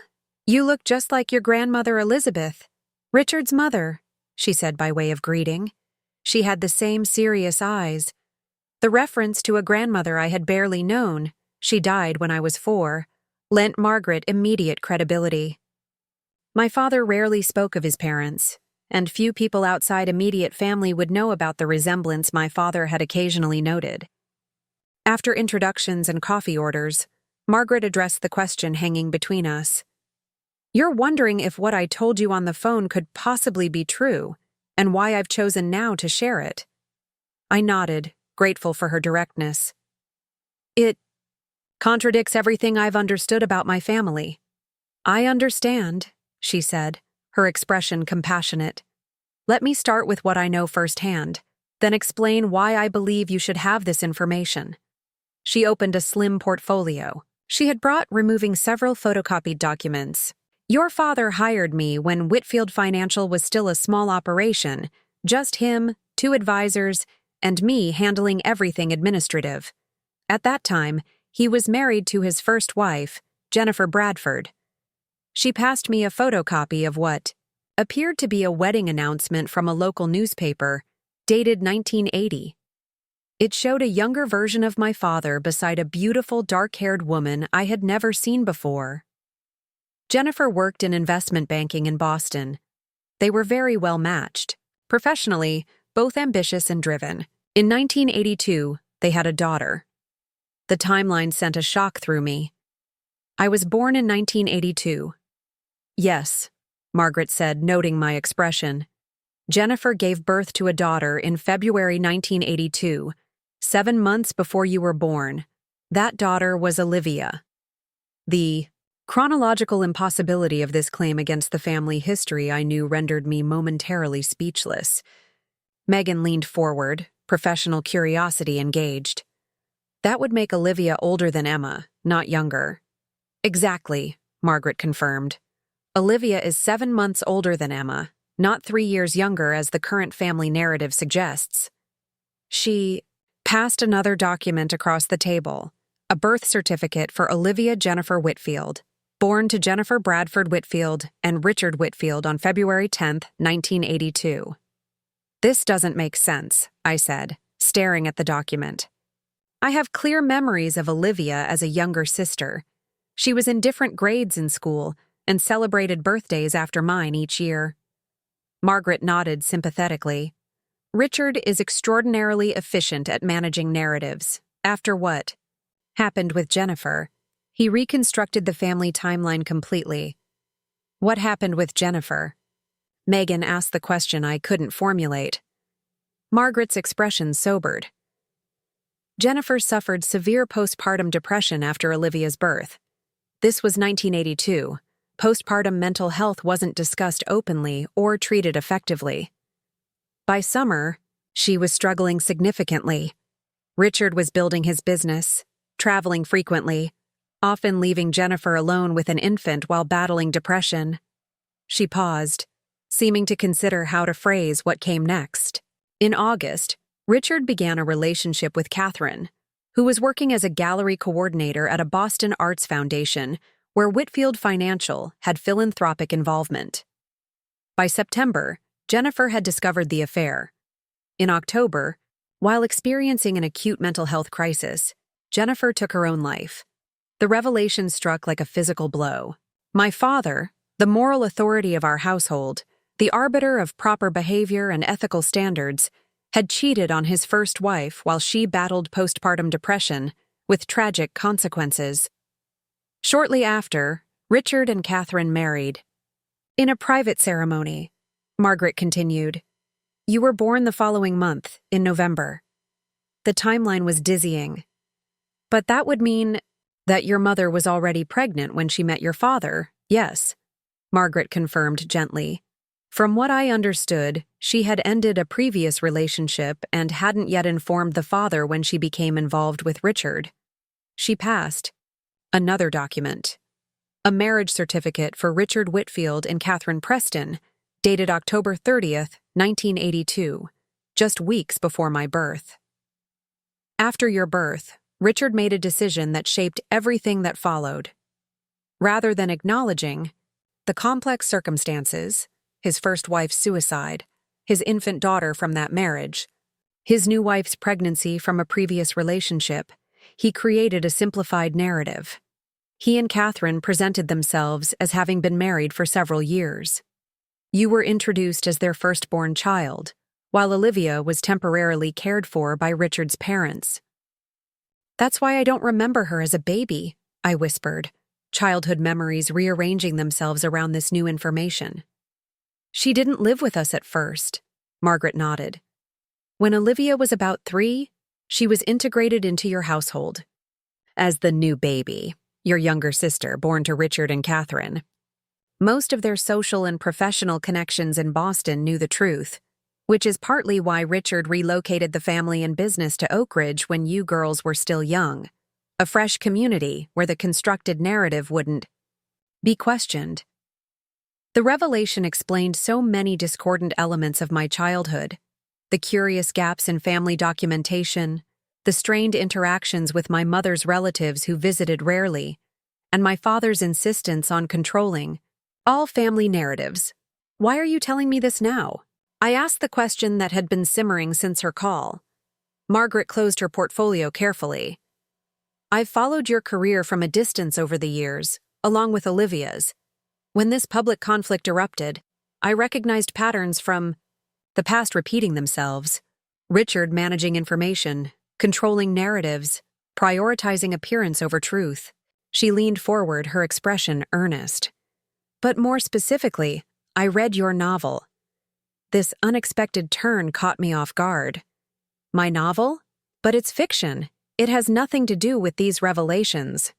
you look just like your grandmother Elizabeth, Richard's mother," she said by way of greeting. She had the same serious eyes. The reference to a grandmother I had barely known, she died when I was 4, lent Margaret immediate credibility. My father rarely spoke of his parents, and few people outside immediate family would know about the resemblance my father had occasionally noted. After introductions and coffee orders, Margaret addressed the question hanging between us. "You're wondering if what I told you on the phone could possibly be true, and why I've chosen now to share it." I nodded, grateful for her directness. "It contradicts everything I've understood about my family." "I understand," she said, her expression compassionate. "Let me start with what I know firsthand, then explain why I believe you should have this information." She opened a slim portfolio. She had brought, removing several photocopied documents. Your father hired me when Whitfield Financial was still a small operation, just him, 2 advisors, and me handling everything administrative. At that time, he was married to his first wife, Jennifer Bradford. She passed me a photocopy of what appeared to be a wedding announcement from a local newspaper, dated 1980. It showed a younger version of my father beside a beautiful dark-haired woman I had never seen before. Jennifer worked in investment banking in Boston. They were very well matched. Professionally, both ambitious and driven. In 1982, they had a daughter. The timeline sent a shock through me. I was born in 1982. Yes, Margaret said, noting my expression. Jennifer gave birth to a daughter in February 1982, 7 months before you were born. That daughter was Olivia. The chronological impossibility of this claim against the family history I knew rendered me momentarily speechless. Megan leaned forward, professional curiosity engaged. That would make Olivia older than Emma, not younger. Exactly, Margaret confirmed. Olivia is 7 months older than Emma, not 3 years younger as the current family narrative suggests. She passed another document across the table, a birth certificate for Olivia Jennifer Whitfield, born to Jennifer Bradford Whitfield and Richard Whitfield on February 10, 1982. This doesn't make sense, I said, staring at the document. I have clear memories of Olivia as a younger sister. She was in different grades in school and celebrated birthdays after mine each year. Margaret nodded sympathetically. Richard is extraordinarily efficient at managing narratives. After what happened with Jennifer, he reconstructed the family timeline completely. What happened with Jennifer? Megan asked the question I couldn't formulate. Margaret's expression sobered. Jennifer suffered severe postpartum depression after Olivia's birth. This was 1982. Postpartum mental health wasn't discussed openly or treated effectively. By summer, she was struggling significantly. Richard was building his business, traveling frequently, often leaving Jennifer alone with an infant while battling depression. She paused, seeming to consider how to phrase what came next. In August, Richard began a relationship with Catherine, who was working as a gallery coordinator at a Boston Arts Foundation where Whitfield Financial had philanthropic involvement. By September, Jennifer had discovered the affair. In October, while experiencing an acute mental health crisis, Jennifer took her own life. The revelation struck like a physical blow. My father, the moral authority of our household, the arbiter of proper behavior and ethical standards, had cheated on his first wife while she battled postpartum depression, with tragic consequences. Shortly after, Richard and Catherine married. In a private ceremony, Margaret continued, You were born the following month, in November. The timeline was dizzying. But that would mean that your mother was already pregnant when she met your father, yes, Margaret confirmed gently. From what I understood, she had ended a previous relationship and hadn't yet informed the father when she became involved with Richard. She passed another document, a marriage certificate for Richard Whitfield and Catherine Preston, dated October 30th, 1982, just weeks before my birth. After your birth, Richard made a decision that shaped everything that followed. Rather than acknowledging the complex circumstances, his first wife's suicide, his infant daughter from that marriage, his new wife's pregnancy from a previous relationship, he created a simplified narrative. He and Catherine presented themselves as having been married for several years. You were introduced as their firstborn child, while Olivia was temporarily cared for by Richard's parents. That's why I don't remember her as a baby, I whispered, childhood memories rearranging themselves around this new information. She didn't live with us at first, Margaret nodded. When Olivia was about 3, she was integrated into your household as the new baby, your younger sister born to Richard and Catherine. Most of their social and professional connections in Boston knew the truth, which is partly why Richard relocated the family and business to Oak Ridge when you girls were still young, a fresh community where the constructed narrative wouldn't be questioned. The revelation explained so many discordant elements of my childhood: the curious gaps in family documentation, the strained interactions with my mother's relatives who visited rarely, and my father's insistence on controlling all family narratives. Why are you telling me this now? I asked the question that had been simmering since her call. Margaret closed her portfolio carefully. I've followed your career from a distance over the years, along with Olivia's. When this public conflict erupted, I recognized patterns from the past repeating themselves. Richard managing information, controlling narratives, prioritizing appearance over truth. She leaned forward, her expression earnest. But more specifically, I read your novel. This unexpected turn caught me off guard. My novel? But it's fiction. It has nothing to do with these revelations.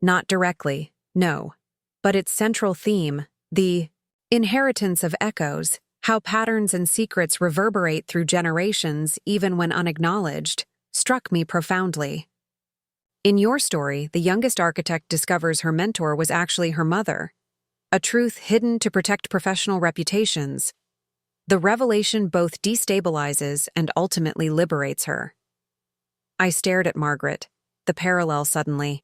Not directly, no. But its central theme, the inheritance of echoes, how patterns and secrets reverberate through generations even when unacknowledged, struck me profoundly. In your story, the youngest architect discovers her mentor was actually her mother, a truth hidden to protect professional reputations. The revelation both destabilizes and ultimately liberates her. I stared at Margaret, the parallel suddenly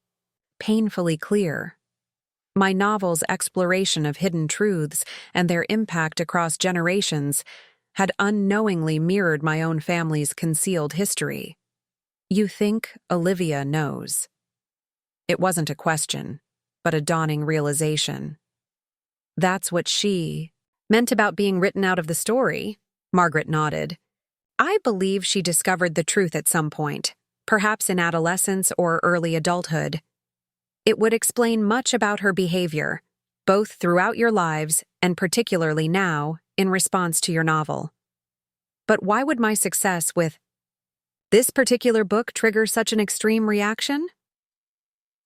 painfully clear. My novel's exploration of hidden truths and their impact across generations had unknowingly mirrored my own family's concealed history. You think Olivia knows? It wasn't a question, but a dawning realization. That's what she meant about being written out of the story, Margaret nodded. I believe she discovered the truth at some point, perhaps in adolescence or early adulthood. It would explain much about her behavior, both throughout your lives and particularly now, in response to your novel. But why would my success with this particular book trigger such an extreme reaction?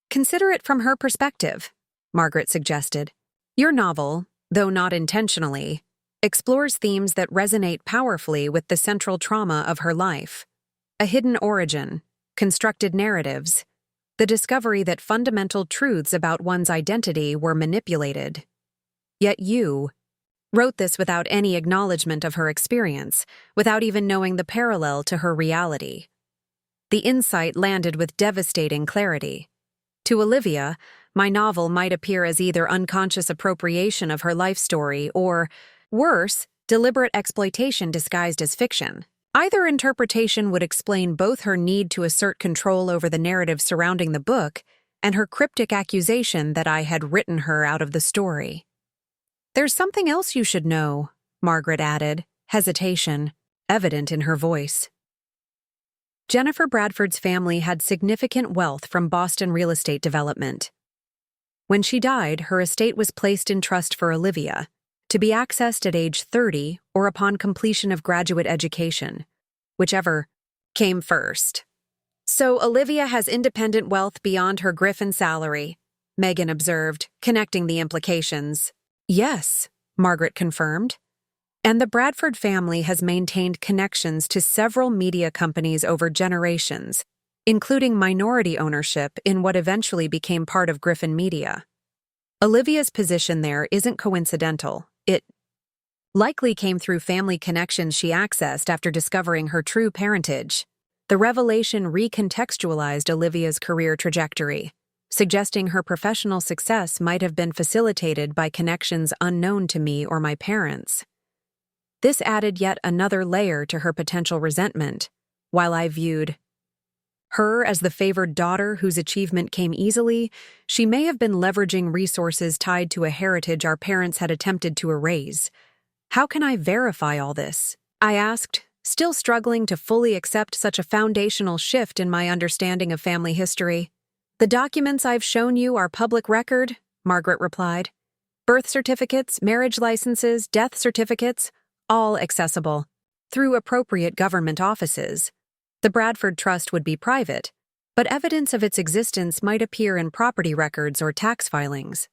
Consider it from her perspective, Margaret suggested. Your novel, though not intentionally, explores themes that resonate powerfully with the central trauma of her life: a hidden origin, constructed narratives, the discovery that fundamental truths about one's identity were manipulated. Yet you wrote this without any acknowledgement of her experience, without even knowing the parallel to her reality. The insight landed with devastating clarity. To Olivia, my novel might appear as either unconscious appropriation of her life story or, worse, deliberate exploitation disguised as fiction. Either interpretation would explain both her need to assert control over the narrative surrounding the book and her cryptic accusation that I had written her out of the story. There's something else you should know, Margaret added, hesitation evident in her voice. Jennifer Bradford's family had significant wealth from Boston real estate development. When she died, her estate was placed in trust for Olivia, to be accessed at age 30 or upon completion of graduate education, whichever came first. So Olivia has independent wealth beyond her Griffin salary, Megan observed, connecting the implications. Yes, Margaret confirmed. And the Bradford family has maintained connections to several media companies over generations, including minority ownership in what eventually became part of Griffin Media. Olivia's position there isn't coincidental. It likely came through family connections she accessed after discovering her true parentage. The revelation recontextualized Olivia's career trajectory, suggesting her professional success might have been facilitated by connections unknown to me or my parents. This added yet another layer to her potential resentment, while I viewed her as the favored daughter whose achievement came easily. She may have been leveraging resources tied to a heritage our parents had attempted to erase. How can I verify all this? I asked, still struggling to fully accept such a foundational shift in my understanding of family history. The documents I've shown you are public record, Margaret replied. Birth certificates, marriage licenses, death certificates, all accessible through appropriate government offices. The Bradford Trust would be private, but evidence of its existence might appear in property records or tax filings.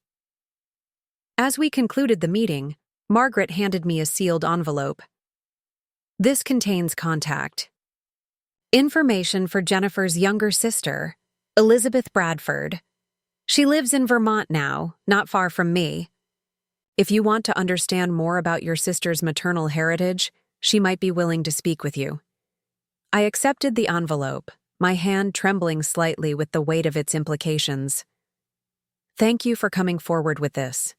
As we concluded the meeting, Margaret handed me a sealed envelope. This contains contact information for Jennifer's younger sister, Elizabeth Bradford. She lives in Vermont now, not far from me. If you want to understand more about your sister's maternal heritage, she might be willing to speak with you." I accepted the envelope, my hand trembling slightly with the weight of its implications. "Thank you for coming forward with this.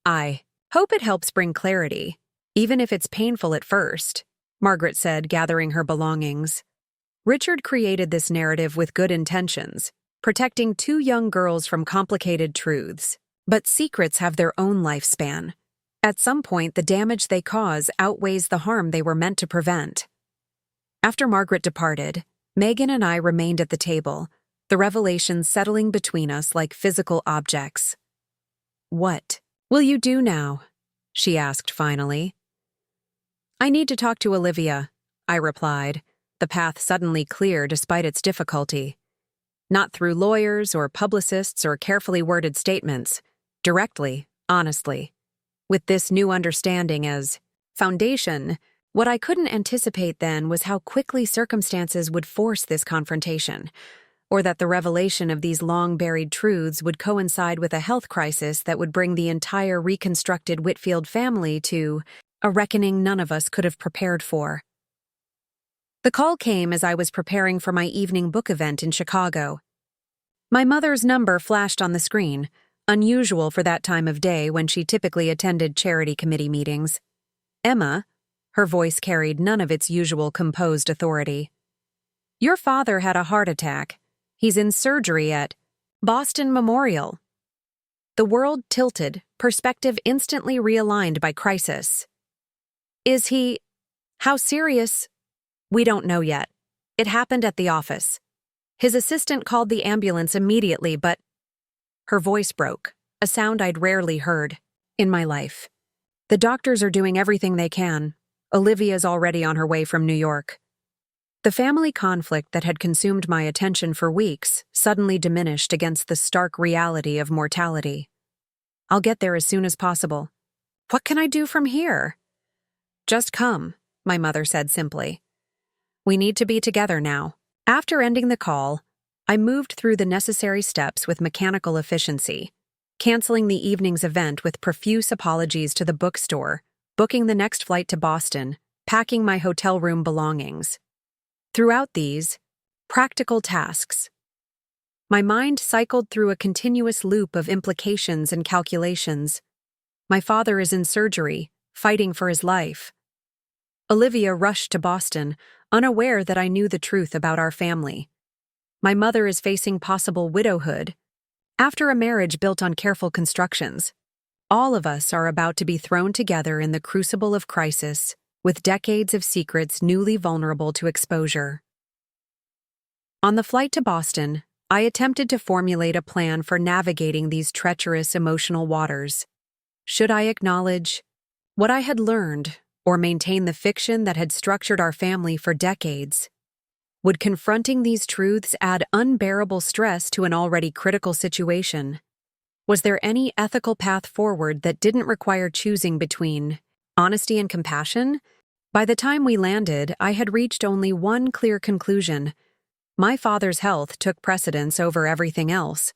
I hope it helps bring clarity, even if it's painful at first," Margaret said, gathering her belongings. Richard created this narrative with good intentions, protecting two young girls from complicated truths. But secrets have their own lifespan. At some point, the damage they cause outweighs the harm they were meant to prevent. After Margaret departed, Megan and I remained at the table, the revelations settling between us like physical objects. "What will you do now?" she asked finally. "I need to talk to Olivia," I replied, the path suddenly clear despite its difficulty. Not through lawyers or publicists or carefully worded statements, directly, honestly. With this new understanding as foundation, what I couldn't anticipate then was how quickly circumstances would force this confrontation, or that the revelation of these long-buried truths would coincide with a health crisis that would bring the entire reconstructed Whitfield family to a reckoning none of us could have prepared for. The call came as I was preparing for my evening book event in Chicago. My mother's number flashed on the screen, unusual for that time of day when she typically attended charity committee meetings. "Emma," her voice carried none of its usual composed authority. "Your father had a heart attack. He's in surgery at Boston Memorial." The world tilted, perspective instantly realigned by crisis. "Is he? How serious?" "We don't know yet. It happened at the office. His assistant called the ambulance immediately, but—" Her voice broke, a sound I'd rarely heard in my life. "The doctors are doing everything they can. Olivia's already on her way from New York." The family conflict that had consumed my attention for weeks suddenly diminished against the stark reality of mortality. "I'll get there as soon as possible." "What can I do from here?" "Just come," my mother said simply. "We need to be together now." After ending the call, I moved through the necessary steps with mechanical efficiency, canceling the evening's event with profuse apologies to the bookstore, booking the next flight to Boston, packing my hotel room belongings. Throughout these practical tasks, my mind cycled through a continuous loop of implications and calculations. My father is in surgery, fighting for his life. Olivia rushed to Boston, unaware that I knew the truth about our family. My mother is facing possible widowhood after a marriage built on careful constructions. All of us are about to be thrown together in the crucible of crisis, with decades of secrets newly vulnerable to exposure. On the flight to Boston, I attempted to formulate a plan for navigating these treacherous emotional waters. Should I acknowledge what I had learned or maintain the fiction that had structured our family for decades? Would confronting these truths add unbearable stress to an already critical situation? Was there any ethical path forward that didn't require choosing between honesty and compassion? By the time we landed, I had reached only one clear conclusion. My father's health took precedence over everything else.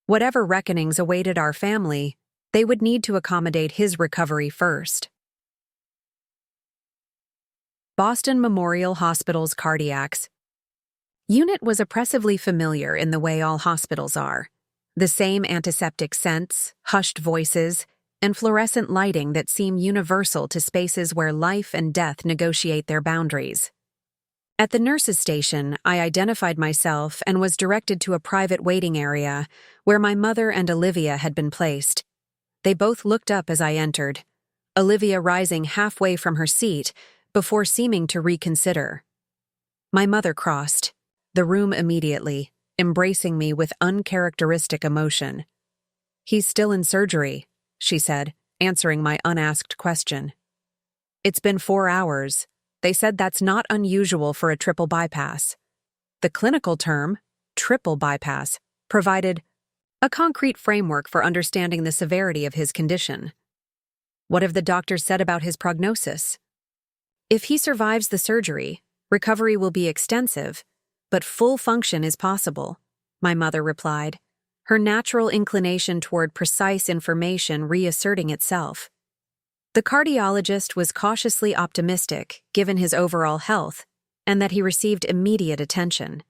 Whatever reckonings awaited our family, they would need to accommodate his recovery first. Boston Memorial Hospital's cardiacs unit was oppressively familiar in the way all hospitals are. The same antiseptic scents, hushed voices, and fluorescent lighting that seem universal to spaces where life and death negotiate their boundaries. At the nurses' station, I identified myself and was directed to a private waiting area where my mother and Olivia had been placed. They both looked up as I entered, Olivia rising halfway from her seat before seeming to reconsider. My mother crossed the room immediately, embracing me with uncharacteristic emotion. "He's still in surgery," she said, answering my unasked question. "It's been 4 hours. They said that's not unusual for a triple bypass." The clinical term, triple bypass, provided a concrete framework for understanding the severity of his condition. What have the doctors said about his prognosis? "If he survives the surgery, recovery will be extensive, but full function is possible," my mother replied, her natural inclination toward precise information reasserting itself. The cardiologist was cautiously optimistic, given his overall health, and that he received immediate attention.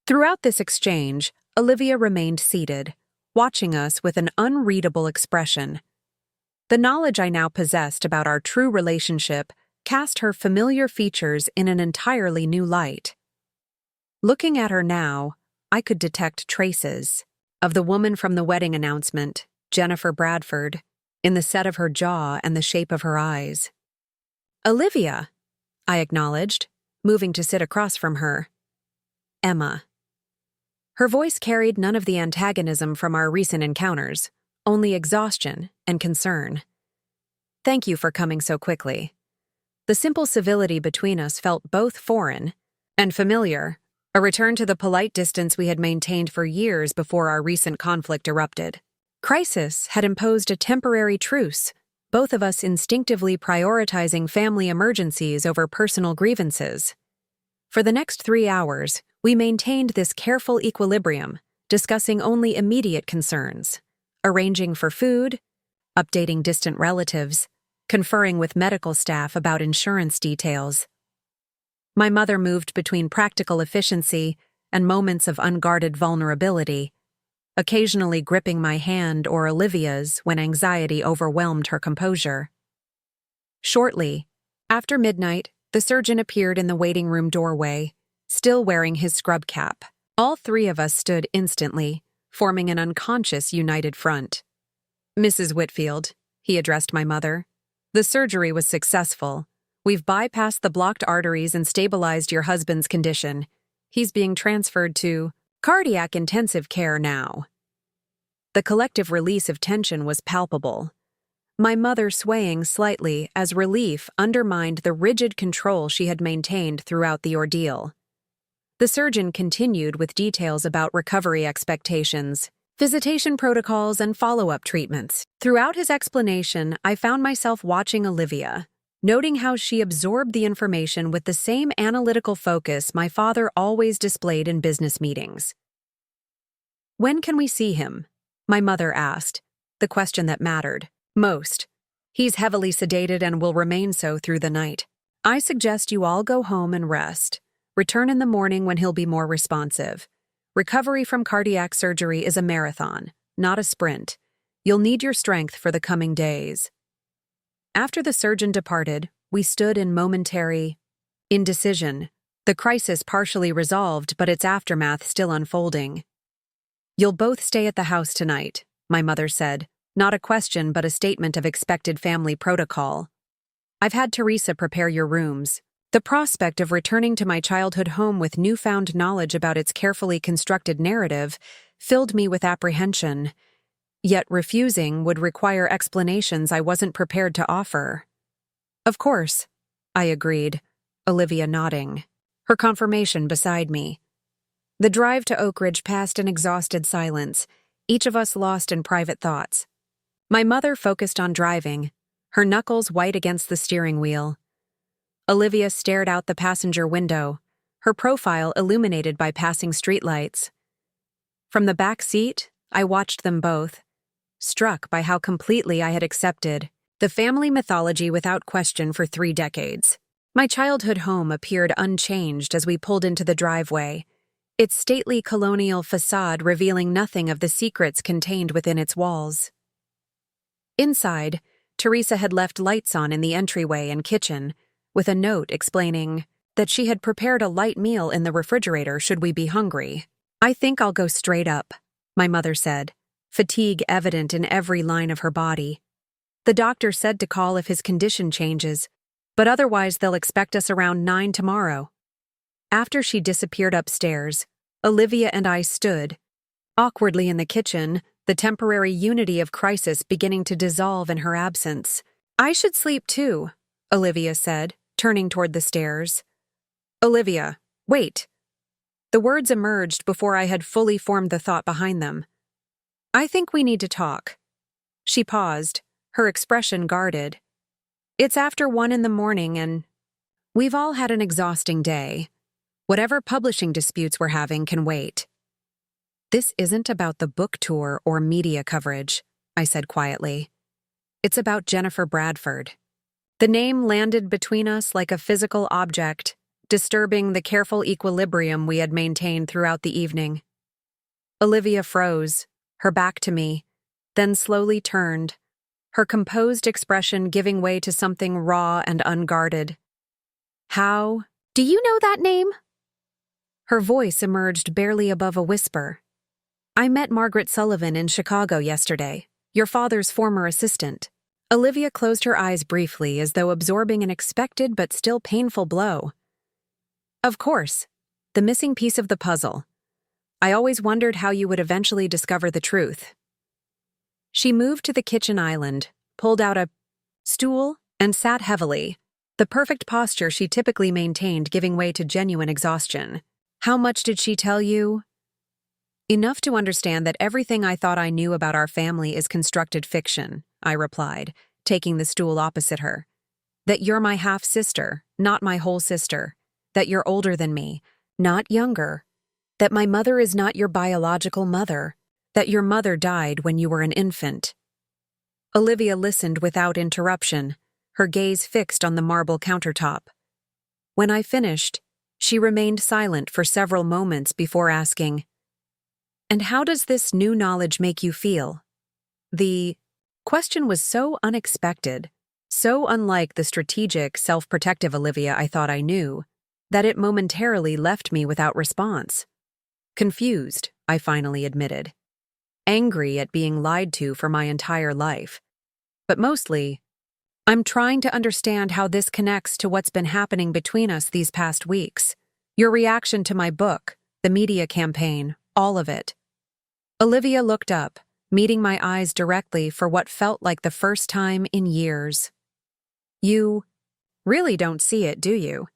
Throughout this exchange, Olivia remained seated, watching us with an unreadable expression. The knowledge I now possessed about our true relationship cast her familiar features in an entirely new light. Looking at her now, I could detect traces of the woman from the wedding announcement, Jennifer Bradford, in the set of her jaw and the shape of her eyes. "Olivia," I acknowledged, moving to sit across from her. "Emma." Her voice carried none of the antagonism from our recent encounters, only exhaustion and concern. "Thank you for coming so quickly." The simple civility between us felt both foreign and familiar, a return to the polite distance we had maintained for years before our recent conflict erupted. Crisis had imposed a temporary truce, both of us instinctively prioritizing family emergencies over personal grievances. For the next 3 hours, we maintained this careful equilibrium, discussing only immediate concerns, arranging for food, updating distant relatives, conferring with medical staff about insurance details. My mother moved between practical efficiency and moments of unguarded vulnerability, occasionally gripping my hand or Olivia's when anxiety overwhelmed her composure. Shortly, after midnight, the surgeon appeared in the waiting room doorway, still wearing his scrub cap. All 3 of us stood instantly, forming an unconscious united front. "Mrs. Whitfield," he addressed my mother, "the surgery was successful. We've bypassed the blocked arteries and stabilized your husband's condition. He's being transferred to cardiac intensive care now." The collective release of tension was palpable, my mother swaying slightly as relief undermined the rigid control she had maintained throughout the ordeal. The surgeon continued with details about recovery expectations, visitation protocols, and follow-up treatments. Throughout his explanation, I found myself watching Olivia, noting how she absorbed the information with the same analytical focus my father always displayed in business meetings. "When can we see him?" my mother asked, the question that mattered most. "He's heavily sedated and will remain so through the night. I suggest you all go home and rest. Return in the morning when he'll be more responsive. Recovery from cardiac surgery is a marathon, not a sprint. You'll need your strength for the coming days." After the surgeon departed, we stood in momentary indecision, the crisis partially resolved but its aftermath still unfolding. "You'll both stay at the house tonight," my mother said, not a question but a statement of expected family protocol. "I've had Teresa prepare your rooms." The prospect of returning to my childhood home with newfound knowledge about its carefully constructed narrative filled me with apprehension, yet refusing would require explanations I wasn't prepared to offer. "Of course," I agreed, Olivia nodding, her confirmation beside me. The drive to Oak Ridge passed in exhausted silence, each of us lost in private thoughts. My mother focused on driving, her knuckles white against the steering wheel. Olivia stared out the passenger window, her profile illuminated by passing streetlights. From the back seat, I watched them both, struck by how completely I had accepted the family mythology without question for 3 decades. My childhood home appeared unchanged as we pulled into the driveway, its stately colonial facade revealing nothing of the secrets contained within its walls. Inside, Teresa had left lights on in the entryway and kitchen, with a note explaining that she had prepared a light meal in the refrigerator should we be hungry. "I think I'll go straight up," my mother said, fatigue evident in every line of her body. "The doctor said to call if his condition changes, but otherwise they'll expect us around 9 tomorrow." After she disappeared upstairs, Olivia and I stood, awkwardly in the kitchen, the temporary unity of crisis beginning to dissolve in her absence. "I should sleep too," Olivia said, turning toward the stairs. "Olivia, wait." The words emerged before I had fully formed the thought behind them. "I think we need to talk." She paused, her expression guarded. "It's after 1 in the morning and we've all had an exhausting day. Whatever publishing disputes we're having can wait." This isn't about the book tour or media coverage, I said quietly. It's about Jennifer Bradford. The name landed between us like a physical object, disturbing the careful equilibrium we had maintained throughout the evening. Olivia froze, her back to me, then slowly turned, her composed expression giving way to something raw and unguarded. How? Do you know that name? Her voice emerged barely above a whisper. I met Margaret Sullivan in Chicago yesterday, your father's former assistant. Olivia closed her eyes briefly as though absorbing an expected but still painful blow. Of course, the missing piece of the puzzle. I always wondered how you would eventually discover the truth. She moved to the kitchen island, pulled out a stool, and sat heavily, the perfect posture she typically maintained giving way to genuine exhaustion. How much did she tell you? Enough to understand that everything I thought I knew about our family is constructed fiction, I replied, taking the stool opposite her. That you're my half-sister, not my whole sister. That you're older than me, not younger. That my mother is not your biological mother. That your mother died when you were an infant. Olivia listened without interruption, her gaze fixed on the marble countertop. When I finished, she remained silent for several moments before asking, "And how does this new knowledge make you feel?" The question was so unexpected, so unlike the strategic, self-protective Olivia I thought I knew, that it momentarily left me without response. Confused, I finally admitted. Angry at being lied to for my entire life. But mostly, I'm trying to understand how this connects to what's been happening between us these past weeks. Your reaction to my book, the media campaign, all of it. Olivia looked up, meeting my eyes directly for what felt like the first time in years. You really don't see it, do you?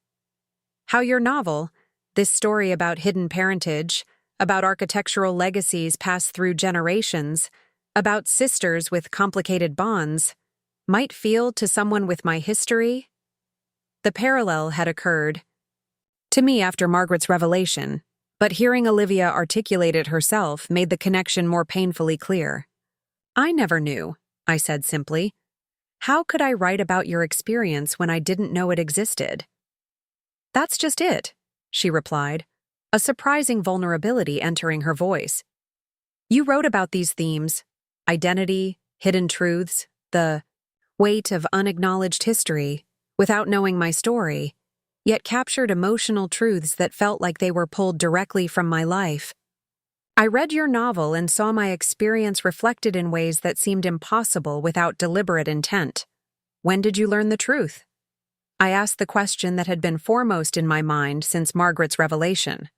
How your novel, this story about hidden parentage, about architectural legacies passed through generations, about sisters with complicated bonds, might feel to someone with my history? The parallel had occurred to me after Margaret's revelation, but hearing Olivia articulate it herself made the connection more painfully clear. I never knew, I said simply. How could I write about your experience when I didn't know it existed? That's just it, she replied, a surprising vulnerability entering her voice. You wrote about these themes, identity, hidden truths, the weight of unacknowledged history, without knowing my story, yet captured emotional truths that felt like they were pulled directly from my life. I read your novel and saw my experience reflected in ways that seemed impossible without deliberate intent. When did you learn the truth? I asked the question that had been foremost in my mind since Margaret's revelation.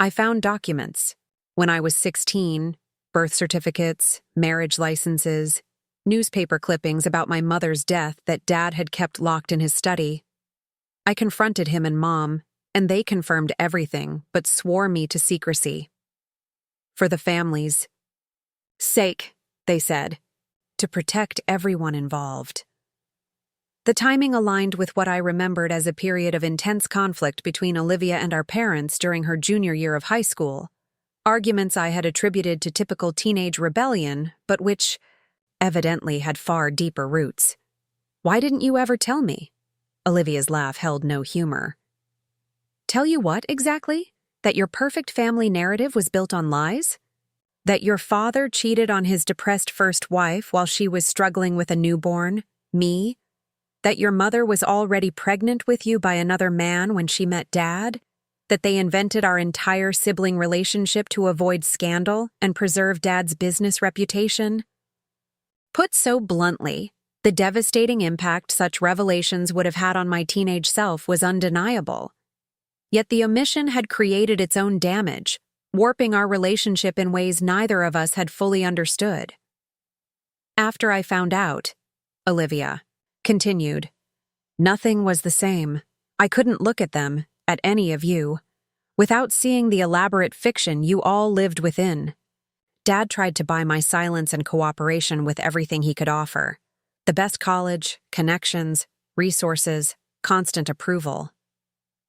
I found documents. When I was 16, birth certificates, marriage licenses, newspaper clippings about my mother's death that Dad had kept locked in his study. I confronted him and Mom, and they confirmed everything but swore me to secrecy. For the family's sake, they said, to protect everyone involved. The timing aligned with what I remembered as a period of intense conflict between Olivia and our parents during her junior year of high school, arguments I had attributed to typical teenage rebellion, but which evidently had far deeper roots. Why didn't you ever tell me? Olivia's laugh held no humor. Tell you what, exactly? That your perfect family narrative was built on lies? That your father cheated on his depressed first wife while she was struggling with a newborn, me? That your mother was already pregnant with you by another man when she met Dad? That they invented our entire sibling relationship to avoid scandal and preserve Dad's business reputation? Put so bluntly, the devastating impact such revelations would have had on my teenage self was undeniable. Yet the omission had created its own damage, warping our relationship in ways neither of us had fully understood. After I found out, Olivia continued, nothing was the same. I couldn't look at them, at any of you, without seeing the elaborate fiction you all lived within. Dad tried to buy my silence and cooperation with everything he could offer. The best college, connections, resources, constant approval.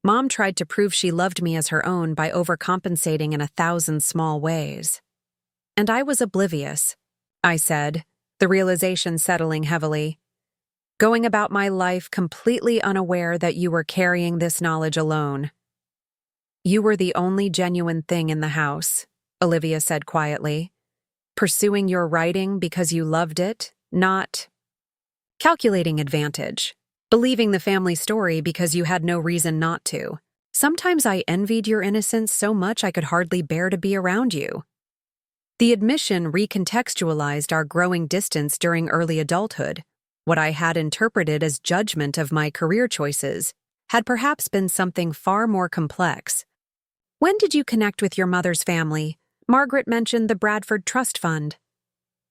Mom tried to prove she loved me as her own by overcompensating in 1,000 small ways. And I was oblivious, I said, the realization settling heavily. Going about my life completely unaware that you were carrying this knowledge alone. You were the only genuine thing in the house, Olivia said quietly. Pursuing your writing because you loved it, not calculating advantage. Believing the family story because you had no reason not to. Sometimes I envied your innocence so much I could hardly bear to be around you. The admission recontextualized our growing distance during early adulthood. What I had interpreted as judgment of my career choices had perhaps been something far more complex. When did you connect with your mother's family? Margaret mentioned the Bradford Trust Fund.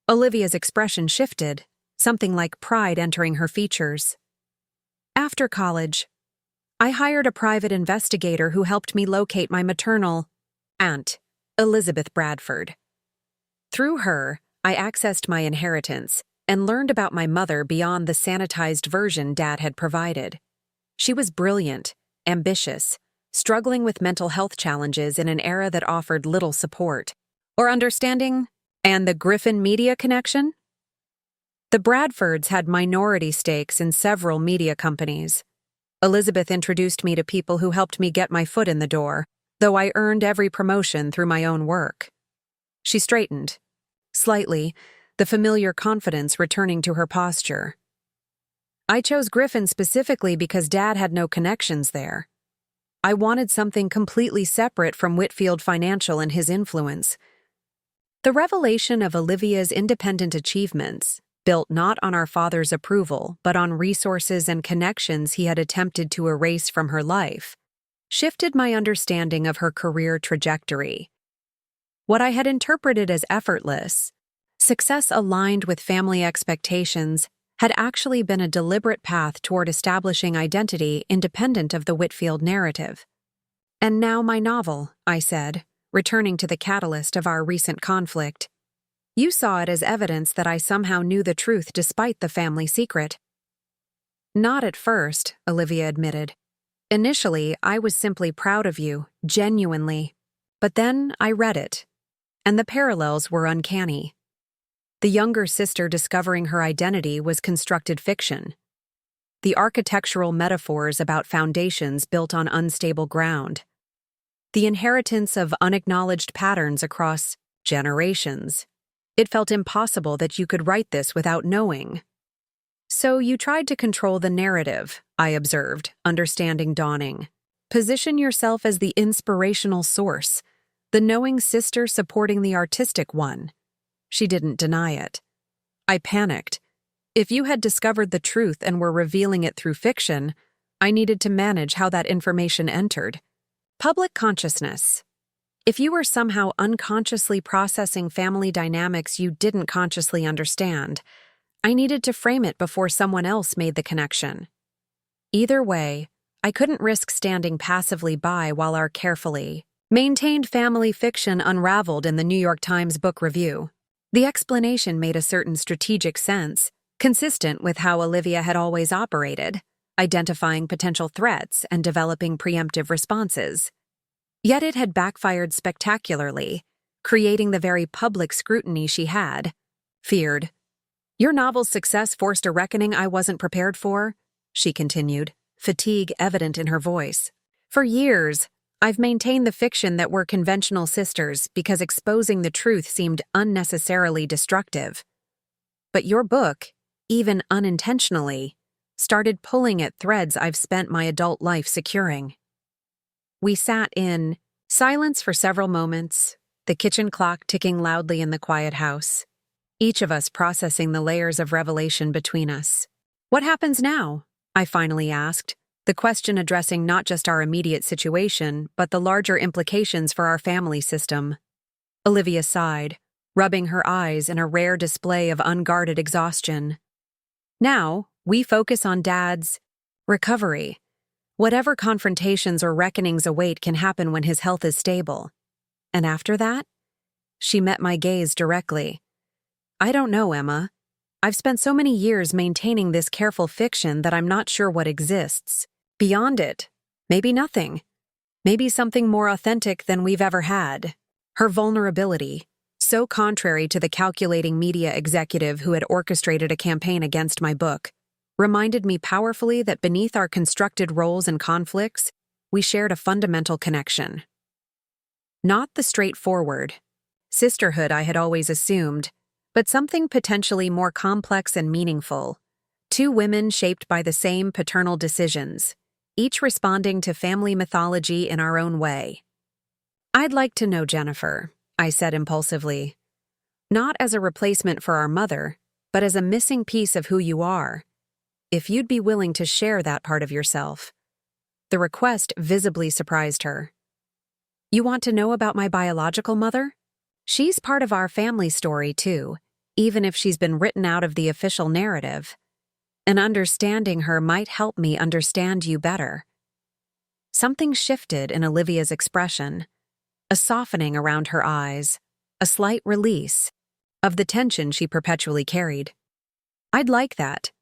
Olivia's expression shifted, something like pride entering her features. After college, I hired a private investigator who helped me locate my maternal aunt, Elizabeth Bradford. Through her, I accessed my inheritance and learned about my mother beyond the sanitized version Dad had provided. She was brilliant, ambitious, struggling with mental health challenges in an era that offered little support or understanding, and the Griffin media connection? The Bradfords had minority stakes in several media companies. Elizabeth introduced me to people who helped me get my foot in the door, though I earned every promotion through my own work. She straightened, slightly, the familiar confidence returning to her posture. I chose Griffin specifically because Dad had no connections there. I wanted something completely separate from Whitfield Financial and his influence. The revelation of Olivia's independent achievements, built not on our father's approval but on resources and connections he had attempted to erase from her life, shifted my understanding of her career trajectory. What I had interpreted as effortless, success aligned with family expectations, had actually been a deliberate path toward establishing identity independent of the Whitfield narrative. And now my novel, I said, returning to the catalyst of our recent conflict. You saw it as evidence that I somehow knew the truth despite the family secret. Not at first, Olivia admitted. Initially, I was simply proud of you, genuinely. But then I read it, and the parallels were uncanny. The younger sister discovering her identity was constructed fiction. The architectural metaphors about foundations built on unstable ground. The inheritance of unacknowledged patterns across generations. It felt impossible that you could write this without knowing. So you tried to control the narrative, I observed, understanding dawning. Position yourself as the inspirational source, the knowing sister supporting the artistic one. She didn't deny it. I panicked. If you had discovered the truth and were revealing it through fiction, I needed to manage how that information entered. Public consciousness. If you were somehow unconsciously processing family dynamics you didn't consciously understand, I needed to frame it before someone else made the connection. Either way, I couldn't risk standing passively by while our carefully maintained family fiction unraveled in the New York Times Book Review. The explanation made a certain strategic sense, consistent with how Olivia had always operated, identifying potential threats and developing preemptive responses. Yet it had backfired spectacularly, creating the very public scrutiny she had feared. Your novel's success forced a reckoning I wasn't prepared for, she continued, fatigue evident in her voice. For years, I've maintained the fiction that we're conventional sisters because exposing the truth seemed unnecessarily destructive. But your book, even unintentionally, started pulling at threads I've spent my adult life securing. We sat in silence for several moments, the kitchen clock ticking loudly in the quiet house, each of us processing the layers of revelation between us. What happens now? I finally asked, the question addressing not just our immediate situation, but the larger implications for our family system. Olivia sighed, rubbing her eyes in a rare display of unguarded exhaustion. Now, we focus on Dad's recovery. Whatever confrontations or reckonings await can happen when his health is stable. And after that? She met my gaze directly. I don't know, Emma. I've spent so many years maintaining this careful fiction that I'm not sure what exists beyond it. Maybe nothing. Maybe something more authentic than we've ever had. Her vulnerability, so contrary to the calculating media executive who had orchestrated a campaign against my book, reminded me powerfully that beneath our constructed roles and conflicts, we shared a fundamental connection. Not the straightforward sisterhood I had always assumed, but something potentially more complex and meaningful. Two women shaped by the same paternal decisions, each responding to family mythology in our own way. "I'd like to know Jennifer," I said impulsively. "Not as a replacement for our mother, but as a missing piece of who you are. If you'd be willing to share that part of yourself." The request visibly surprised her. "You want to know about my biological mother? She's part of our family story, too, even if she's been written out of the official narrative. And understanding her might help me understand you better." Something shifted in Olivia's expression, a softening around her eyes, a slight release of the tension she perpetually carried. "I'd like that.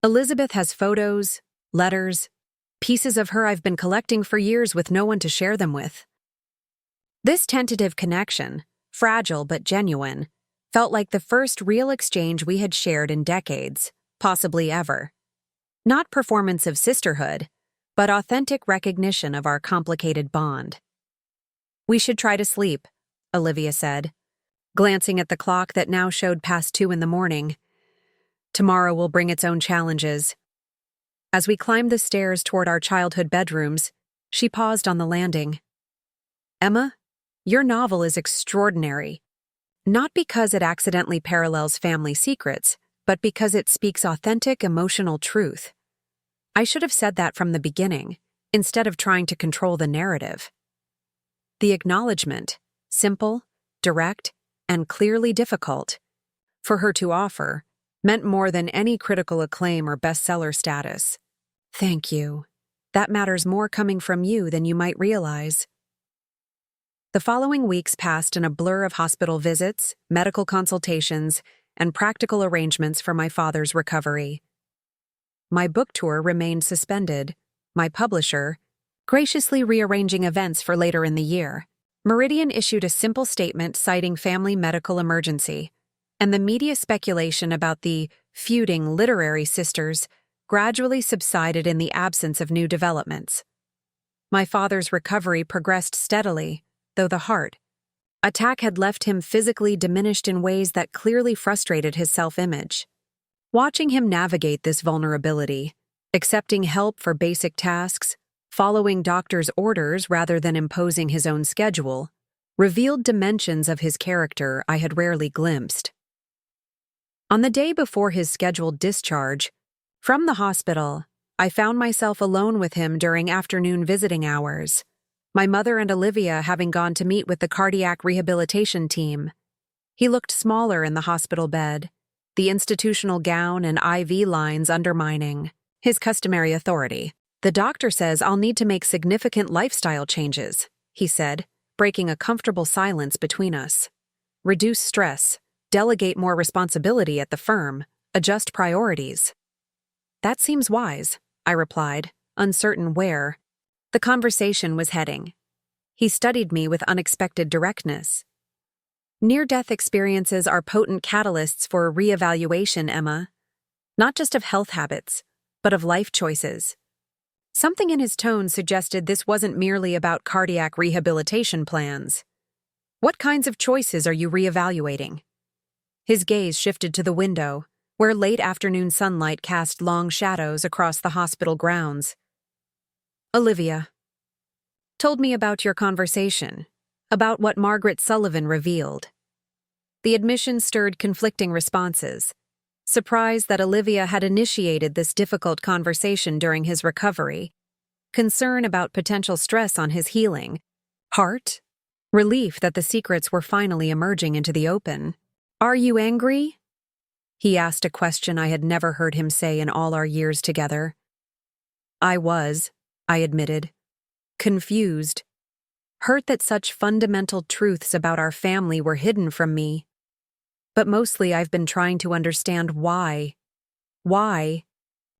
Elizabeth has photos, letters, pieces of her I've been collecting for years with no one to share them with." This tentative connection, fragile but genuine, felt like the first real exchange we had shared in decades, possibly ever. Not performance of sisterhood, but authentic recognition of our complicated bond. "We should try to sleep," Olivia said, glancing at the clock that now showed past 2 in the morning. "Tomorrow will bring its own challenges." As we climbed the stairs toward our childhood bedrooms, she paused on the landing. "Emma, your novel is extraordinary. Not because it accidentally parallels family secrets, but because it speaks authentic emotional truth. I should have said that from the beginning, instead of trying to control the narrative." The acknowledgement, simple, direct, and clearly difficult, for her to offer, meant more than any critical acclaim or bestseller status. "Thank you. That matters more coming from you than you might realize." The following weeks passed in a blur of hospital visits, medical consultations, and practical arrangements for my father's recovery. My book tour remained suspended, my publisher graciously rearranging events for later in the year. Meridian issued a simple statement citing family medical emergency, and the media speculation about the feuding literary sisters gradually subsided in the absence of new developments. My father's recovery progressed steadily, though the heart attack had left him physically diminished in ways that clearly frustrated his self-image. Watching him navigate this vulnerability, accepting help for basic tasks, following doctor's orders rather than imposing his own schedule, revealed dimensions of his character I had rarely glimpsed. On the day before his scheduled discharge from the hospital, I found myself alone with him during afternoon visiting hours, my mother and Olivia having gone to meet with the cardiac rehabilitation team. He looked smaller in the hospital bed, the institutional gown and IV lines undermining his customary authority. "The doctor says I'll need to make significant lifestyle changes," he said, breaking a comfortable silence between us. "Reduce stress, delegate more responsibility at the firm, adjust priorities." "That seems wise," I replied, uncertain where the conversation was heading. He studied me with unexpected directness. "Near-death experiences are potent catalysts for reevaluation, Emma. Not just of health habits, but of life choices." Something in his tone suggested this wasn't merely about cardiac rehabilitation plans. "What kinds of choices are you reevaluating?" His gaze shifted to the window, where late afternoon sunlight cast long shadows across the hospital grounds. "Olivia told me about your conversation, about what Margaret Sullivan revealed." The admission stirred conflicting responses. Surprise that Olivia had initiated this difficult conversation during his recovery, concern about potential stress on his healing, heart, relief that the secrets were finally emerging into the open. "Are you angry?" He asked a question I had never heard him say in all our years together. "I was," I admitted, confused, hurt that such fundamental truths about our family were hidden from me. But mostly I've been trying to understand why. Why?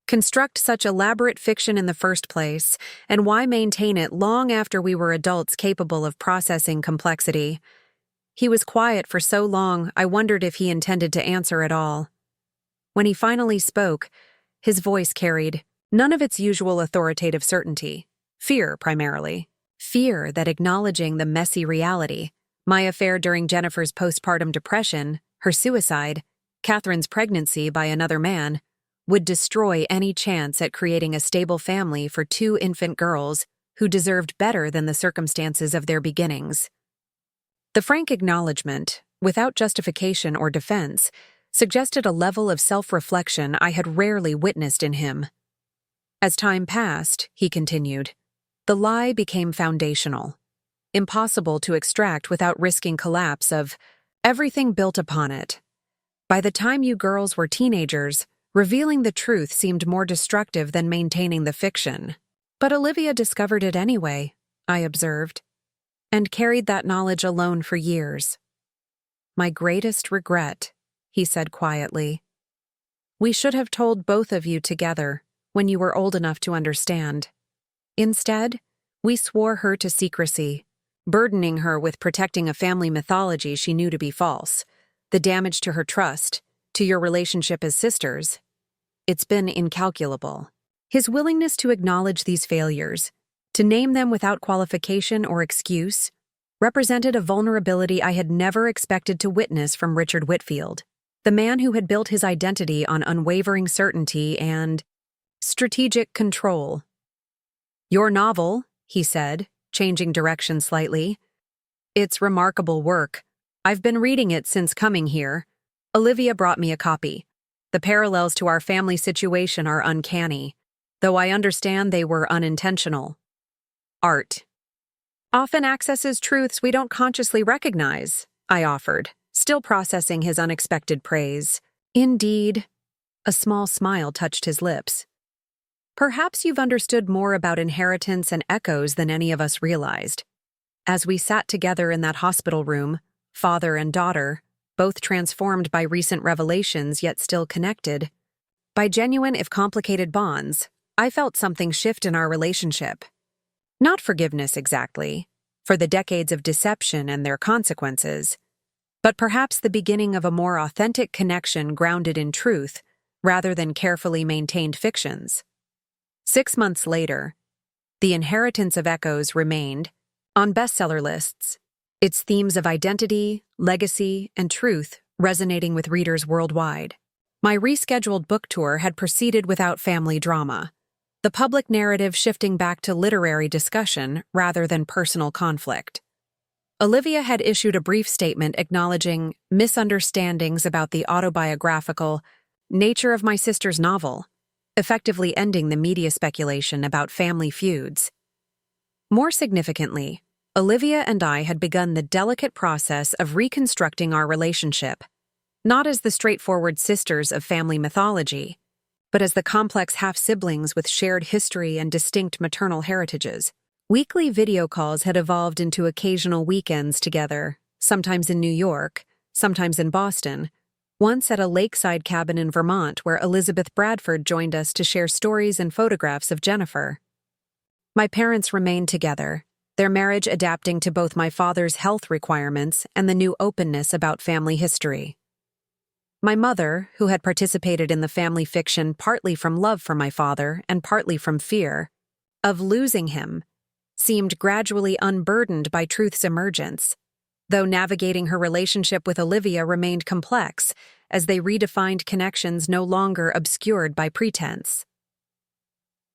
construct such elaborate fiction in the first place, and why maintain it long after we were adults capable of processing complexity? He was quiet for so long, I wondered if he intended to answer at all. When he finally spoke, his voice carried none of its usual authoritative certainty. Fear, primarily. Fear that acknowledging the messy reality, my affair during Jennifer's postpartum depression, her suicide, Catherine's pregnancy by another man, would destroy any chance at creating a stable family for two infant girls who deserved better than the circumstances of their beginnings. The frank acknowledgement, without justification or defense, suggested a level of self-reflection I had rarely witnessed in him. As time passed, he continued, the lie became foundational, impossible to extract without risking collapse of everything built upon it. By the time you girls were teenagers, revealing the truth seemed more destructive than maintaining the fiction. But Olivia discovered it anyway, I observed, and carried that knowledge alone for years. My greatest regret, he said quietly. We should have told both of you together when you were old enough to understand. Instead, we swore her to secrecy, burdening her with protecting a family mythology she knew to be false. The damage to her trust, to your relationship as sisters, it's been incalculable. His willingness to acknowledge these failures, to name them without qualification or excuse, represented a vulnerability I had never expected to witness from Richard Whitfield, the man who had built his identity on unwavering certainty and strategic control. Your novel, he said, changing direction slightly. It's remarkable work. I've been reading it since coming here. Olivia brought me a copy. The parallels to our family situation are uncanny, though I understand they were unintentional. Art often accesses truths we don't consciously recognize, I offered, still processing his unexpected praise. Indeed. A small smile touched his lips. Perhaps you've understood more about inheritance and echoes than any of us realized. As we sat together in that hospital room, father and daughter, both transformed by recent revelations yet still connected, by genuine if complicated bonds, I felt something shift in our relationship. Not forgiveness exactly, for the decades of deception and their consequences, but perhaps the beginning of a more authentic connection grounded in truth rather than carefully maintained fictions. 6 months later, The Inheritance of Echoes remained on bestseller lists, its themes of identity, legacy, and truth resonating with readers worldwide. My rescheduled book tour had proceeded without family drama, the public narrative shifting back to literary discussion rather than personal conflict. Olivia had issued a brief statement acknowledging misunderstandings about the autobiographical nature of my sister's novel, effectively ending the media speculation about family feuds. More significantly, Olivia and I had begun the delicate process of reconstructing our relationship, not as the straightforward sisters of family mythology, but as the complex half-siblings with shared history and distinct maternal heritages. Weekly video calls had evolved into occasional weekends together, sometimes in New York, sometimes in Boston, once at a lakeside cabin in Vermont where Elizabeth Bradford joined us to share stories and photographs of Jennifer. My parents remained together, their marriage adapting to both my father's health requirements and the new openness about family history. My mother, who had participated in the family fiction partly from love for my father and partly from fear of losing him, seemed gradually unburdened by truth's emergence, though navigating her relationship with Olivia remained complex as they redefined connections no longer obscured by pretense.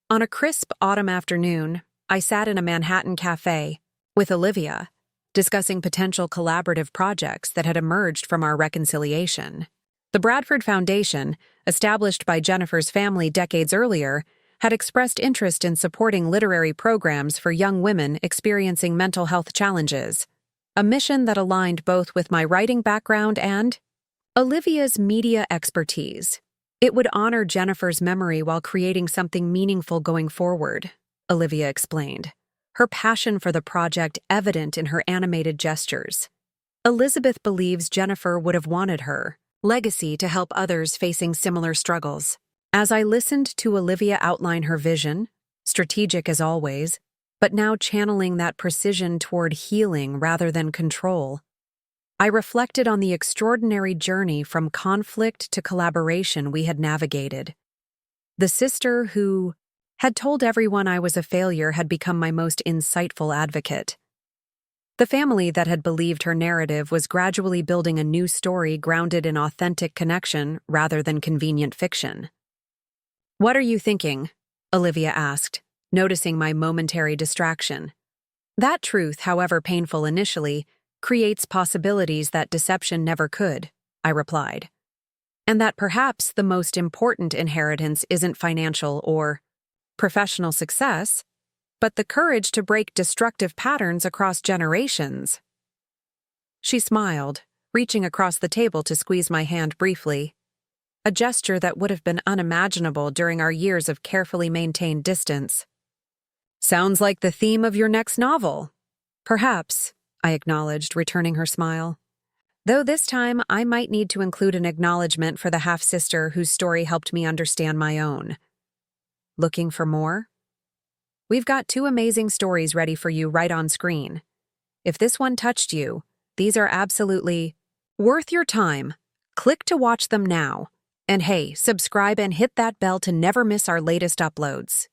On a crisp autumn afternoon, I sat in a Manhattan cafe with Olivia, discussing potential collaborative projects that had emerged from our reconciliation. The Bradford Foundation, established by Jennifer's family decades earlier, had expressed interest in supporting literary programs for young women experiencing mental health challenges, a mission that aligned both with my writing background and Olivia's media expertise. It would honor Jennifer's memory while creating something meaningful going forward, Olivia explained, her passion for the project evident in her animated gestures. Elizabeth believes Jennifer would have wanted her legacy to help others facing similar struggles. As I listened to Olivia outline her vision, strategic as always, but now channeling that precision toward healing rather than control, I reflected on the extraordinary journey from conflict to collaboration we had navigated. The sister who had told everyone I was a failure had become my most insightful advocate. The family that had believed her narrative was gradually building a new story grounded in authentic connection rather than convenient fiction. "What are you thinking?" Olivia asked, noticing my momentary distraction. "That truth, however painful initially, creates possibilities that deception never could," I replied. "And that perhaps the most important inheritance isn't financial or professional success, but the courage to break destructive patterns across generations." She smiled, reaching across the table to squeeze my hand briefly, a gesture that would have been unimaginable during our years of carefully maintained distance. "Sounds like the theme of your next novel." "Perhaps," I acknowledged, returning her smile. "Though this time I might need to include an acknowledgement for the half-sister whose story helped me understand my own." "Looking for more?" "We've got 2 amazing stories ready for you right on screen. If this one touched you, these are absolutely worth your time. Click to watch them now. And hey, subscribe and hit that bell to never miss our latest uploads."